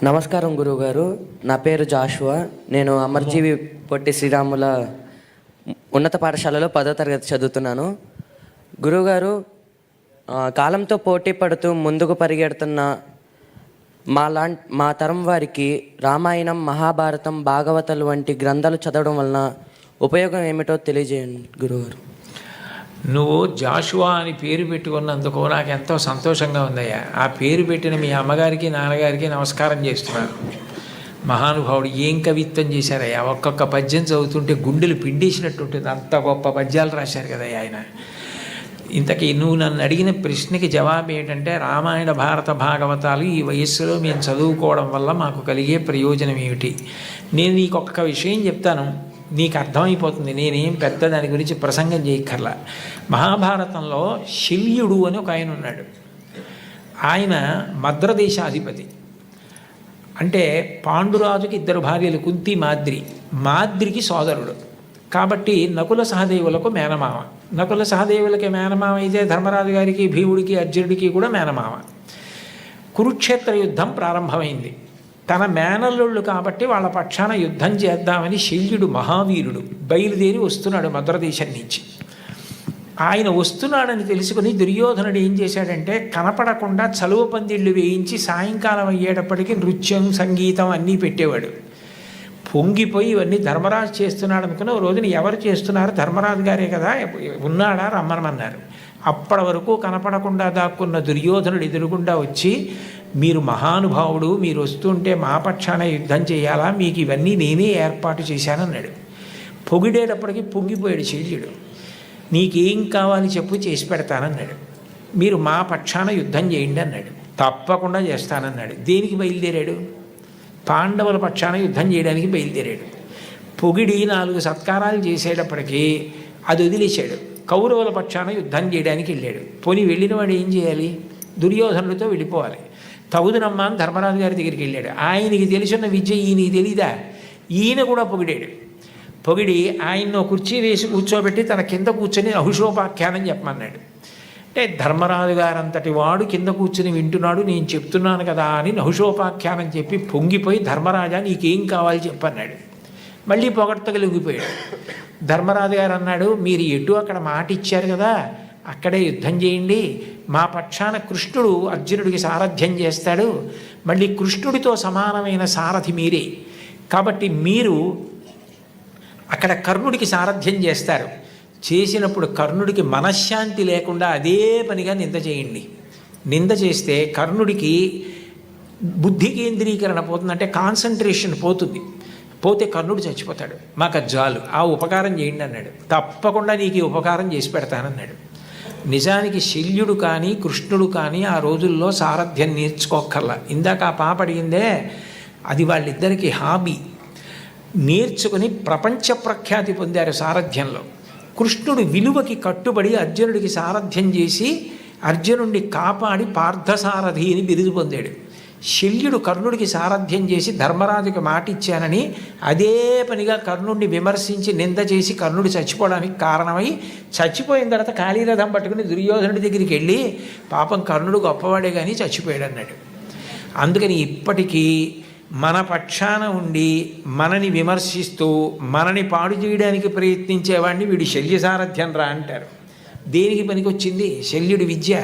నమస్కారం గురువుగారు. నా పేరు జాషువా. నేను అమర్జీవి పొట్టి శ్రీరాముల ఉన్నత పాఠశాలలో 10వ తరగతి చదువుతున్నాను. గురువుగారు, కాలంతో పోటీ పడుతూ ముందుకు పరిగెడుతున్న మా తరం వారికి రామాయణం, మహాభారతం, భాగవతాలు వంటి గ్రంథాలు చదవడం వలన ఉపయోగం ఏమిటో తెలియజేయండి గురువుగారు. నువ్వు జాషువా అని పేరు పెట్టుకున్నందుకు నాకు ఎంతో సంతోషంగా ఉందయ్యా. ఆ పేరు పెట్టిన మీ అమ్మగారికి నాన్నగారికి నమస్కారం చేస్తున్నాను. మహానుభావుడు ఏం కవిత్వం చేశారయ్యా. ఒక్కొక్క పద్యం చదువుతుంటే గుండెలు పిండేసినట్టుంటుంది. అంత గొప్ప పద్యాలు రాశారు కదయ్యా ఆయన. ఇంతకీ నువ్వు నన్ను అడిగిన ప్రశ్నకి జవాబు ఏంటంటే, రామాయణ, భారత, భాగవతాలు ఈ వయస్సులో మేము చదువుకోవడం వల్ల మాకు కలిగే ప్రయోజనం ఏమిటి? నేను నీకు ఒక్క విషయం చెప్తాను, నీకు అర్థమైపోతుంది. నేనేం పెద్ద దాని గురించి ప్రసంగం చేయక్కర్లా. మహాభారతంలో శల్యుడు అని ఒక ఆయన ఉన్నాడు. ఆయన మద్రదేశాధిపతి. అంటే పాండురాజుకి 2 భార్యలు, కుంతి, మాద్రికి సోదరుడు. కాబట్టి నకుల సహదేవులకు మేనమామ. నకుల సహదేవులకి మేనమామ అయితే ధర్మరాజు గారికి, భీముడికి, అర్జునుడికి కూడా మేనమామ. కురుక్షేత్ర యుద్ధం ప్రారంభమైంది. తన మేనల్లుళ్ళు కాబట్టి వాళ్ళ పక్షాన యుద్ధం చేద్దామని శల్యుడు మహావీరుడు బయలుదేరి వస్తున్నాడు మద్రదేశం నుంచి. ఆయన వస్తున్నాడని తెలుసుకుని దుర్యోధనుడు ఏం చేశాడంటే కనపడకుండా చలువ పందిళ్ళు వేయించి సాయంకాలం అయ్యేటప్పటికీ నృత్యం సంగీతం అన్నీ పెట్టేవాడు. పొంగిపోయి ఇవన్నీ ధర్మరాజు చేస్తున్నాడు అనుకుని ఓ రోజున ఎవరు చేస్తున్నారు, ధర్మరాజు గారే కదా, ఉన్నాడా రమ్మనమన్నారు. అప్పటి వరకు కనపడకుండా దాక్కున్న దుర్యోధనుడు ఎదురుగుండా వచ్చి, మీరు మహానుభావుడు, మీరు వస్తుంటే మా పక్షాన యుద్ధం చేయాలా, మీకు ఇవన్నీ నేనే ఏర్పాటు చేశానన్నాడు. పొగిడేటప్పటికి పొంగిపోయాడు శల్యుడు. నీకేం కావాలి చెప్పు, చేసి పెడతానన్నాడు. మీరు మా పక్షాన యుద్ధం చేయండి అన్నాడు. తప్పకుండా చేస్తానన్నాడు. దేనికి బయలుదేరాడు? పాండవుల పక్షాన యుద్ధం చేయడానికి బయలుదేరాడు. పొగిడి 4 సత్కారాలు చేసేటప్పటికీ అది వదిలేశాడు. కౌరవుల పక్షాన యుద్ధం చేయడానికి వెళ్ళాడు. పోనీ వెళ్ళిన వాడు ఏం చేయాలి? దుర్యోధనుడితో వెళ్ళిపోవాలి. తగుదునమ్మా అని ధర్మరాజు గారి దగ్గరికి వెళ్ళాడు. ఆయనకి తెలిసిన విద్య ఈయనకి తెలీదా? ఈయన కూడా పొగిడాడు. పొగిడి ఆయన్ని కుర్చీ వేసి కూర్చోబెట్టి తన కింద కూర్చొని నహుషోపాఖ్యానం చెప్పమన్నాడు. అంటే ధర్మరాజు గారంతటి వాడు కింద కూర్చుని వింటున్నాడు, నేను చెప్తున్నాను కదా అని నహుషోపాఖ్యానం చెప్పి పొంగిపోయి, ధర్మరాజా నీకేం కావాలి చెప్పన్నాడు. మళ్ళీ పొగడ్తకు లొంగిపోయాడు. ధర్మరాజు గారు అన్నాడు, మీరు ఎటు అక్కడ మాట ఇచ్చారు కదా, అక్కడే యుద్ధం చేయండి. మా పక్షాన కృష్ణుడు అర్జునుడికి సారథ్యం చేస్తాడు. మళ్ళీ కృష్ణుడితో సమానమైన సారథి మీరే కాబట్టి మీరు అక్కడ కర్ణుడికి సారథ్యం చేస్తారు. చేసినప్పుడు కర్ణుడికి మనశ్శాంతి లేకుండా అదే పనిగా నింద చేయండి. నింద చేస్తే కర్ణుడికి బుద్ధి కేంద్రీకరణ పోతుంది, అంటే కాన్సన్ట్రేషన్ పోతుంది. పోతే కర్ణుడు చచ్చిపోతాడు. మాకు అది చాలు, ఆ ఉపకారం చేయండి అన్నాడు. తప్పకుండా నీకు ఈ ఉపకారం చేసి పెడతానన్నాడు. నిజానికి శల్యుడు కానీ కృష్ణుడు కానీ ఆ రోజుల్లో సారథ్యం నేర్చుకోక్కర్లా. ఇందాక ఆ పాప అడిగిందే, అది వాళ్ళిద్దరికీ హాబీ. నేర్చుకుని ప్రపంచ ప్రఖ్యాతి పొందారు సారథ్యంలో. కృష్ణుడు విలువకి కట్టుబడి అర్జునుడికి సారథ్యం చేసి అర్జునుడిని కాపాడి పార్థసారథి అని బిరుదు పొందాడు. శల్యుడు కర్ణుడికి సారథ్యం చేసి ధర్మరాజుకి మాట ఇచ్చానని అదే పనిగా కర్ణుడిని విమర్శించి నింద చేసి కర్ణుడు చచ్చిపోవడానికి కారణమై, చచ్చిపోయిన తర్వాత కాళీరథం పట్టుకుని దుర్యోధనుడి దగ్గరికి వెళ్ళి, పాపం కర్ణుడు గొప్పవాడే కానీ చచ్చిపోయాడు అన్నాడు. అందుకని ఇప్పటికీ మన పక్షాన ఉండి మనని విమర్శిస్తూ మనని పాడు చేయడానికి ప్రయత్నించేవాడిని వీడు శల్య సారథ్యం రా అంటారు. దేనికి పనికొచ్చింది శల్యుడి విద్య?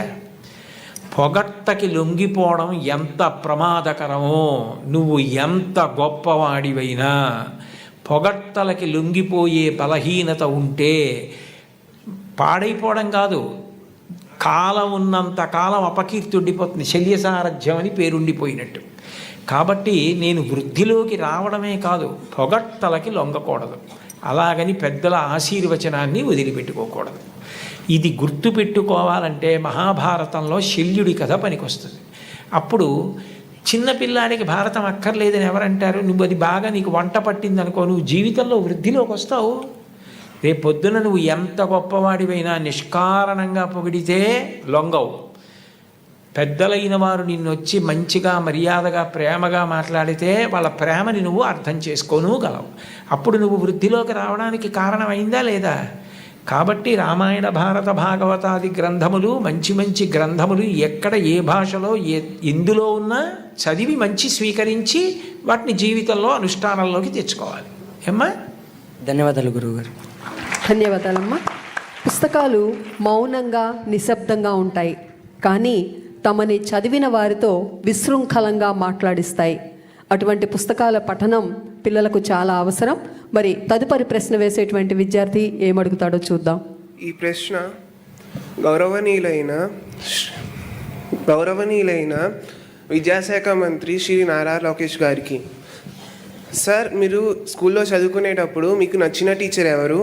పొగట్టకి లొంగిపోవడం ఎంత ప్రమాదకరమో, నువ్వు ఎంత గొప్పవాడివైనా పొగట్టలకి లొంగిపోయే బలహీనత ఉంటే పాడైపోవడం కాదు, కాలం ఉన్నంత కాలం అపకీర్తి ఉండిపోతుంది. శల్య సారథ్యం అని పేరుండిపోయినట్టు. కాబట్టి నేను వృద్ధిలోకి రావడమే కాదు, పొగట్టలకి లొంగకూడదు. అలాగని పెద్దల ఆశీర్వచనాన్ని వదిలిపెట్టుకోకూడదు. ఇది గుర్తుపెట్టుకోవాలంటే మహాభారతంలో శల్యుడి కథ పనికొస్తుంది. అప్పుడు చిన్నపిల్లాడికి భారతం అక్కర్లేదని ఎవరంటారు? నువ్వు అది బాగా నీకు వంట పట్టింది అనుకో, నువ్వు జీవితంలో వృద్ధిలోకి వస్తావు. రేపొద్దున నువ్వు ఎంత గొప్పవాడివైనా నిష్కారణంగా పొగిడితే లొంగవు. పెద్దలైన వారు నిన్ను వచ్చి మంచిగా మర్యాదగా ప్రేమగా మాట్లాడితే వాళ్ళ ప్రేమని నువ్వు అర్థం చేసుకోనుగలవు. అప్పుడు నువ్వు వృద్ధిలోకి రావడానికి కారణమైందా లేదా? కాబట్టి రామాయణ భారత భాగవతాది గ్రంథములు మంచి మంచి గ్రంథములు ఎక్కడ ఏ భాషలో ఎందులో ఉన్నా చదివి మంచి స్వీకరించి వాటిని జీవితంలో అనుష్ఠానంలోకి తెచ్చుకోవాలి. ఏమ్మా? ధన్యవాదాలు గురువుగారు. ధన్యవాదాలమ్మా. పుస్తకాలు మౌనంగా నిశ్శబ్దంగా ఉంటాయి, కానీ తమని చదివిన వారితో విశృంఖలంగా మాట్లాడిస్తాయి. అటువంటి పుస్తకాల పఠనం పిల్లలకు చాలా అవసరం. మరి తదుపరి ప్రశ్న వేసేటువంటి విద్యార్థి ఏమడుగుతాడో చూద్దాం. ఈ ప్రశ్న గౌరవనీయులైన విద్యాశాఖ మంత్రి శ్రీ నారా లోకేష్ గారికి. సార్, మీరు స్కూల్లో చదువుకునేటప్పుడు మీకు నచ్చిన టీచర్ ఎవరు?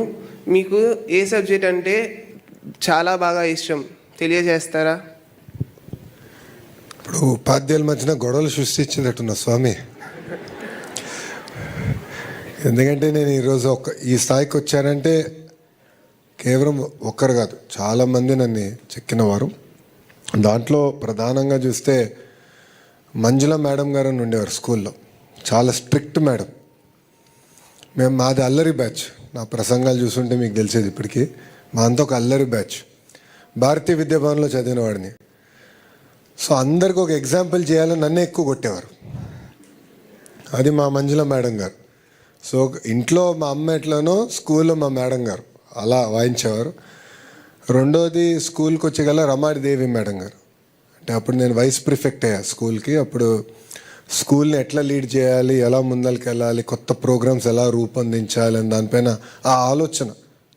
మీకు ఏ సబ్జెక్ట్ అంటే చాలా బాగా ఇష్టం తెలియజేస్తారా? ఇప్పుడు ఉపాధ్యాయుల మధ్యన గొడవలు సృష్టించినట్టున్నా స్వామి. ఎందుకంటే నేను ఈరోజు ఈ స్థాయికి వచ్చానంటే కేవలం ఒక్కరు కాదు, చాలామంది నన్ను చెక్కినవారు. దాంట్లో ప్రధానంగా చూస్తే మంజుల మేడం గారు అని ఉండేవారు స్కూల్లో. చాలా స్ట్రిక్ట్ మేడం. మాది అల్లరి బ్యాచ్. నా ప్రసంగాలు చూస్తుంటే మీకు తెలిసేది ఇప్పటికీ. మా అంతా ఒక అల్లరి బ్యాచ్. భారతీయ విద్యాభవన్లో చదివిన వాడిని. సో అందరికి ఒక ఎగ్జాంపుల్ చేయాలని నన్నే ఎక్కువ కొట్టేవారు. అది మా మంజుల మేడం గారు. సో ఇంట్లో మా అమ్మ ఎట్లానో స్కూల్లో మా మేడం గారు అలా వాయించేవారు. రెండోది స్కూల్కి వచ్చేగల రమాదేవి మేడం గారు. అంటే అప్పుడు నేను వైస్ ప్రిఫెక్ట్ అయ్యా స్కూల్కి. అప్పుడు స్కూల్ని ఎట్లా లీడ్ చేయాలి, ఎలా ముందరికి వెళ్ళాలి, కొత్త ప్రోగ్రామ్స్ ఎలా రూపొందించాలి అని దానిపైన ఆ ఆలోచన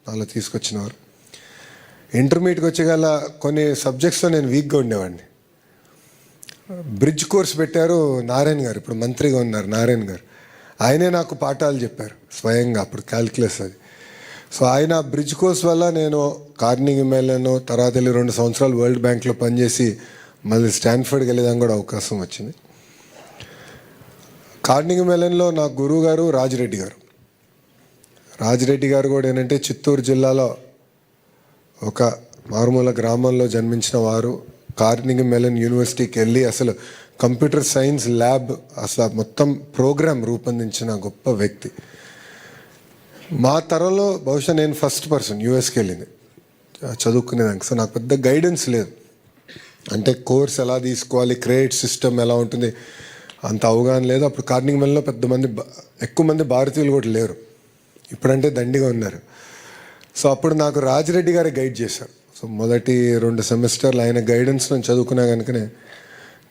నాలో తీసుకొచ్చినవారు. ఇంటర్మీడియట్కి వచ్చేగల కొన్ని సబ్జెక్ట్స్లో నేను వీక్గా ఉండేవాడిని. బ్రిడ్జ్ కోర్స్ పెట్టారు నారాయణ గారు, ఇప్పుడు మంత్రిగా ఉన్నారు నారాయణ గారు. ఆయనే నాకు పాఠాలు చెప్పారు స్వయంగా, అప్పుడు క్యాల్కులస్ అది. సో ఆయన బ్రిడ్జ్ కోర్స్ వల్ల నేను కార్నింగ్ మెల్లన్, తర్వాత వెళ్ళి 2 సంవత్సరాలు వరల్డ్ బ్యాంక్లో పనిచేసి మళ్ళీ స్టాన్ఫర్డ్కి వెళ్ళేదానికి కూడా అవకాశం వచ్చింది. కార్నింగ్ మెల్లన్లో నా గురువు గారు రాజిరెడ్డి గారు. రాజిరెడ్డి గారు కూడా ఏంటంటే చిత్తూరు జిల్లాలో ఒక మారుమూల గ్రామంలో జన్మించిన వారు. కార్నింగ్ మెల్లన్ యూనివర్సిటీకి వెళ్ళి అసలు కంప్యూటర్ సైన్స్ ల్యాబ్, అసలు మొత్తం ప్రోగ్రామ్ రూపొందించిన గొప్ప వ్యక్తి. మా తరంలో బహుశా నేను ఫస్ట్ పర్సన్ యూఎస్కి వెళ్ళింది చదువుకునేదానికి. సో నాకు పెద్ద గైడెన్స్ లేదు, అంటే కోర్స్ ఎలా తీసుకోవాలి, క్రెడిట్ సిస్టమ్ ఎలా ఉంటుంది అంత అవగాహన లేదు. అప్పుడు కార్నింగ్ మెల్లన్లో ఎక్కువ మంది భారతీయులు కూడా లేరు, ఇప్పుడంటే దండిగా ఉన్నారు. సో అప్పుడు నాకు రాజిరెడ్డి గారే గైడ్ చేశారు. సో మొదటి 2 సెమిస్టర్లు ఆయన గైడెన్స్ నేను చదువుకున్నా కనుకనే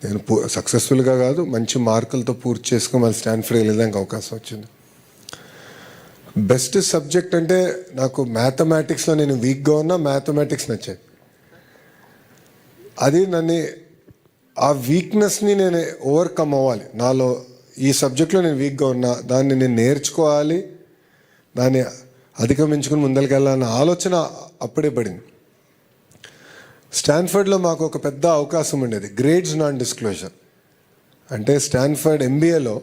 నేను సక్సెస్ఫుల్గా కాదు మంచి మార్కులతో పూర్తి చేసుకుని మళ్ళీ స్టాన్ఫర్డ్కి వెళ్ళడానికి అవకాశం వచ్చింది. బెస్ట్ సబ్జెక్ట్ అంటే నాకు మ్యాథమెటిక్స్లో నేను వీక్గా ఉన్నా మ్యాథమెటిక్స్ నచ్చాయి. అది నన్ను ఆ వీక్నెస్ని నేను ఓవర్కమ్ అవ్వాలి. నాలో ఈ సబ్జెక్ట్లో నేను వీక్గా ఉన్నా దాన్ని నేను నేర్చుకోవాలి, దాన్ని అధిగమించుకుని ముందరికెళ్ళాలన్న ఆలోచన అప్పుడే పడింది. స్టాన్ఫర్డ్లో మాకు ఒక పెద్ద అవకాశం ఉండేది, గ్రేడ్స్ నాన్ డిస్క్లోజర్. అంటే స్టాన్ఫర్డ్ ఎంబీఏలో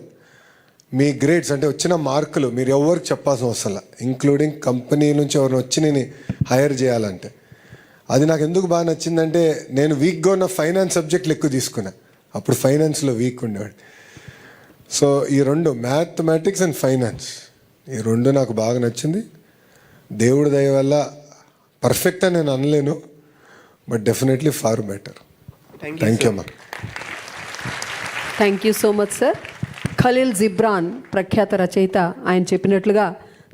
మీ గ్రేడ్స్ అంటే వచ్చిన మార్కులు మీరు ఎవరికి చెప్పాల్సిన అవసరం లేదు, ఇంక్లూడింగ్ కంపెనీ నుంచి ఎవరిని వచ్చి నేను హైర్ చేయాలంటే. అది నాకు ఎందుకు బాగా నచ్చిందంటే నేను వీక్గా ఉన్న ఫైనాన్స్ సబ్జెక్టులు ఎక్కువ తీసుకున్నా, అప్పుడు ఫైనాన్స్లో వీక్ ఉండేవాడు. సో ఈ 2 మ్యాథమెటిక్స్ అండ్ ఫైనాన్స్, ఈ 2 నాకు బాగా నచ్చింది. దేవుడి దయ వల్ల పర్ఫెక్ట్ అని నేను అనలేను, but definitely far better. Thank you అమ్మా. Thank you so much sir. Khalil Gibran ప్రఖ్యాత రచయిత, ఆయన చెప్పినట్లుగా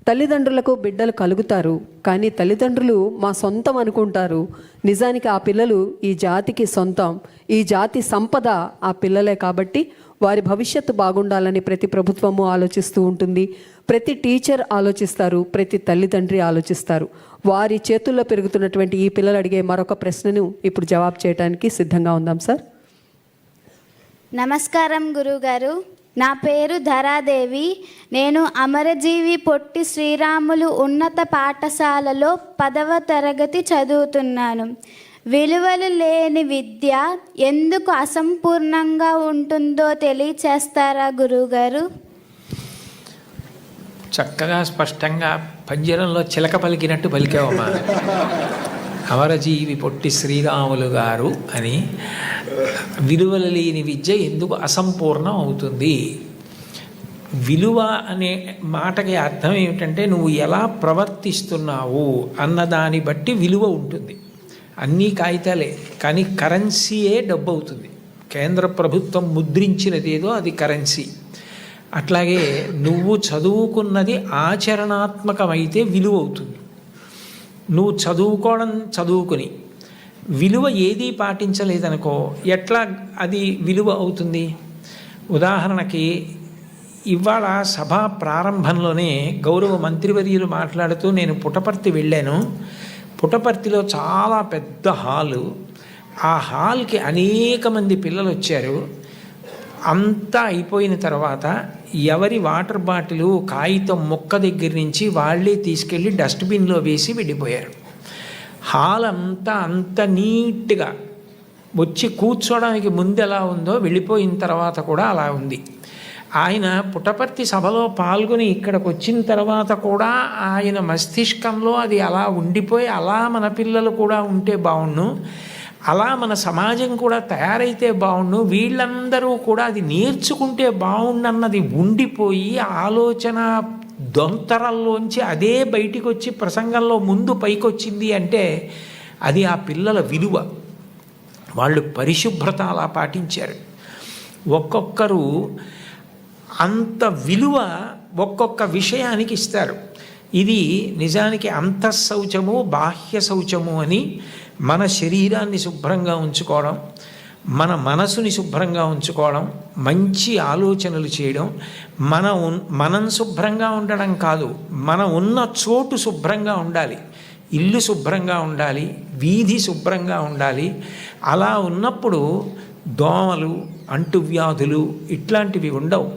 తల్లిదండ్రులకు బిడ్డలు కలుగుతారు, కానీ తల్లిదండ్రులు మా సొంతం అనుకుంటారు. నిజానికి ఆ పిల్లలు ఈ జాతికి సొంతం, ఈ జాతి సంపద ఆ పిల్లలే. కాబట్టి వారి భవిష్యత్తు బాగుండాలని ప్రతి ప్రభుత్వము ఆలోచిస్తూ ఉంటుంది, ప్రతి టీచర్ ఆలోచిస్తారు, ప్రతి తల్లిదండ్రి ఆలోచిస్తారు. వారి చేతుల్లో పెరుగుతున్నటువంటి ఈ పిల్లలు అడిగే మరొక ప్రశ్నను ఇప్పుడు జవాబు చేయడానికి సిద్ధంగా ఉందాం సార్. నమస్కారం గురుగారు, నా పేరు ధరాదేవి. నేను అమరజీవి పొట్టి శ్రీరాములు ఉన్నత పాఠశాలలో 10వ తరగతి చదువుతున్నాను. విలువలు లేని విద్య ఎందుకు అసంపూర్ణంగా ఉంటుందో తెలియచేస్తారా గురువుగారు? చక్కగా స్పష్టంగా పంజరంలో చిలక పలికినట్టు పలికావమ్మా. అమరజీవి పొట్టి శ్రీరాములు గారు అని. విలువలు లేని విద్య ఎందుకు అసంపూర్ణం అవుతుంది? విలువ అనే మాటకి అర్థం ఏమిటంటే నువ్వు ఎలా ప్రవర్తిస్తున్నావు అన్నదాన్ని బట్టి విలువ ఉంటుంది. అన్నీ కాగితాలే, కానీ కరెన్సీయే డబ్బు అవుతుంది. కేంద్ర ప్రభుత్వం ముద్రించినది ఏదో అది కరెన్సీ. అట్లాగే నువ్వు చదువుకున్నది ఆచరణాత్మకమైతే విలువ అవుతుంది. నువ్వు చదువుకుని విలువ ఏదీ పాటించలేదనుకో ఎట్లా అది విలువ అవుతుంది? ఉదాహరణకి ఇవాళ సభా ప్రారంభంలోనే గౌరవ మంత్రివర్యులు మాట్లాడుతూ నేను పుట్టపర్తి వెళ్ళాను. పుట్టపర్తిలో చాలా పెద్ద హాలు, ఆ హాల్కి అనేక మంది పిల్లలు వచ్చారు. అంతా అయిపోయిన తర్వాత ఎవరి వాటర్ బాటిల్ కాగితం మొక్క దగ్గర నుంచి వాళ్ళే తీసుకెళ్ళి డస్ట్బిన్లో వేసి వెళ్ళిపోయారు. హాల్ అంతా అంత నీట్గా వచ్చి కూర్చోడానికి ముందు ఎలా ఉందో వెళ్ళిపోయిన తర్వాత కూడా అలా ఉంది. ఆయన పుట్టపర్తి సభలో పాల్గొని ఇక్కడికి వచ్చిన తర్వాత కూడా ఆయన మస్తిష్కంలో అది అలా ఉండిపోయి అలా మన పిల్లలు కూడా ఉంటే బాగుండు, అలా మన సమాజం కూడా తయారైతే బాగుండు, వీళ్ళందరూ కూడా అది నేర్చుకుంటే బాగుండన్నది ఉండిపోయి ఆలోచన దొంతరల్లోంచి అదే బయటికి వచ్చి ప్రసంగంలో ముందు పైకొచ్చింది అంటే అది ఆ పిల్లల విలువ. వాళ్ళు పరిశుభ్రత అలా పాటించారు. ఒక్కొక్కరు అంత విలువ ఒక్కొక్క విషయానికి ఇస్తారు. ఇది నిజానికి అంతఃశౌచము బాహ్య శౌచము అని మన శరీరాన్ని శుభ్రంగా ఉంచుకోవడం, మన మనసుని శుభ్రంగా ఉంచుకోవడం, మంచి ఆలోచనలు చేయడం, మనం శుభ్రంగా ఉండడం కాదు, మన ఉన్న చోటు శుభ్రంగా ఉండాలి, ఇల్లు శుభ్రంగా ఉండాలి, వీధి శుభ్రంగా ఉండాలి. అలా ఉన్నప్పుడు దోమలు, అంటువ్యాధులు ఇట్లాంటివి ఉండవు.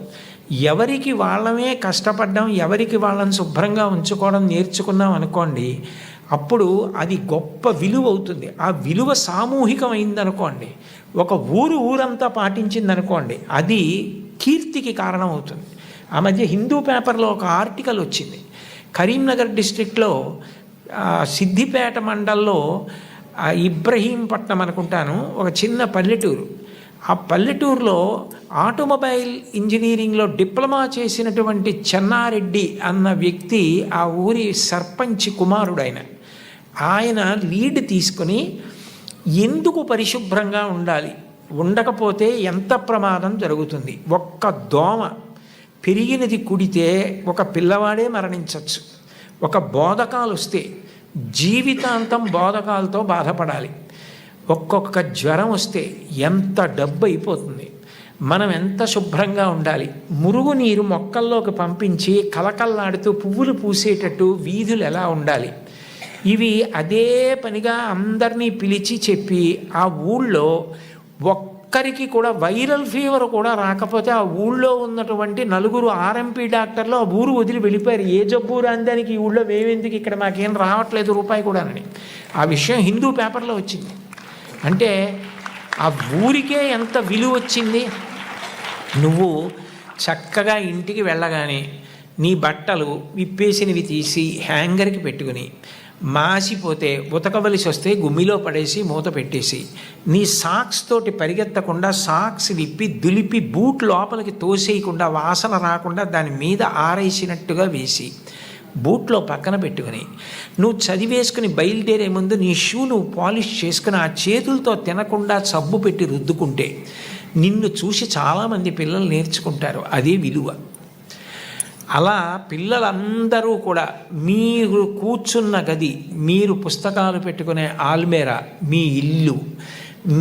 ఎవరికి వాళ్ళమే కష్టపడ్డం, ఎవరికి వాళ్ళని శుభ్రంగా ఉంచుకోవడం నేర్చుకున్నాం అనుకోండి, అప్పుడు అది గొప్ప విలువ అవుతుంది. ఆ విలువ సామూహికమైందనుకోండి, ఒక ఊరంతా పాటించిందనుకోండి, అది కీర్తికి కారణం అవుతుంది. ఆ మధ్య హిందూ పేపర్లో ఒక ఆర్టికల్ వచ్చింది. కరీంనగర్ డిస్ట్రిక్ట్లో సిద్దిపేట మండల్లో ఇబ్రహీంపట్నం అనుకుంటాను, ఒక చిన్న పల్లెటూరు. ఆ పల్లెటూరులో ఆటోమొబైల్ ఇంజనీరింగ్లో డిప్లొమా చేసినటువంటి చెన్నారెడ్డి అన్న వ్యక్తి ఆ ఊరి సర్పంచ్ కుమారుడు. ఆయన లీడ్ తీసుకుని ఎందుకు పరిశుభ్రంగా ఉండాలి, ఉండకపోతే ఎంత ప్రమాదం జరుగుతుంది, ఒక్క దోమ పెరిగినది కుడితే ఒక పిల్లవాడే మరణించవచ్చు, ఒక బోధకాలు వస్తే జీవితాంతం బోధకాలతో బాధపడాలి, ఒక్కొక్క జ్వరం వస్తే ఎంత డబ్బు అయిపోతుంది, మనం ఎంత శుభ్రంగా ఉండాలి, మురుగునీరు మొక్కల్లోకి పంపించి కలకల్లాడుతూ పువ్వులు పూసేటట్టు వీధులు ఎలా ఉండాలి, ఇవి అదే పనిగా అందరినీ పిలిచి చెప్పి ఆ ఊళ్ళో ఒక్కరికి కూడా వైరల్ ఫీవర్ కూడా రాకపోతే ఆ ఊళ్ళో ఉన్నటువంటి 4 ఆర్ఎంపీ డాక్టర్లు ఆ ఊరు వదిలి వెళ్ళిపోయారు. ఏ జబ్బు రాందానికి ఈ ఊళ్ళో మేమెందుకు, ఇక్కడ మాకేం రావట్లేదు రూపాయి కూడానని. ఆ విషయం హిందూ పేపర్లో వచ్చింది. అంటే ఆ ఊరికే ఎంత విలువ వచ్చింది. నువ్వు చక్కగా ఇంటికి వెళ్ళగానే నీ బట్టలు విప్పేసినవి తీసి హ్యాంగర్కి పెట్టుకుని, మాసిపోతే ఉతకవలసి వస్తే గుమ్మిలో పడేసి మూత పెట్టేసి, నీ సాక్స్ తోటి పరిగెత్తకుండా సాక్స్ విప్పి దులిపి బూట్ లోపలికి తోసేయకుండా వాసన రాకుండా దాని మీద ఆరేసినట్టుగా వేసి బూట్లో పక్కన పెట్టుకుని నువ్వు చదివేసుకుని బయలుదేరే ముందు నీ షూ నువ్వు పాలిష్ చేసుకుని ఆ చేతులతో తినకుండా సబ్బు పెట్టి రుద్దుకుంటే నిన్ను చూసి చాలామంది పిల్లలు నేర్చుకుంటారు. అదే విలువ. అలా పిల్లలందరూ కూడా మీరు కూర్చున్న గది, మీరు పుస్తకాలు పెట్టుకునే ఆల్మేరా, మీ ఇల్లు,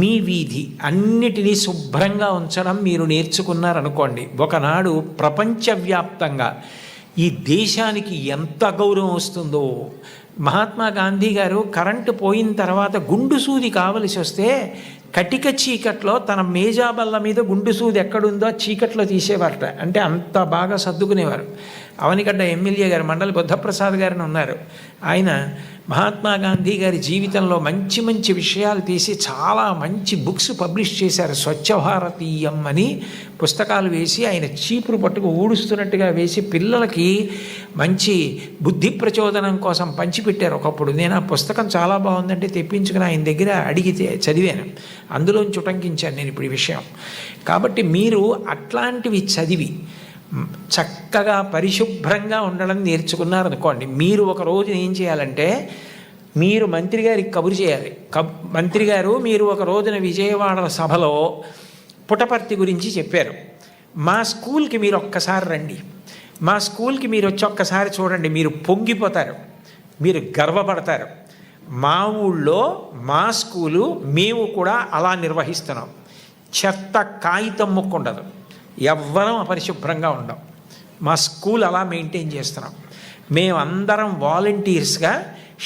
మీ వీధి అన్నిటినీ శుభ్రంగా ఉంచడం మీరు నేర్చుకున్నారనుకోండి, ఒకనాడు ప్రపంచవ్యాప్తంగా ఈ దేశానికి ఎంత గౌరవం వస్తుందో. మహాత్మా గాంధీ గారు కరెంటు పోయిన తర్వాత గుండు సూది కావలసి వస్తే కటిక చీకట్లో తన మేజాబల్ల మీద గుండు సూది ఎక్కడుందో చీకట్లో తీసేవారట. అంటే అంత బాగా సర్దుకునేవారు. అవనిగడ్డ ఎమ్మెల్యే గారు మండలి బుద్ధప్రసాద్ గారిని ఉన్నారు. ఆయన మహాత్మా గాంధీ గారి జీవితంలో మంచి మంచి విషయాలు తీసి చాలా మంచి బుక్స్ పబ్లిష్ చేశారు. స్వచ్ఛ భారతీయం అని పుస్తకాలు వేసి ఆయన చీపురు పట్టుకు ఊడుస్తున్నట్టుగా వేసి పిల్లలకి మంచి బుద్ధి ప్రచోదనం కోసం పంచిపెట్టారు ఒకప్పుడు. నేను ఆ పుస్తకం చాలా బాగుందంటే తెప్పించుకుని ఆయన దగ్గర అడిగితే చదివాను, అందులోంచి ఉటంకించాను నేను ఇప్పుడు ఈ విషయం. కాబట్టి మీరు అట్లాంటివి చదివి చక్కగా పరిశుభ్రంగా ఉండడం నేర్చుకున్నారనుకోండి, మీరు ఒక రోజు ఏం చేయాలంటే మీరు మంత్రి గారికి కబురు చేయాలి. మంత్రి గారు మీరు ఒక రోజున విజయవాడ సభలో పుటపర్తి గురించి చెప్పారు, మా స్కూల్కి మీరు ఒక్కసారి రండి, మా స్కూల్కి మీరు వచ్చి ఒక్కసారి చూడండి, మీరు పొంగిపోతారు, మీరు గర్వపడతారు. మా ఊళ్ళో మా స్కూలు మేము కూడా అలా నిర్వహిస్తున్నాం. చెత్త కాగితం ముక్క ఉండదు, ఎవ్వరం అపరిశుభ్రంగా ఉండం. మా స్కూల్ అలా మెయింటైన్ చేస్తున్నాం. మేమందరం వాలంటీర్స్గా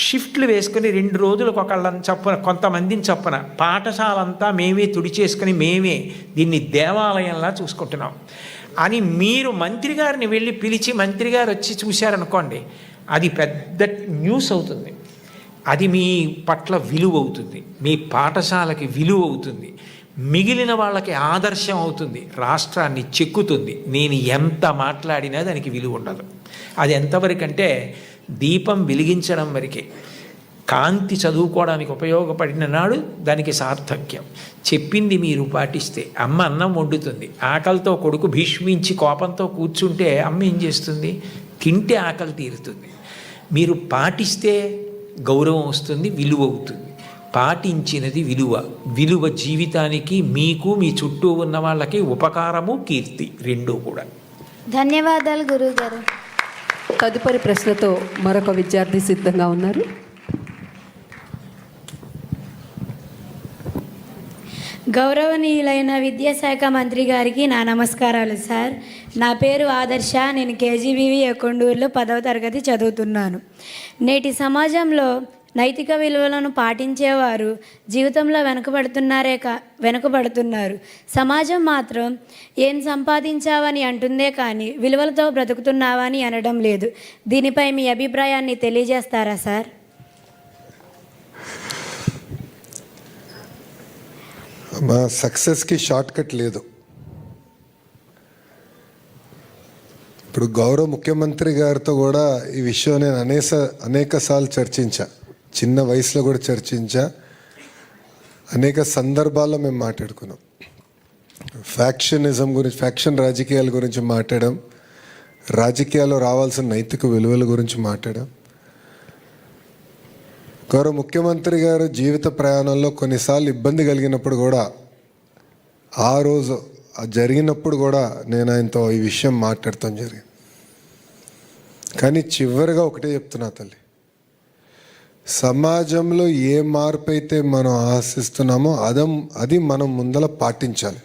షిఫ్ట్లు వేసుకుని 2 రోజులకు ఒకళ్ళని చప్పున కొంతమందిని చప్పున పాఠశాలంతా మేమే తుడిచేసుకుని మేమే దీన్ని దేవాలయంలా చూసుకుంటున్నాం అని మీరు మంత్రి గారిని వెళ్ళి పిలిచి మంత్రి గారు వచ్చి చూశారనుకోండి, అది పెద్ద న్యూస్ అవుతుంది. అది మీ పట్ల విలువ అవుతుంది, మీ పాఠశాలకి విలువ అవుతుంది, మిగిలిన వాళ్ళకి ఆదర్శం అవుతుంది, రాష్ట్రాన్ని చెక్కుతుంది. నేను ఎంత మాట్లాడినా దానికి విలువ ఉండదు. అది ఎంతవరకంటే దీపం వెలిగించడం వరకే. కాంతి చదువుకోవడానికి ఉపయోగపడిన నాడు దానికి సార్థక్యం. చెప్పింది మీరు పాటిస్తే అమ్మ అన్నం వండుతుంది. ఆకలితో కొడుకు భీష్మించి కోపంతో కూర్చుంటే అమ్మ ఏం చేస్తుంది? తింటే ఆకలి తీరుతుంది. మీరు పాటిస్తే గౌరవం వస్తుంది, విలువ అవుతుంది. పాటించినది విలువ. విలువ జీవితానికి, మీకు, మీ చుట్టూ ఉన్న వాళ్ళకి ఉపకారము, కీర్తి రెండూ కూడా. ధన్యవాదాలు గురువుగారు. తదుపరి ప్రశ్నతో మరొక విద్యార్థి సిద్ధంగా ఉన్నారు. గౌరవనీయులైన విద్యాశాఖ మంత్రి గారికి నా నమస్కారాలు సార్. నా పేరు ఆదర్శ. నేను కేజీబీవి ఎకొండూరులో 10వ తరగతి చదువుతున్నాను. నేటి సమాజంలో నైతిక విలువలను పాటించేవారు జీవితంలో వెనుకబడుతున్నారు. సమాజం మాత్రం ఏం సంపాదించావని అంటుందే కానీ విలువలతో బ్రతుకుతున్నావని అనడం లేదు. దీనిపై మీ అభిప్రాయాన్ని తెలియజేస్తారా సార్? మా సక్సెస్కి షార్ట్ కట్ లేదు. ఇప్పుడు గౌరవ ముఖ్యమంత్రి గారితో కూడా ఈ విషయం నేను అనేక సార్లు చర్చించా. చిన్న వయసులో కూడా చర్చించా. అనేక సందర్భాల్లో మేము మాట్లాడుకున్నాం. ఫ్యాక్షనిజం గురించి, ఫ్యాక్షన్ రాజకీయాల గురించి మాట్లాడాం. రాజకీయాల్లో రావాల్సిన నైతిక విలువల గురించి మాట్లాడాం. గౌరవ ముఖ్యమంత్రి గారు జీవిత ప్రయాణంలో కొన్నిసార్లు ఇబ్బంది కలిగినప్పుడు కూడా, ఆ రోజు జరిగినప్పుడు కూడా నేను ఆయనతో ఈ విషయం మాట్లాడతాం జరిగింది. కానీ చివరిగా ఒకటే చెప్తున్నా తల్లి, సమాజంలో ఏ మార్పు అయితే మనం ఆశిస్తున్నామో అది మనం ముందర పాటించాలి.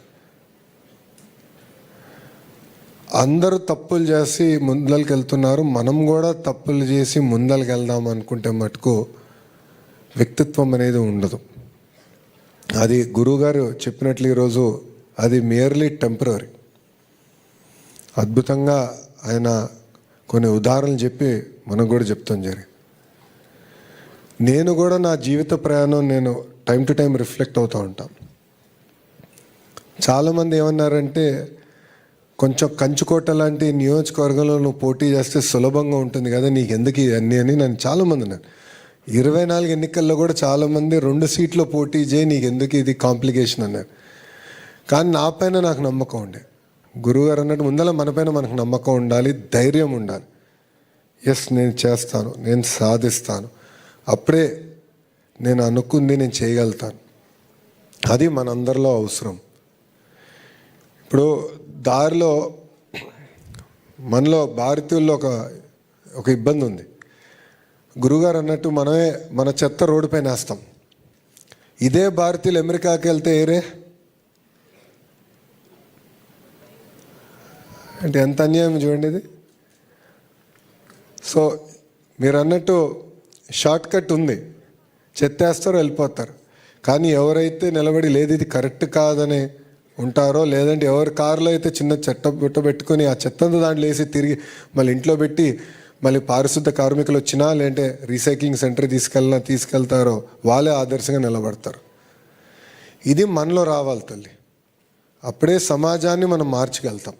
అందరూ తప్పులు చేసి ముందరికి వెళ్తున్నారు, మనం కూడా తప్పులు చేసి ముందరికి వెళ్దాం అనుకుంటే మటుకు వ్యక్తిత్వం అనేది ఉండదు. అది గురువుగారు చెప్పినట్లు ఈరోజు అది మియర్లీ టెంపరరీ. అద్భుతంగా ఆయన కొన్ని ఉదాహరణలు చెప్పి మనకు కూడా చెప్తాం జరిగింది. నేను కూడా నా జీవిత ప్రయాణం నేను టైం టు టైం రిఫ్లెక్ట్ అవుతూ ఉంటాను. చాలామంది ఏమన్నారంటే, కొంచెం కంచుకోట లాంటి నియోజకవర్గంలో నువ్వు పోటీ చేస్తే సులభంగా ఉంటుంది కదా, నీకు ఎందుకు ఇవన్నీ అని నన్ను చాలామంది అన్నారు. 24 ఎన్నికల్లో కూడా చాలామంది 2 సీట్లో పోటీ చేయి, నీకు ఎందుకు ఇది కాంప్లికేషన్ అన్నారు. కానీ నా పైన నాకు నమ్మకం ఉండే. గురువుగారు అన్నట్టు ముందర మన పైన మనకు నమ్మకం ఉండాలి, ధైర్యం ఉండాలి. ఎస్, నేను చేస్తాను, నేను సాధిస్తాను, అప్పుడే నేను అనుకుంది నేను చేయగలుగుతాను. అది మనందరిలో అవసరం. ఇప్పుడు దారిలో మనలో భారతీయుల్లో ఒక ఇబ్బంది ఉంది. గురుగారు అన్నట్టు మనమే మన చెత్త రోడ్డు పైన వేస్తాం. ఇదే భారతీయులు అమెరికాకి వెళ్తే అంటే ఎంత అన్యాయం చూడండి ఇది. సో మీరు అన్నట్టు షార్ట్ కట్ ఉంది, చెత్త వేస్తారో వెళ్ళిపోతారు. కానీ ఎవరైతే నిలబడి లేదు ఇది కరెక్ట్ కాదని ఉంటారో, లేదంటే ఎవరి కారులో అయితే చిన్న చెత్త బుట్ట పెట్టుకొని ఆ చెత్తంతా దాంట్లో వేసి తిరిగి మళ్ళీ ఇంట్లో పెట్టి మళ్ళీ పారిశుద్ధ కార్మికులు వచ్చినా లేదంటే రీసైక్లింగ్ సెంటర్ తీసుకెళ్తారో వాళ్ళే ఆదర్శంగా నిలబడతారు. ఇది మనలో రావాలి తల్లి. అప్పుడే సమాజాన్ని మనం మార్చగలుగుతాం.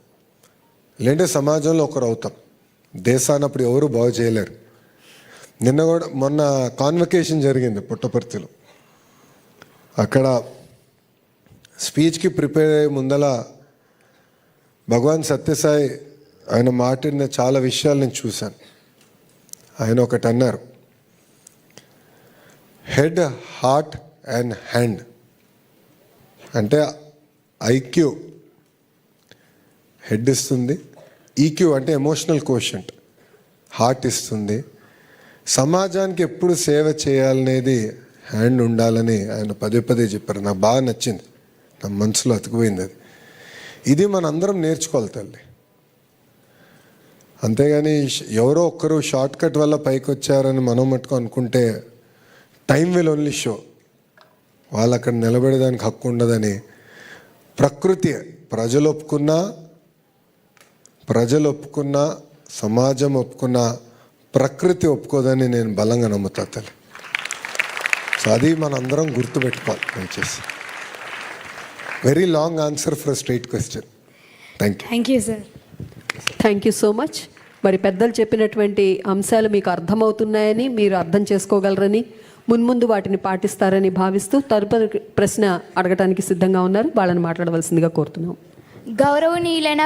లేదంటే సమాజంలో ఒకరు అవుతాం. దేశాన్ని అప్పుడు ఎవరు బాగు చేయలేరు. మొన్న కాన్వకేషన్ జరిగింది పుట్టపర్తిలో. అక్కడ స్పీచ్కి ప్రిపేర్ అయ్యే ముందల భగవాన్ సత్యసాయి ఆయన మాట్లాడిన చాలా విషయాలు నేను చూశాను. ఆయన ఒకటి అన్నారు, హెడ్, హార్ట్ అండ్ హ్యాండ్. అంటే ఐక్యూ హెడ్ ఇస్తుంది, ఈక్యూ అంటే ఎమోషనల్ కోషంట్ హార్ట్ ఇస్తుంది, సమాజానికి ఎప్పుడు సేవ చేయాలనేది హ్యాండ్ ఉండాలని ఆయన పదే చెప్పారు. నాకు బాగా నచ్చింది, నా మనసులో అతుకుపోయింది అది. ఇది మనందరం నేర్చుకోవాలి తల్లి. అంతేగాని ఎవరో ఒక్కరు షార్ట్ కట్ వల్ల పైకి వచ్చారని మనం మట్టుకు అనుకుంటే టైం విల్ ఓన్లీ షో. వాళ్ళు అక్కడ నిలబడేదానికి హక్కు ఉండదని. ప్రకృతి ప్రజలు ఒప్పుకున్నా సమాజం ఒప్పుకున్నా ప్రకృతి ఒప్పుకోదని నేను బలంగా నమ్ముతా తల్లి. సో అది మనందరం గుర్తుపెట్టుకోవాలి దయచేసి. Very long answer for straight question. Thank you sir. Thank you so much. మరి పెద్దలు చెప్పినటువంటి అంశాలు మీకు అర్థమవుతున్నాయని, మీరు అర్థం చేసుకోగలరని, మున్ముందు వాటిని పాటిస్తారని భావిస్తూ తదుపరి ప్రశ్న అడగటానికి సిద్ధంగా ఉన్నారు. వాళ్ళని మాట్లాడవలసిందిగా కోరుతున్నాం. గౌరవనీయులైన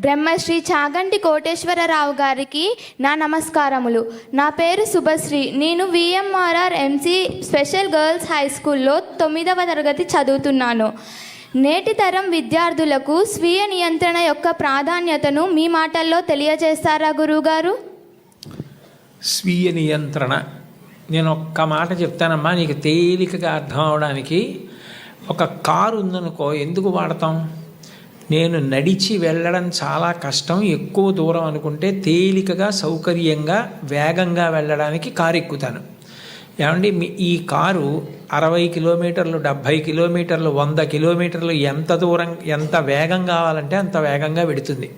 బ్రహ్మశ్రీ చాగంటి కోటేశ్వరరావు గారికి నా నమస్కారములు. నా పేరు శుభశ్రీ. నేను విఎంఆర్ఆర్ ఎంసీ స్పెషల్ గర్ల్స్ హై స్కూల్లో 9వ తరగతి చదువుతున్నాను. నేటి తరం విద్యార్థులకు స్వీయ నియంత్రణ యొక్క ప్రాధాన్యతను మీ మాటల్లో తెలియజేస్తారా గురువుగారు? స్వీయ నియంత్రణ, నేను ఒక్క మాట చెప్తానమ్మా నీకు తేలికగా అర్థం అవడానికి. ఒక కారు ఉందనుకో, ఎందుకు వాడతాం? నేను నడిచి వెళ్ళడం చాలా కష్టం, ఎక్కువ దూరం అనుకుంటే తేలికగా సౌకర్యంగా వేగంగా వెళ్ళడానికి కారు ఎక్కుతాను. ఏమండి, ఈ కారు 60 కిలోమీటర్లు, 70 కిలోమీటర్లు, 100 కిలోమీటర్లు ఎంత దూరం, ఎంత వేగం కావాలంటే అంత వేగంగా వెడుతుంది.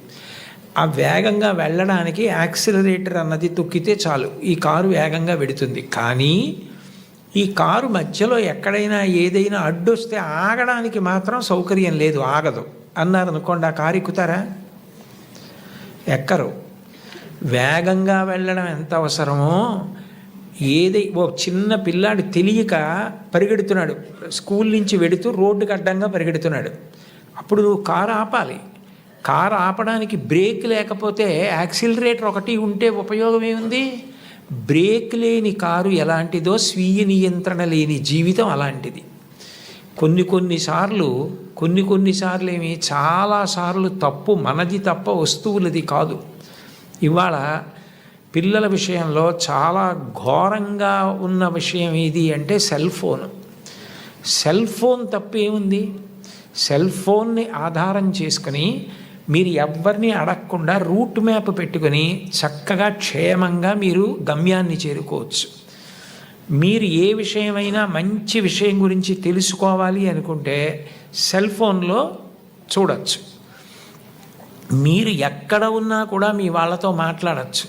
ఆ వేగంగా వెళ్ళడానికి యాక్సిలరేటర్ అన్నది తొక్కితే చాలు, ఈ కారు వేగంగా వెడుతుంది. కానీ ఈ కారు మధ్యలో ఎక్కడైనా ఏదైనా అడ్డొస్తే ఆగడానికి మాత్రం సౌకర్యం లేదు, ఆగదు అన్నారనుకోండి, ఆ కారు ఎక్కుతారా? ఎక్కరు. వేగంగా వెళ్ళడం ఎంత అవసరమో, ఓ చిన్న పిల్లాడు తెలియక పరిగెడుతున్నాడు, స్కూల్ నుంచి వెడుతూ రోడ్డుకి అడ్డంగా పరిగెడుతున్నాడు, అప్పుడు నువ్వు కారు ఆపాలి. కారు ఆపడానికి బ్రేక్ లేకపోతే యాక్సిలరేటర్ ఒకటి ఉంటే ఉపయోగం ఏముంది? బ్రేక్ లేని కారు ఎలాంటిదో స్వీయ నియంత్రణ లేని జీవితం అలాంటిది. కొన్నిసార్లు ఏమి చాలాసార్లు తప్పు మనది తప్ప వస్తువులది కాదు. ఇవాళ పిల్లల విషయంలో చాలా ఘోరంగా ఉన్న విషయం ఏది అంటే సెల్ ఫోన్. సెల్ ఫోన్ తప్పేముంది? సెల్ ఫోన్ని ఆధారం చేసుకుని మీరు ఎవరిని అడగకుండా రూట్ మ్యాప్ పెట్టుకొని చక్కగా క్షేమంగా మీరు గమ్యాన్ని చేరుకోవచ్చు. మీరు ఏ విషయమైనా మంచి విషయం గురించి తెలుసుకోవాలి అనుకుంటే సెల్ ఫోన్లో చూడవచ్చు. మీరు ఎక్కడ ఉన్నా కూడా మీ వాళ్ళతో మాట్లాడచ్చు,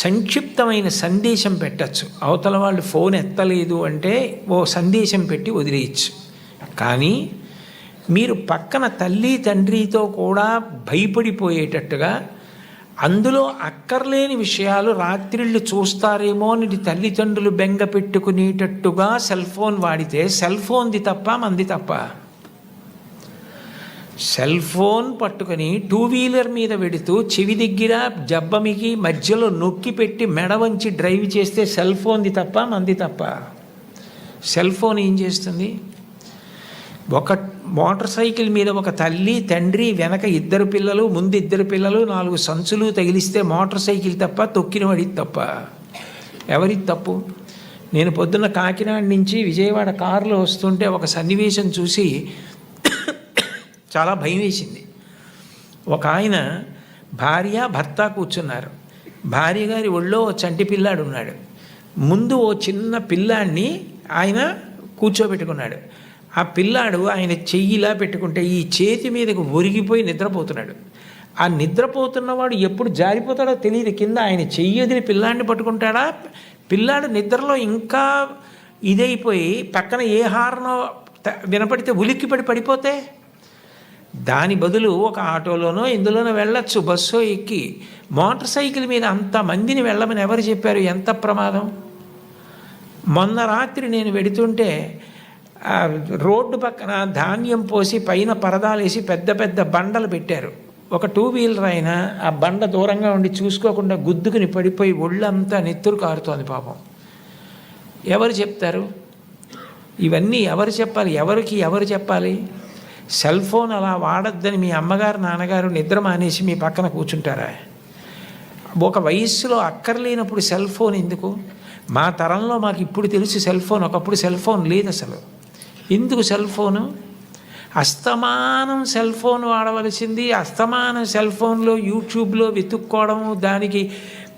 సంక్షిప్తమైన సందేశం పెట్టచ్చు. అవతల వాళ్ళు ఫోన్ ఎత్తలేదు అంటే ఓ సందేశం పెట్టి వదిలేయచ్చు. కానీ మీరు పక్కన తల్లి తండ్రితో కూడా భయపడిపోయేటట్టుగా, అందులో అక్కర్లేని విషయాలు రాత్రిళ్ళు చూస్తారేమో అని తల్లిదండ్రులు బెంగ పెట్టుకునేటట్టుగా సెల్ ఫోన్ వాడితే సెల్ ఫోన్ది తప్ప మంది తప్ప? సెల్ ఫోన్ పట్టుకొని 2 వీలర్ మీద వెడుతూ చెవి దగ్గర జబ్బమికి మధ్యలో నొక్కి పెట్టి మెడ వంచి డ్రైవ్ చేస్తే సెల్ ఫోన్ది తప్ప మంది తప్ప? సెల్ ఫోన్ ఏం చేస్తుంది? ఒక మోటార్ సైకిల్ మీద ఒక తల్లి తండ్రి, వెనక 2 పిల్లలు, ముందు 2 పిల్లలు, 4 సంచులు తగిలిస్తే మోటార్ సైకిల్ తప్ప, తొక్కిన వాడిది తప్ప? ఎవరిది తప్పు? నేను పొద్దున్న కాకినాడ నుంచి విజయవాడ కారులో వస్తుంటే ఒక సన్నివేశం చూసి చాలా భయం వేసింది. ఒక ఆయన భార్య భర్త కూర్చున్నారు. భార్య గారి ఒళ్ళో ఓ చంటి పిల్లాడు ఉన్నాడు. ముందు ఓ చిన్న పిల్లాడిని ఆయన కూర్చోబెట్టుకున్నాడు. ఆ పిల్లాడు ఆయన చెయ్యిలా పెట్టుకుంటే ఈ చేతి మీదకు ఒరిగిపోయి నిద్రపోతున్నాడు. ఆ నిద్రపోతున్నవాడు ఎప్పుడు జారిపోతాడో తెలియదు, కింద ఆయన చెయ్యి వదిలి పిల్లాడిని పట్టుకుంటాడా? పిల్లాడు నిద్రలో ఇంకా ఇదైపోయి పక్కన ఏ హార్నో వినపడితే ఉలిక్కిపడి పడిపోతే దాని బదులు ఒక ఆటోలోనో ఇందులోనో వెళ్ళొచ్చు, బస్సో ఎక్కి. మోటార్ సైకిల్ మీద అంతమందిని వెళ్ళమని ఎవరు చెప్పారు? ఎంత ప్రమాదం! మొన్న రాత్రి నేను వెడుతుంటే రోడ్డు పక్కన ధాన్యం పోసి పైన పరదాలేసి పెద్ద పెద్ద బండలు పెట్టారు. ఒక 2 వీలర్ అయినా ఆ బండ దూరంగా ఉండి చూసుకోకుండా గుద్దుకుని పడిపోయి ఒళ్ళంతా నెత్తురు కారుతోంది పాపం. ఎవరు చెప్తారు? ఇవన్నీ ఎవరు చెప్పాలి? ఎవరు చెప్పాలి? సెల్ ఫోన్ అలా వాడద్దని మీ అమ్మగారు నాన్నగారు నిద్ర మానేసి మీ పక్కన కూర్చుంటారా? ఒక వయస్సులో అక్కర్లేనప్పుడు సెల్ ఫోన్ ఎందుకు? మా తరంలో మాకు ఇప్పుడు తెలుసు సెల్ ఫోన్, ఒకప్పుడు సెల్ ఫోన్ లేదు అసలు. ఎందుకు సెల్ ఫోను? అస్తమానం సెల్ ఫోన్ వాడవలసింది, అస్తమానం సెల్ ఫోన్లో యూట్యూబ్లో వెతుక్కోవడము, దానికి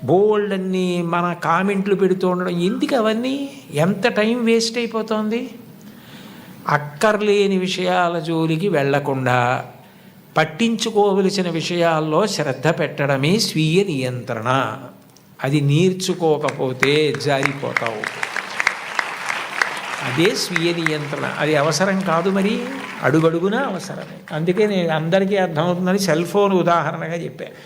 బోల్డ్ అన్ని మన కామెంట్లు పెడుతూ ఉండడం, ఎందుకు అవన్నీ? ఎంత టైం వేస్ట్ అయిపోతుంది. అక్కర్లేని విషయాల జోలికి వెళ్లకుండా పట్టించుకోవలసిన విషయాల్లో శ్రద్ధ పెట్టడమే స్వీయ నియంత్రణ. అది నేర్చుకోకపోతే జారిపోతావు. అదే స్వీయ నియంత్రణ. అది అవసరం కాదు, మరి అడుగడుగునా అవసరమే. అందుకే నేను అందరికీ అర్థమవుతుందని సెల్ ఫోన్ ఉదాహరణగా చెప్పాను.